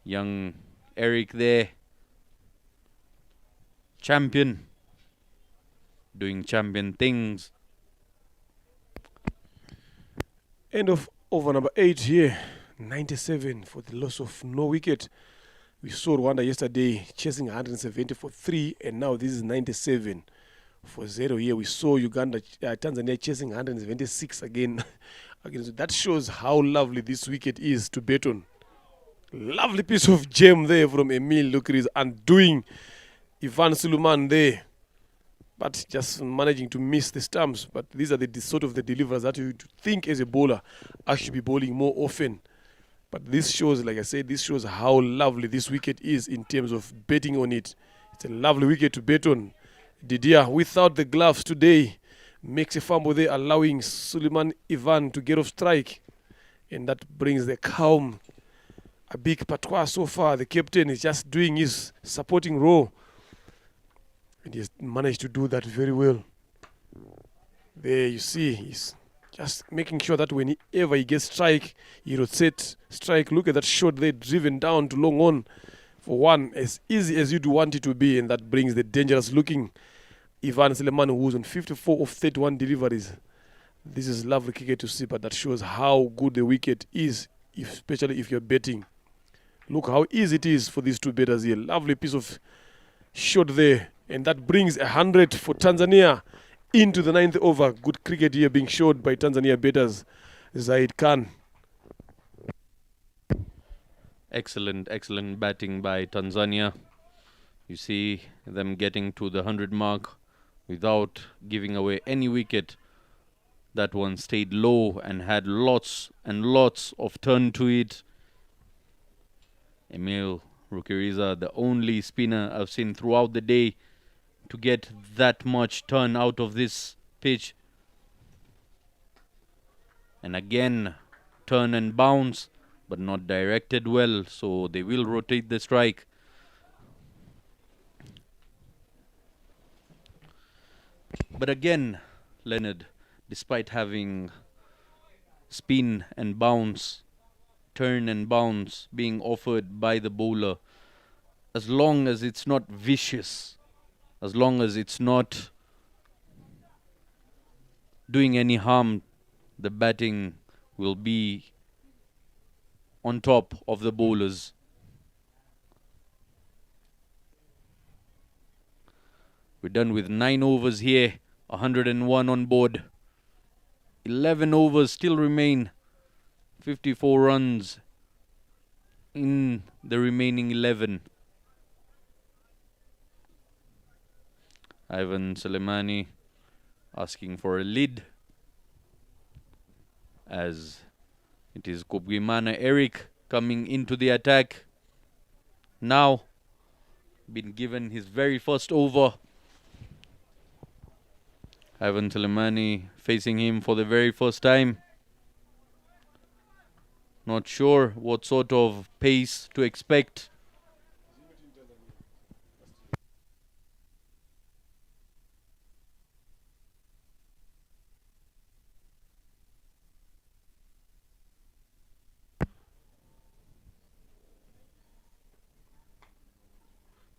Young Eric there champion, doing champion things. End of over number 8 here. 97 for the loss of no wicket. We saw Rwanda yesterday chasing 170 for 3, and now this is 97 for 0 here. We saw Uganda, Tanzania chasing 176 again. So that shows how lovely this wicket is to bet on. Lovely piece of gem there from Emil. Look at his undoing Ivan Suleiman there, but just managing to miss the stumps. But these are the sort of the deliverers that you think as a bowler I should be bowling more often. But this shows, like I said, this shows how lovely this wicket is in terms of betting on it. It's a lovely wicket to bet on. Didier, without the gloves today, makes a fumble there, allowing Suleiman Ivan to get off strike. And that brings the calm. A big patois so far. The captain is just doing his supporting role. And he's managed to do that very well. There you see, he's just making sure that whenever he gets strike, he rotates strike. Look at that shot there, driven down to long on for one, as easy as you'd want it to be. And that brings the dangerous looking Ivan Suleiman, who's on 54 of 31 deliveries. This is lovely cricket to see, but that shows how good the wicket is, especially if you're betting. Look how easy it is for these two batters here. Lovely piece of shot there. And that brings 100 for Tanzania into the 9th over. Good cricket here being showed by Tanzania batters. Zaid Khan. Excellent, excellent batting by Tanzania. You see them getting to the 100 mark without giving away any wicket. That one stayed low and had lots and lots of turn to it. Emil Rukiriza, the only spinner I've seen throughout the day to get that much turn out of this pitch. And again, turn and bounce, but not directed well, so they will rotate the strike. But again, Leonard, despite having spin and bounce, turn and bounce being offered by the bowler, as long as it's not vicious, as long as it's not doing any harm, the batting will be on top of the bowlers. We're done with 9 overs here, 101 on board. 11 overs still remain, 54 runs in the remaining 11. Ivan Soleimani asking for a lead, as it is Kubwimana Eric coming into the attack. Now been given his very first over. Ivan Soleimani facing him for the very first time. Not sure what sort of pace to expect.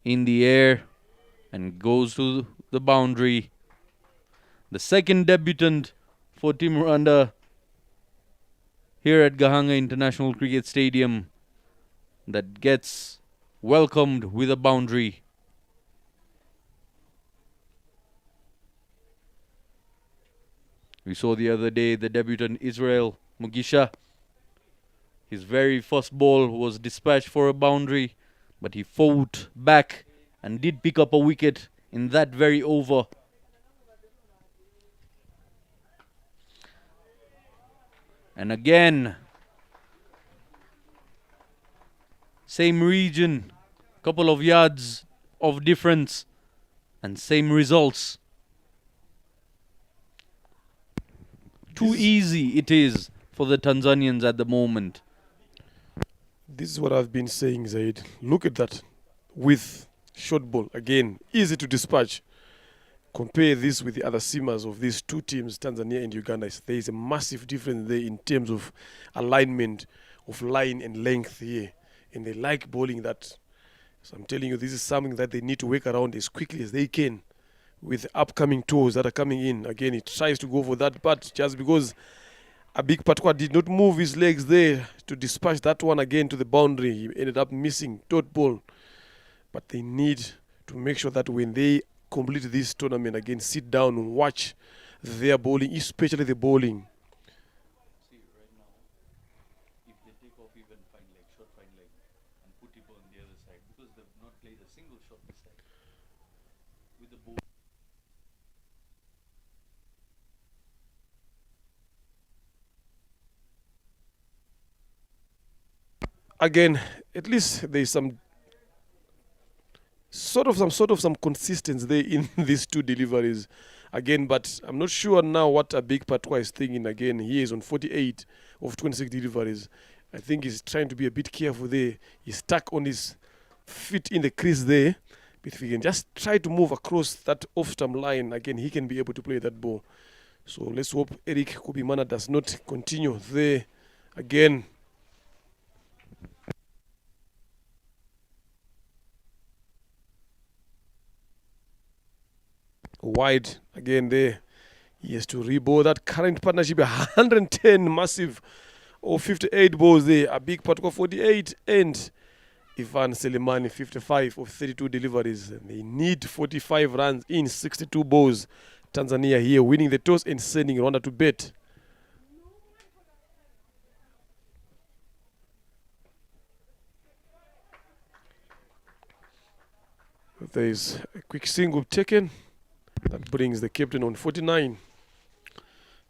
In the air and goes to the boundary. The second debutant for Team Rwanda here at Gahanga International Cricket Stadium that gets welcomed with a boundary. We saw the other day the debutant Israel Mugisha. His very first ball was dispatched for a boundary, but he fought back and did pick up a wicket in that very over. And again, same region, couple of yards of difference, and same results. Too easy it is for the Tanzanians at the moment. This is what I've been saying, Zaid. Look at that with short ball. Again, easy to dispatch. Compare this with the other seamers of these two teams, Tanzania and Uganda. There is a massive difference there in terms of alignment of line and length here. And they like bowling that So I'm telling you, this is something that they need to work around as quickly as they can with the upcoming tours that are coming in. Again, he tries to go for that, but just because a big Patwa did not move his legs there to dispatch that one again to the boundary, he ended up missing dot ball. But they need to make sure that when they complete this tournament again, sit down and watch their bowling, especially the bowling. See, right now, if they take off even fine leg, short fine leg, and put it on the other side, because they've not played a single shot this side, with the ball. Again, at least there is some consistency there in these two deliveries. Again, but I'm not sure now what a big Patwa is thinking. Again, he is on 48 of 26 deliveries. I think he's trying to be a bit careful there. He's stuck on his feet in the crease there. But if he can just try to move across that off-stump line, again, he can be able to play that ball. So let's hope Eric Kubimana does not continue there again. Wide again there. He has to rebowl that current partnership. 110 massive or 58 balls there. A big Patwa 48 and Ivan Selemani 55 of 32 deliveries. And they need 45 runs in 62 balls. Tanzania here winning the toss and sending Rwanda to bat. There is a quick single taken. That brings the captain on 49.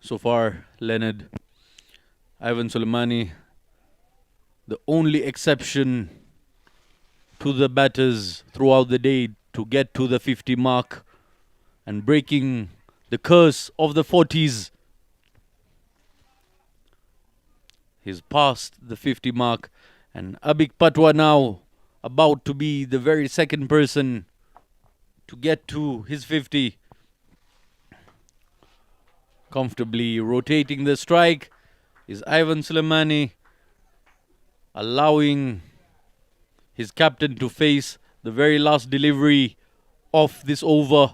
So far, Leonard, Ivan Soleimani, the only exception to the batters throughout the day to get to the 50 mark and breaking the curse of the 40s. He's past the 50 mark, and Abik Patwa now about to be the very second person to get to his 50. Comfortably rotating the strike is Ivan Soleimani, allowing his captain to face the very last delivery of this over.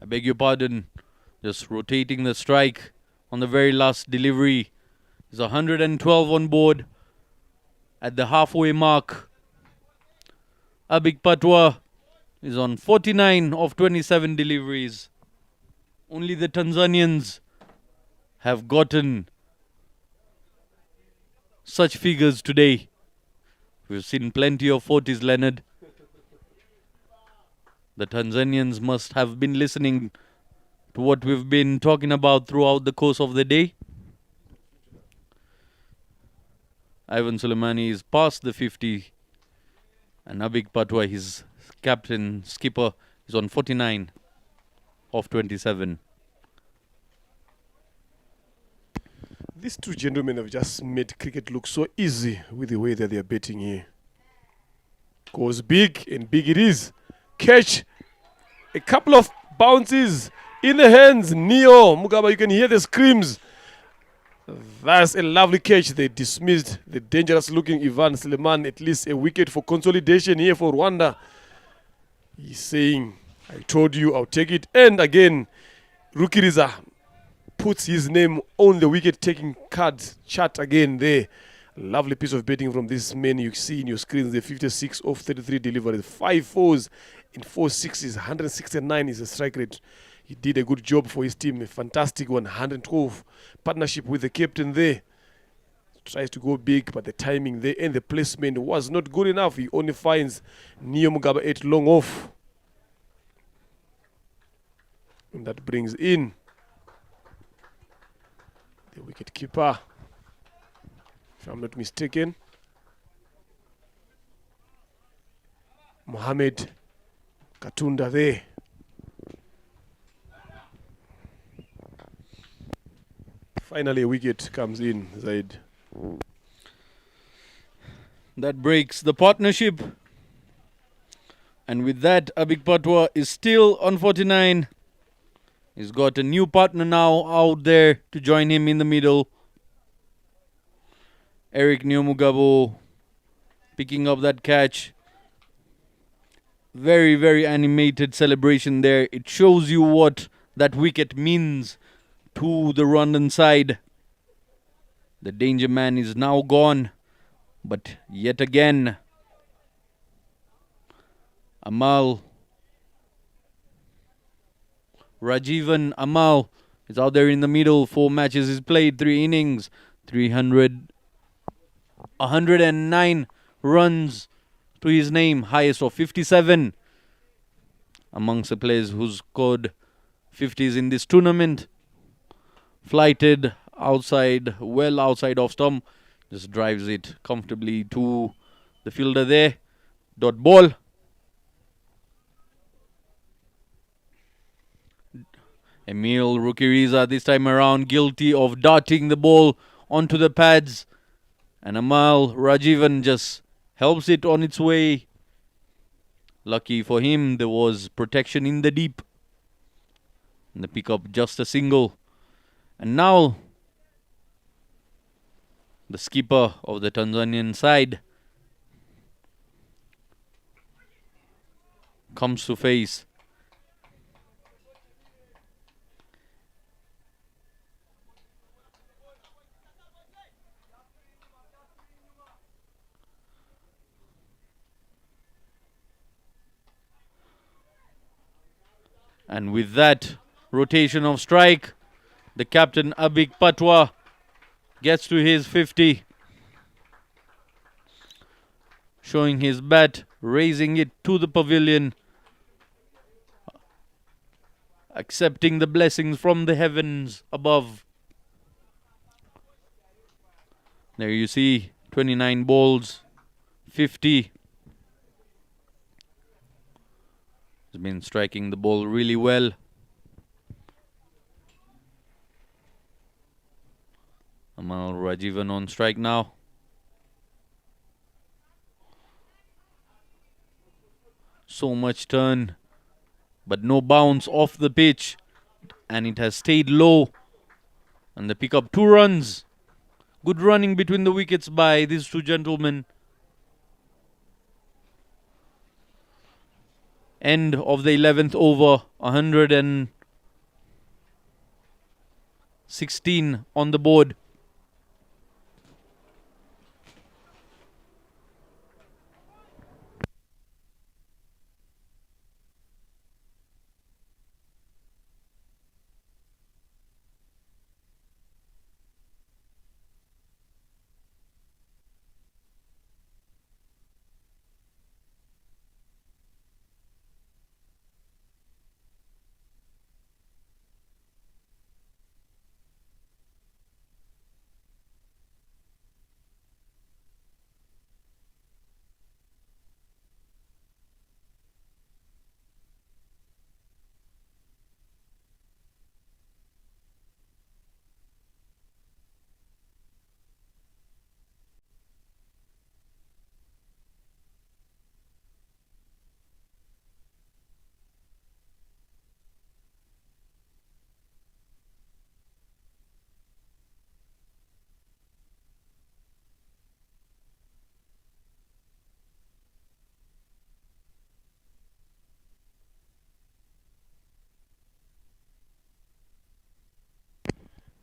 I beg your pardon, just rotating the strike on the very last delivery. There's 112 on board at the halfway mark. Abik Patwa is on 49 of 27 deliveries. Only the Tanzanians have gotten such figures today. We've seen plenty of 40s, Leonard. The Tanzanians must have been listening to what we've been talking about throughout the course of the day. Ivan Soleimani is past the 50. And Abik Patwa, his captain, skipper, is on 49 of 27. These two gentlemen have just made cricket look so easy with the way that they are batting here. Goes big, and big it is. Catch. A couple of bounces in the hands. Neo Mugaba, you can hear the screams. That's a lovely catch. They dismissed the dangerous-looking Ivan Suleiman. At least a wicket for consolidation here for Rwanda. He's saying, I told you I'll take it. And again, Rukiriza puts his name on the wicket-taking card chart again there. Lovely piece of batting from this man. You see in your screens the 56 of 33 deliveries. 5 fours and 4 sixes. 169 is the strike rate. He did a good job for his team. A fantastic one. 112 partnership with the captain there. Tries to go big, but the timing there and the placement was not good enough. He only finds Neo Mugabe 8 long off. And that brings in the wicket keeper, if I'm not mistaken, Mohamed Katunda there. Finally a wicket comes in, Zaid. That breaks the partnership. And with that, Abik Patwa is still on 49. He's got a new partner now out there to join him in the middle. Eric Nyomugabo picking up that catch. Very, very animated celebration there. It shows you what that wicket means to the Rwandan side. The danger man is now gone. But yet again, Amal, Rajivan Amal is out there in the middle. 4 matches he's played, 3 innings, 109 runs to his name, highest of 57 amongst the players who scored 50s in this tournament. Flighted outside, well outside off stump, just drives it comfortably to the fielder there. Dot ball. Emil Rukiriza this time around guilty of darting the ball onto the pads. And Amal Rajivan just helps it on its way. Lucky for him, there was protection in the deep. And the pickup just a single. And now the skipper of the Tanzanian side comes to face. And with that rotation of strike, the captain Abik Patwa gets to his 50. Showing his bat, raising it to the pavilion. Accepting the blessings from the heavens above. There you see 29 balls, 50. He's been striking the ball really well. Amal Rajivan on strike now. So much turn, but no bounce off the pitch. And it has stayed low. And they pick up 2 runs. Good running between the wickets by these 2 gentlemen. End of the 11th over, 116 on the board.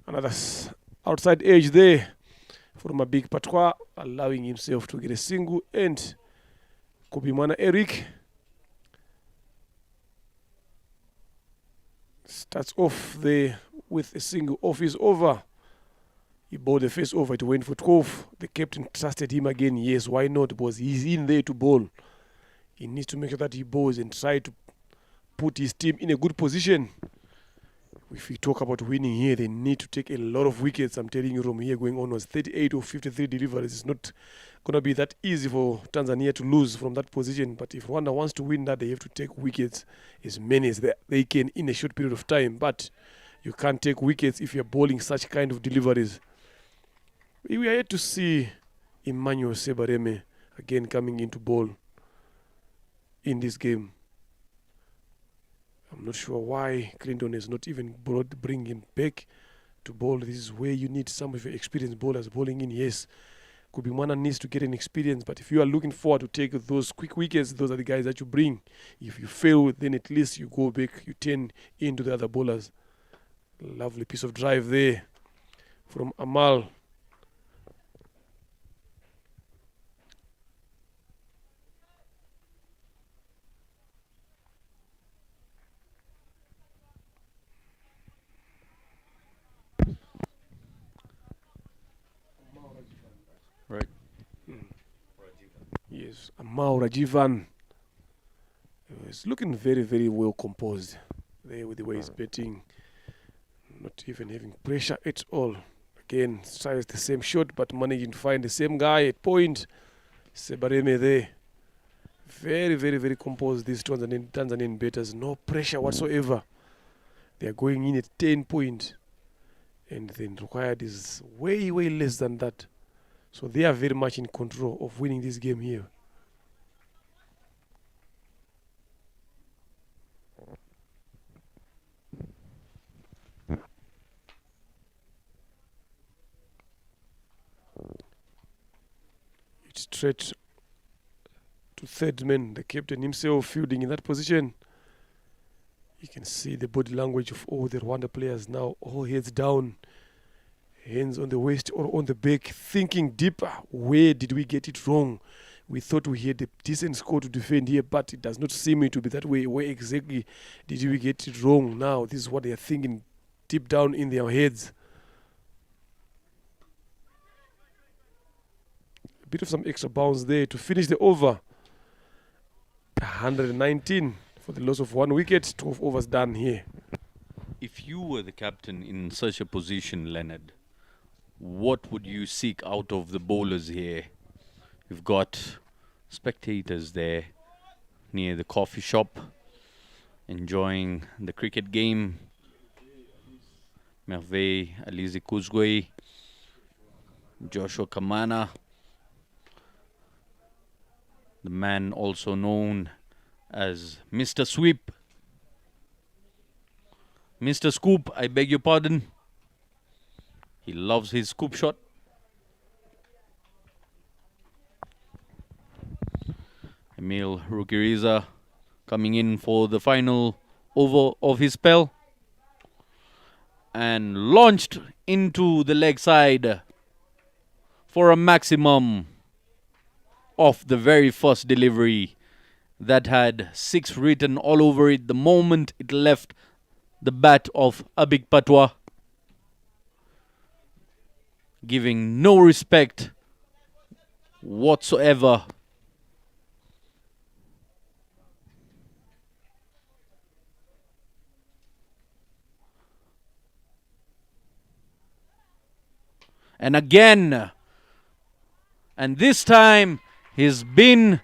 Another outside edge there from a big Patwa, allowing himself to get a single. And Kubimana Eric starts off there with a single off his over. He bowled the face over, it went for 12. The captain trusted him again. Yes, why not? Because he's in there to bowl. He needs to make sure that he bowls and try to put his team in a good position. If we talk about winning here, they need to take a lot of wickets. I'm telling you, from here going onwards, 38 or 53 deliveries is not going to be that easy for Tanzania to lose from that position. But if Rwanda wants to win that, they have to take wickets as many as they can in a short period of time. But you can't take wickets if you're bowling such kind of deliveries. We are yet to see Emmanuel Sebareme again coming into bowl in this game. I'm not sure why Clinton has not even bring him back to bowl. This is where you need some of your experienced bowlers bowling in. Yes, Kubimana needs to get an experience, but if you are looking forward to take those quick wickets, those are the guys that you bring. If you fail, then at least you go back, you turn into the other bowlers. Lovely piece of drive there from Amal. Right. Yes, Amal Rajivan. He's looking very, very well composed there with the way he's batting. Not even having pressure at all. Again, tries the same shot, but managing to find the same guy at point. Sebareme there. Very, very, very composed, these Tanzanian batters. No pressure whatsoever. They are going in at 10 points. And then required is way, way less than that. So they are very much in control of winning this game here. It's straight to third man, the captain himself fielding in that position. You can see the body language of all the Rwanda players now, all heads down, hands on the waist or on the back, thinking deeper. Where did we get it wrong? We thought we had a decent score to defend here, but it does not seem to be that way. Where exactly did we get it wrong now? This is what they are thinking deep down in their heads. A bit of some extra bounce there to finish the over. 119 for the loss of 1 wicket. 12 overs done here. If you were the captain in such a position, Leonard, what would you seek out of the bowlers here? You've got spectators there near the coffee shop enjoying the cricket game. Merveille Alizi Kuzgwe, Joshua Kamana, the man also known as Mr. Sweep. Mr. Scoop, I beg your pardon. He loves his scoop shot. Emil Rukiriza coming in for the final over of his spell. And launched into the leg side for a maximum of the very first delivery that had 6 written all over it the moment it left the bat of Abik Patwa, giving no respect whatsoever. And again, and this time he's been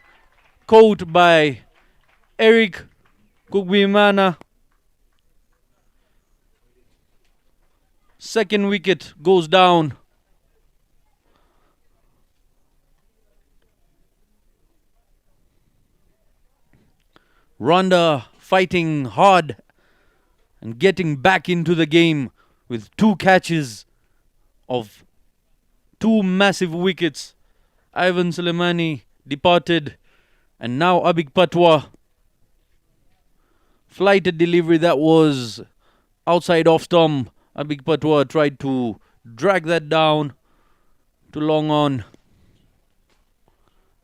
caught by Eric Kugwimana. Second wicket goes down. Rwanda fighting hard and getting back into the game with 2 catches of 2 massive wickets. Ivan Soleimani departed, and now Abik Patwa. Flighted delivery that was outside off stump. Abik Patwa tried to drag that down to long on,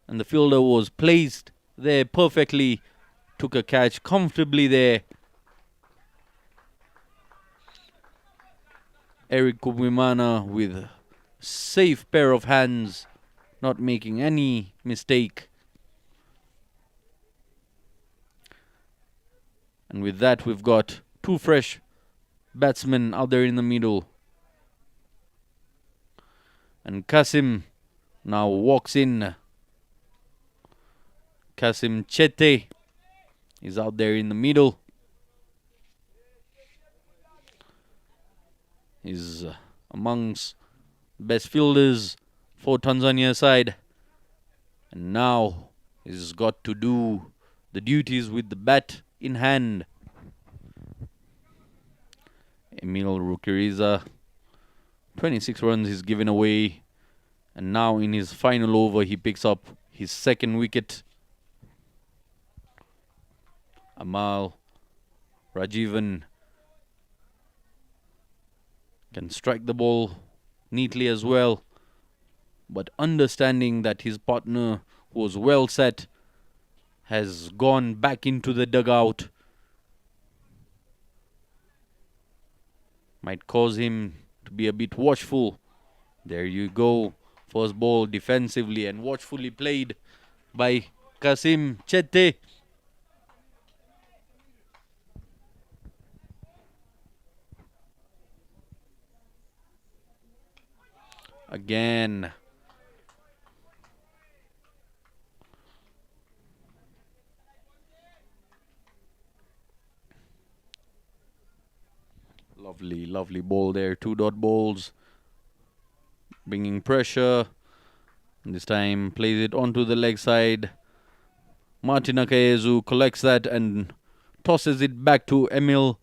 and the fielder was placed there perfectly, took a catch comfortably there. Eric Kubwimana with a safe pair of hands, not making any mistake. And with that, we've got 2 fresh batsmen out there in the middle. And Kasim now walks in. Kasim Chete is out there in the middle. He's amongst best fielders for Tanzania side. And now he's got to do the duties with the bat in hand. Emil Rukiriza, 26 runs he's given away. And now in his final over, he picks up his second wicket. Amal Rajivan can strike the ball neatly as well, but understanding that his partner, who was well set, has gone back into the dugout, might cause him to be a bit watchful. There you go. First ball defensively and watchfully played by Kasim Chette. Again. Lovely, lovely ball there. 2-dot balls. Bringing pressure. This time plays it onto the leg side. Martin Akayezu collects that and tosses it back to Emil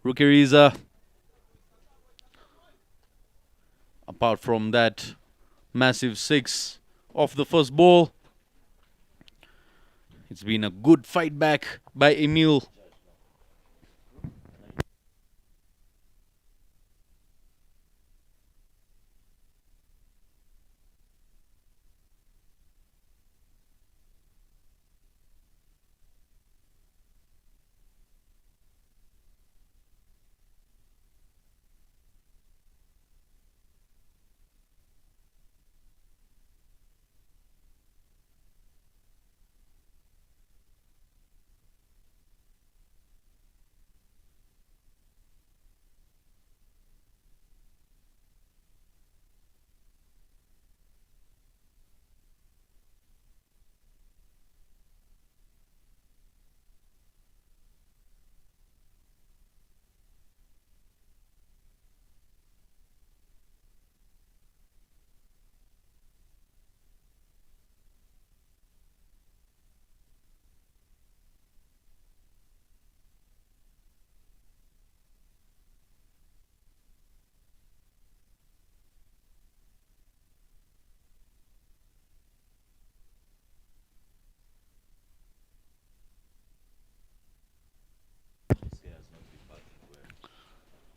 Rukeriza. Apart from that massive 6 off the first ball, it's been a good fight back by Emil.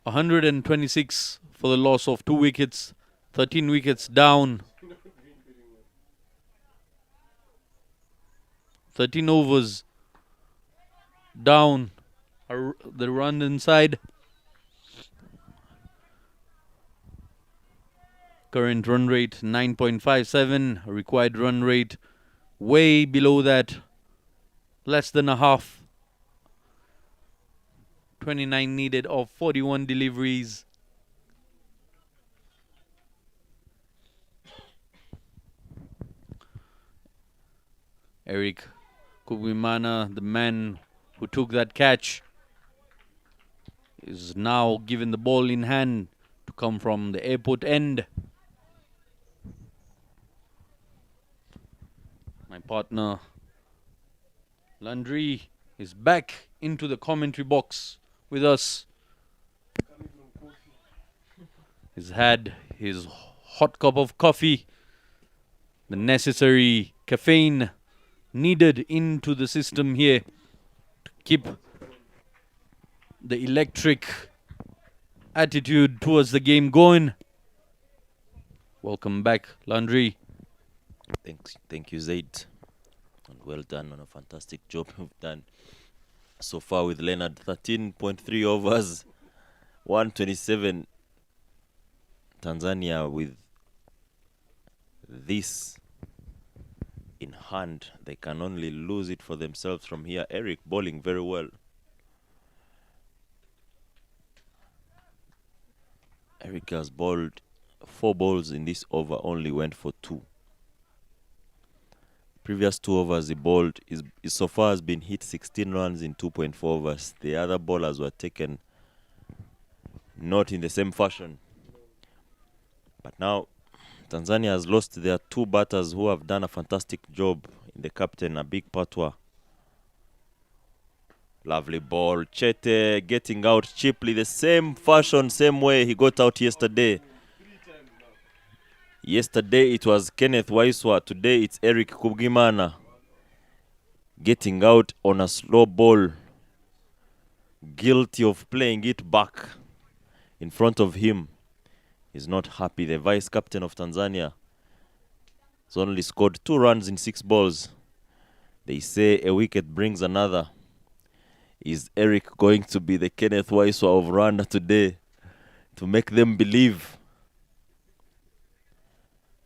A 126 for the loss of 2 wickets, 13 wickets down. 13 overs down the Rwandan side. Current run rate 9.57, required run rate way below that, less than a half. 29 needed of 41 deliveries. Eric Kubimana, the man who took that catch, is now given the ball in hand to come from the airport end. My partner Landry is back into the commentary box with us. He's had his hot cup of coffee, the necessary caffeine needed into the system here to keep the electric attitude towards the game going. Welcome back, Landry. Thank you, Zaid. And well done on a fantastic job you've done so far with Leonard. 13.3 overs, 127. Tanzania with this in hand. They can only lose it for themselves from here. Eric bowling very well. Eric has bowled 4 balls in this over, only went for 2. Previous 2 overs he bowled, is so far has been hit 16 runs in 2.4 overs. The other bowlers were taken not in the same fashion. But now Tanzania has lost their 2 batters who have done a fantastic job. In the captain, Abik Patwa. Lovely ball. Chete getting out cheaply, the same fashion, same way he got out yesterday. Yesterday it was Kenneth Waiswa. Today it's Eric Kubgimana getting out on a slow ball, guilty of playing it back in front of him. He's not happy. The vice captain of Tanzania has only scored 2 runs in 6 balls. They say a wicket brings another. Is Eric going to be the Kenneth Waiswa of Rwanda today to make them believe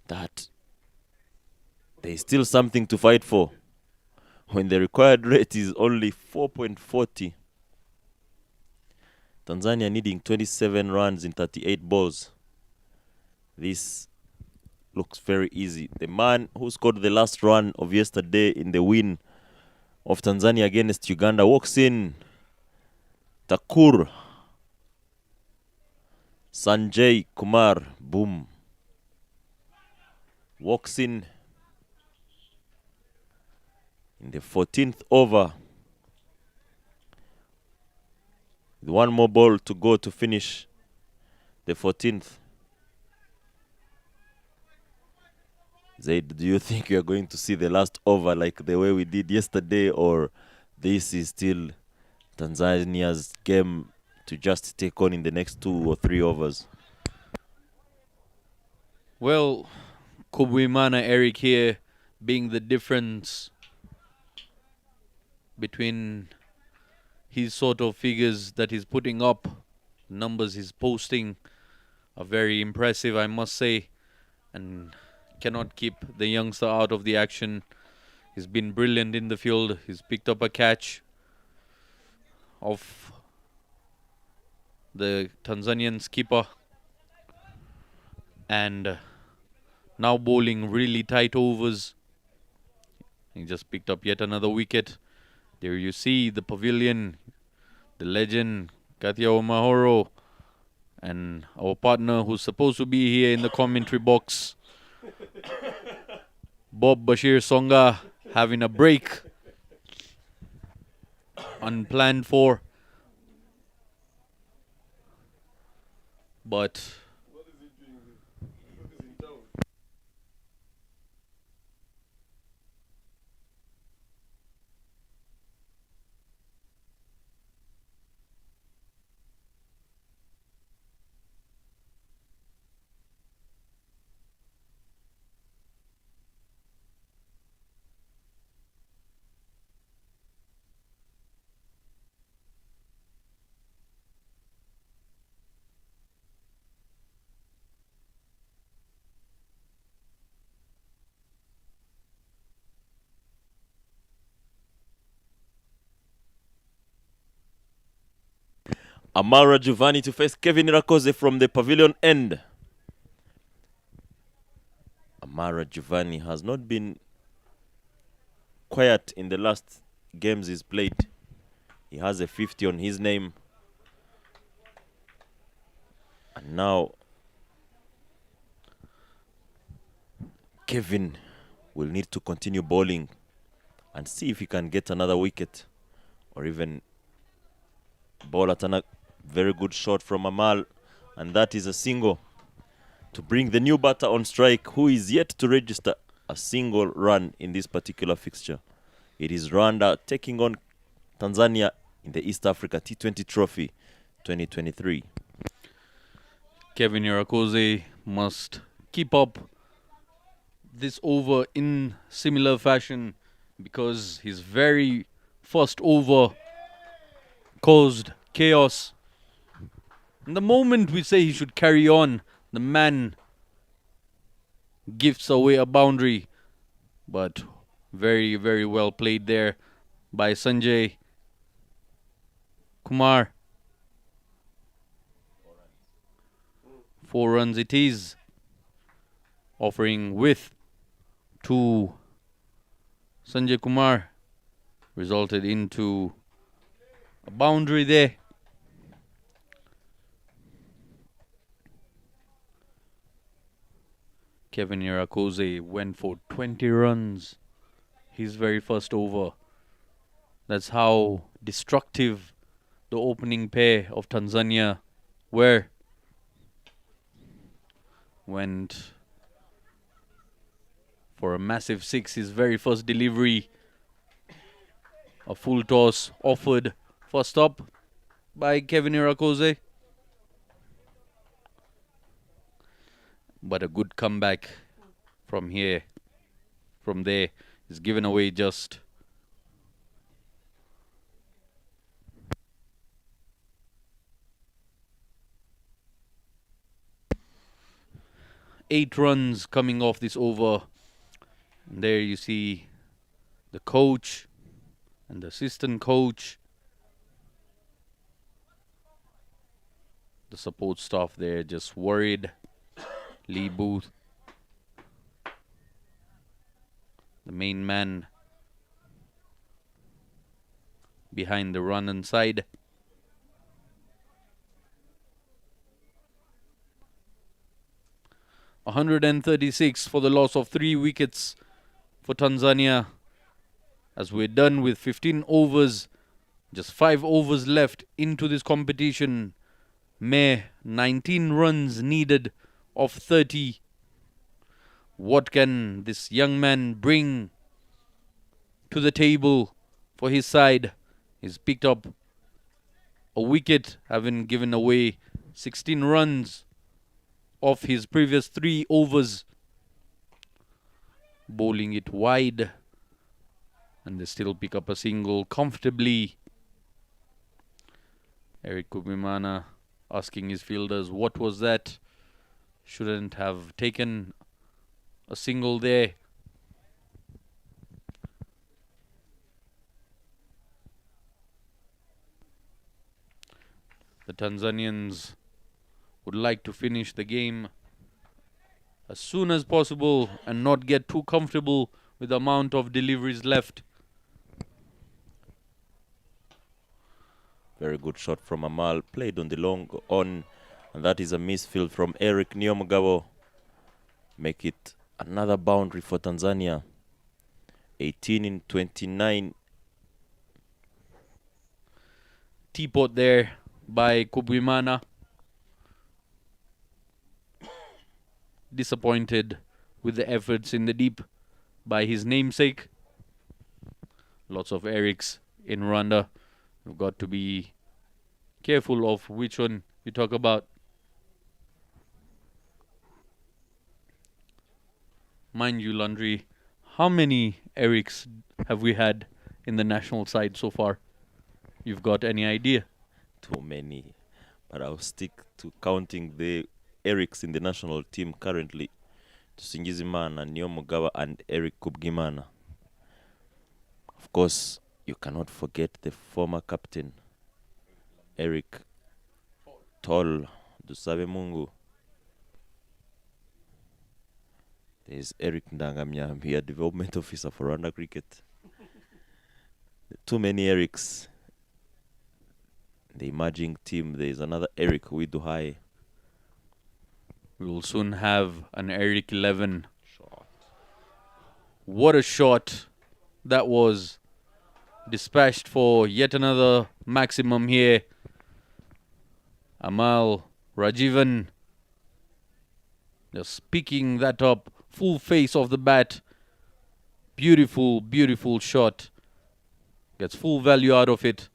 that there's still something to fight for when the required rate is only 4.40? Tanzania needing 27 runs in 38 balls. This looks very easy. The man who scored the last run of yesterday in the win of Tanzania against Uganda walks in. Thakur Sanjay Kumar, boom, walks in the 14th over. With 1 more ball to go to finish the 14th. Zaid, do you think you're going to see the last over like the way we did yesterday, or this is still Tanzania's game to just take on in the next 2 or 3 overs? Well, Kubwimana Eric here being the difference between his sort of figures that he's putting up. Numbers he's posting are very impressive, I must say, and cannot keep the youngster out of the action. He's been brilliant in the field. He's picked up a catch of the Tanzanian skipper and now bowling really tight overs. He just picked up yet another wicket. There you see the pavilion, the legend Katia Omahoro, and our partner who's supposed to be here in the commentary box, Bob Bashir Songa, having a break, unplanned for, but Amara Giovanni to face Kevin Irakoze from the pavilion end. Amara Giovanni has not been quiet in the last games he's played. He has a 50 on his name. And now Kevin will need to continue bowling and see if he can get another wicket or even bowl at a very good shot from Amal, and that is a single to bring the new batter on strike, who is yet to register a single run in this particular fixture. It is Rwanda taking on Tanzania in the East Africa T20 Trophy 2023. Kevin Irakoze must keep up this over in similar fashion, because his very first over caused chaos. And the moment we say he should carry on, the man gifts away a boundary. But very, very well played there by Sanjay Kumar. 4 runs it is, offering width to Sanjay Kumar, resulted into a boundary there. Kevin Irakoze went for 20 runs his very first over. That's how destructive the opening pair of Tanzania were. Went for a massive 6. His very first delivery. A full toss offered for stop by Kevin Irakoze. But a good comeback from here. From there. He's given away just 8 runs coming off this over. And there you see the coach and the assistant coach. The support staff there just worried. Lee Booth, the main man behind the run inside. .136 for the loss of 3 wickets for Tanzania. As we're done with 15 overs, just 5 overs left into this competition. Mere 19 runs needed of 30. What can this young man bring to the table for his side? He's picked up a wicket, having given away 16 runs of his previous 3 overs. Bowling it wide, and they still pick up a single comfortably. Eric Kubimana asking his fielders, what was that? Shouldn't have taken a single there. The Tanzanians would like to finish the game as soon as possible and not get too comfortable with the amount of deliveries left. Very good shot from Amal, played on the long on, and that is a misfield from Eric Nyomugabo. Make it another boundary for Tanzania. 18 in 29. Teapot there by Kubimana. Disappointed with the efforts in the deep by his namesake. Lots of Erics in Rwanda. You've got to be careful of which one you talk about. Mind you, Landry, how many Erics have we had in the national side so far? You've got any idea? Too many. But I'll stick to counting the Erics in the national team currently. Tusingizimana, Nyomugaba and Eric Kubgimana. Of course, you cannot forget the former captain, Eric Tol Dusabe Mungu. There's Eric Ndangamya, development officer for Rwanda Cricket. Too many Erics. The emerging team, there's another Eric Widuhai. We will soon have an Eric 11. What a shot that was. Dispatched for yet another maximum here. Amal Rajivan just picking that up. Full face of the bat. Beautiful, beautiful shot. Gets full value out of it.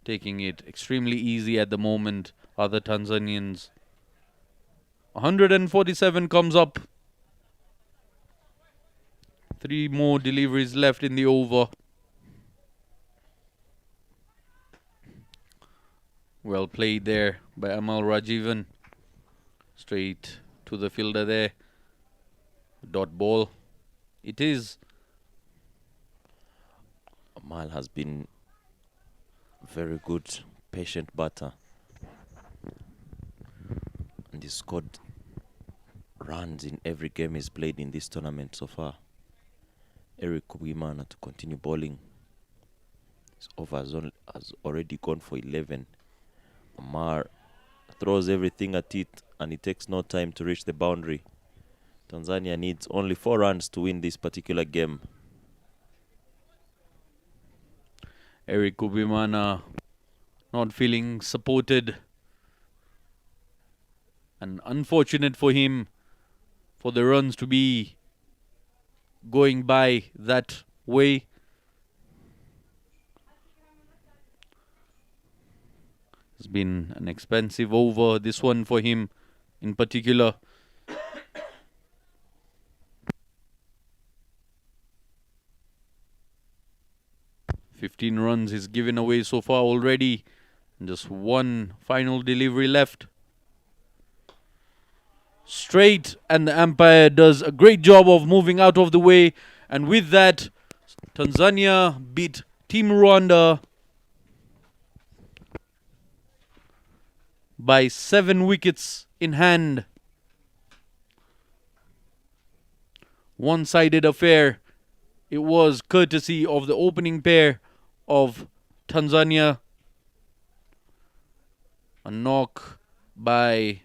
Taking it extremely easy at the moment are the Tanzanians. 147 comes up. 3 more deliveries left in the over. Well played there by Amal Rajivan. Straight to the fielder there. Dot ball. It is. Amal has been very good, patient batter. And he scored runs in every game he's played in this tournament so far. Eric Kubimana to continue bowling. His over has already gone for 11. Amar throws everything at it and it takes no time to reach the boundary. Tanzania needs only 4 runs to win this particular game. Eric Kubimana not feeling supported And unfortunate for him for the runs to be going by that way. It's been an expensive over, this one for him in particular. "15 runs he's given away so far already. And just one final delivery left. Straight, and the umpire does a great job of moving out of the way. And with that, Tanzania beat Team Rwanda by 7 wickets in hand. One-sided affair. It was courtesy of the opening pair of Tanzania. A knock by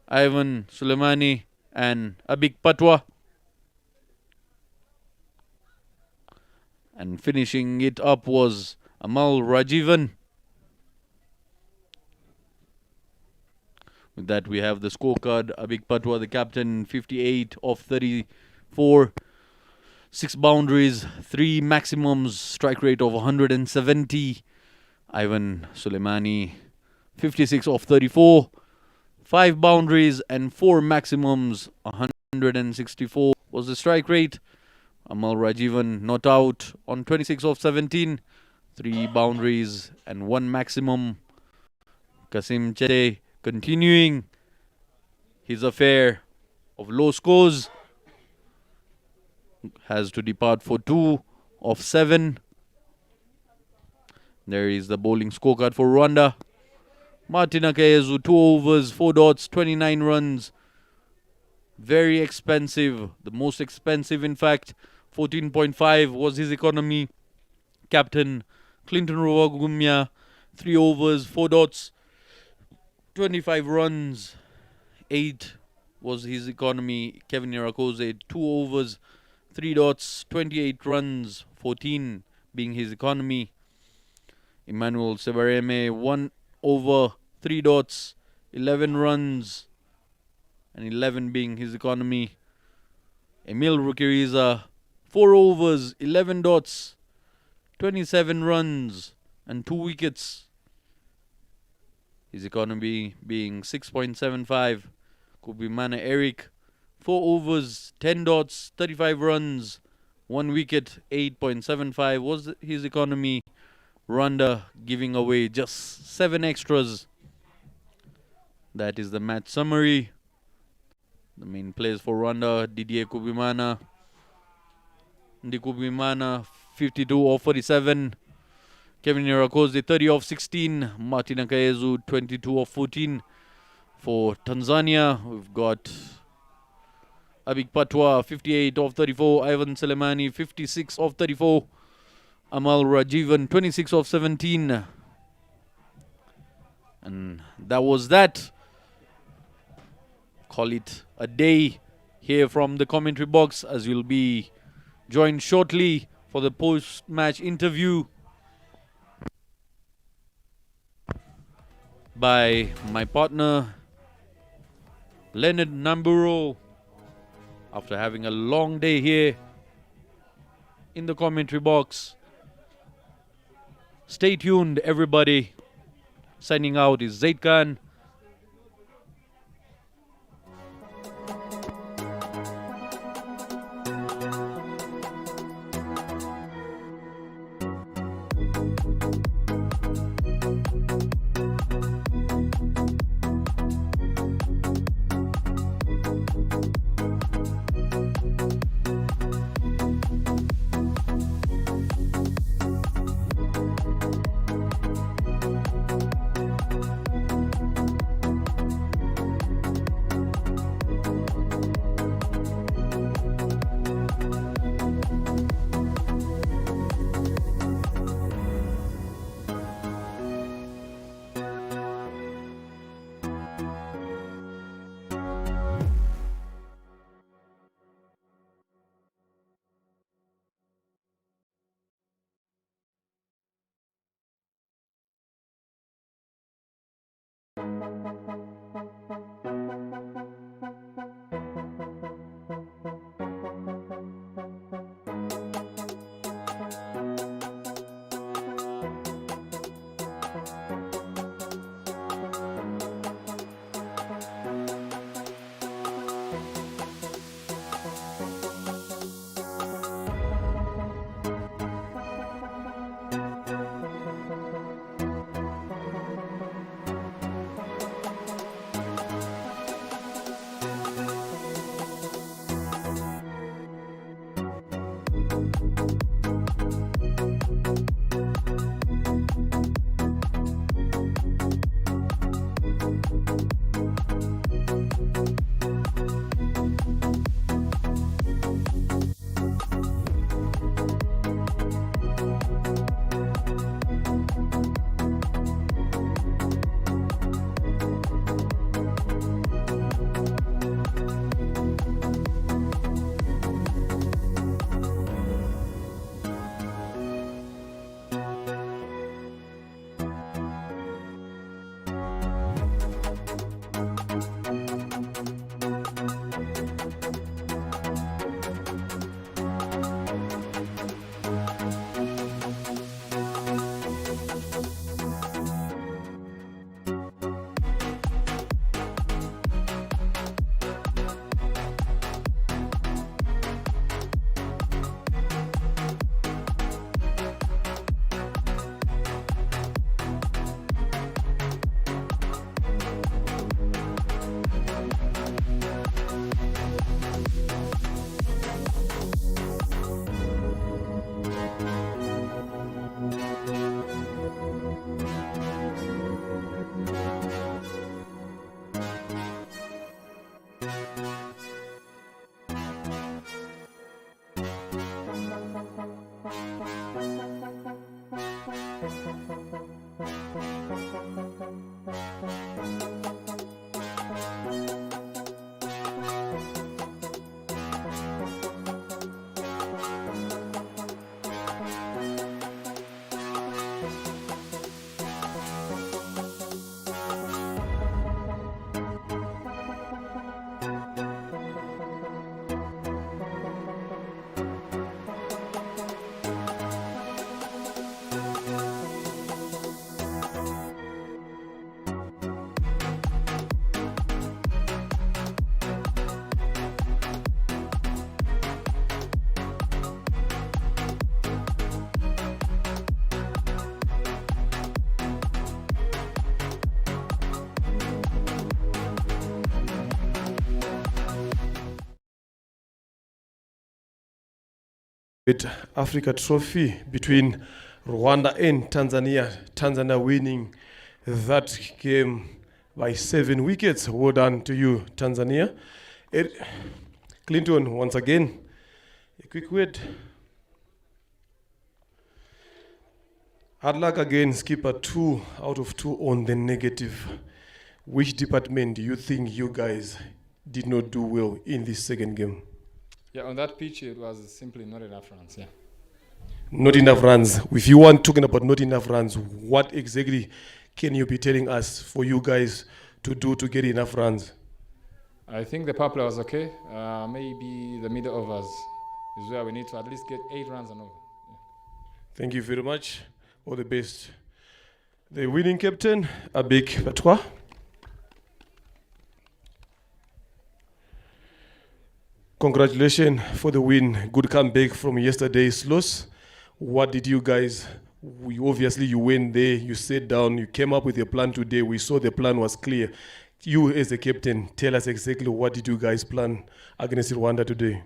Ivan Suleimani and Abik Patwa. And finishing it up was Amal Rajivan. With that, we have the scorecard. Abik Patwa, the captain, 58 of 34. 6 boundaries, 3 maximums, strike rate of 170. Ivan Suleimani, 56 of 34. 5 boundaries and 4 maximums, 164 was the strike rate. Amal Rajivan not out on 26 of 17. 3 boundaries and 1 maximum. Kasim Chete continuing his affair of low scores. Has to depart for 2 of 7. There is the bowling scorecard for Rwanda. Martin Akayezu, 2 overs, 4 dots, 29 runs. Very expensive. The most expensive, in fact. 14.5 was his economy. Captain Clinton Rovagumya, 3 overs, 4 dots, 25 runs. 8 was his economy. Kevin Irakoze, 2 overs, 3 dots, 28 runs, 14 being his economy. Emmanuel Sebareme, 1 over, 3 dots, 11 runs, and 11 being his economy. Emil Rukiriza, 4 overs, 11 dots, 27 runs, and 2 wickets. His economy being 6.75. Kubimana Eric, 4 overs, 10 dots, 35 runs, 1 wicket, 8.75 was his economy. Rwanda giving away just 7 extras. That is the match summary. The main players for Rwanda: Didier Kubimana. Kubimana, 52 of 47. Kevin Irakoze, 30 of 16. Martin Akayezu, 22 of 14. For Tanzania, we've got Abik Patwa, 58 of 34. Ivan Selemani, 56 of 34. Amal Rajivan, 26 of 17. And that was that. Call it a day here from the commentary box, as you'll be joined shortly for the post-match interview by my partner Leonard Namburo, after having a long day here in the commentary box. Stay tuned, everybody. Signing out is Zaid Khan. With Africa Trophy between Rwanda and Tanzania. Tanzania winning that game by 7 wickets. Well done to you, Tanzania. Clinton, once again, a quick word. Hard luck again, skipper, 2 out of 2 on the negative. Which department do you think you guys did not do well in this second game? Yeah, on that pitch, it was simply not enough runs, yeah. Not enough runs. If you want talking about not enough runs, what exactly can you be telling us for you guys to do to get enough runs? I think the power play was okay. Maybe the middle overs is where we need to at least get 8 runs and over. Yeah. Thank you very much. All the best. The winning captain, Abik Patois. Congratulations for the win. Good comeback from yesterday's loss. What did you guys, obviously you went there, you sat down, you came up with your plan today. We saw the plan was clear. You as the captain, tell us exactly what did you guys plan against Rwanda today?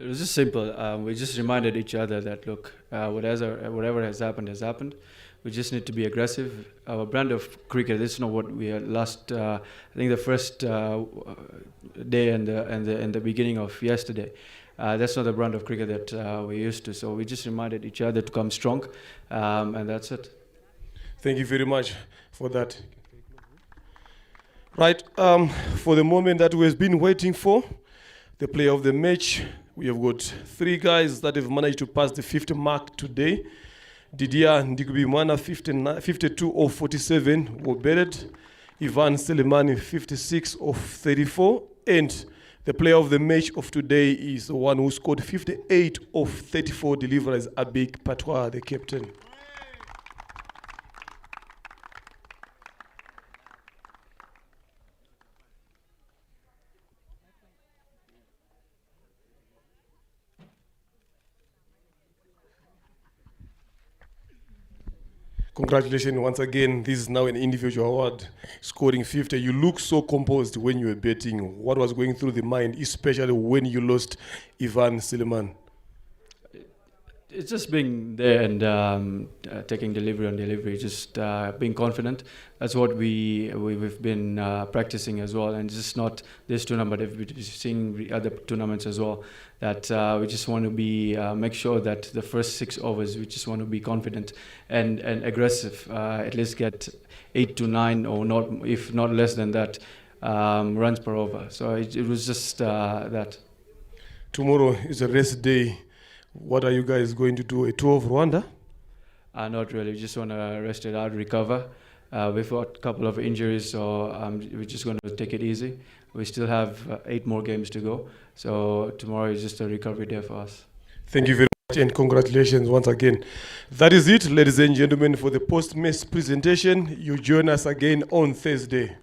It was just simple. We just reminded each other that, look, whatever has happened. We just need to be aggressive. Our brand of cricket, this is not what we had last, I think the first day and the beginning of yesterday. That's not the brand of cricket that we're used to. So we just reminded each other to come strong, and that's it. Thank you very much for that. Right, for the moment that we've been waiting for, the player of the match, we have got 3 guys that have managed to pass the 50 mark today. Didier Ndikubimana, 52 of 47 were batted. Ivan Selemani, 56 of 34. And the player of the match of today is the one who scored 58 of 34 deliveries, Abik Patois, the captain. Congratulations once again. This is now an individual award, scoring 50. You look so composed when you were betting. What was going through the mind, especially when you lost Ivan Seleman? It's just being there and taking delivery on delivery, just being confident. That's what we've been practicing as well, and just not this tournament, but we've been seeing the other tournaments as well. That we just want to be make sure that the first 6 overs we just want to be confident and aggressive. At least get 8 to 9 or not, if not less than that, runs per over. So it was just that. Tomorrow is a rest day. What are you guys going to do? A tour of Rwanda? Not really. We just want to rest it out, recover. We've got a couple of injuries, so we're just going to take it easy. We still have 8 more games to go. So tomorrow is just a recovery day for us. Thank you very much and congratulations once again. That is it, ladies and gentlemen, for the post-match presentation. You join us again on Thursday.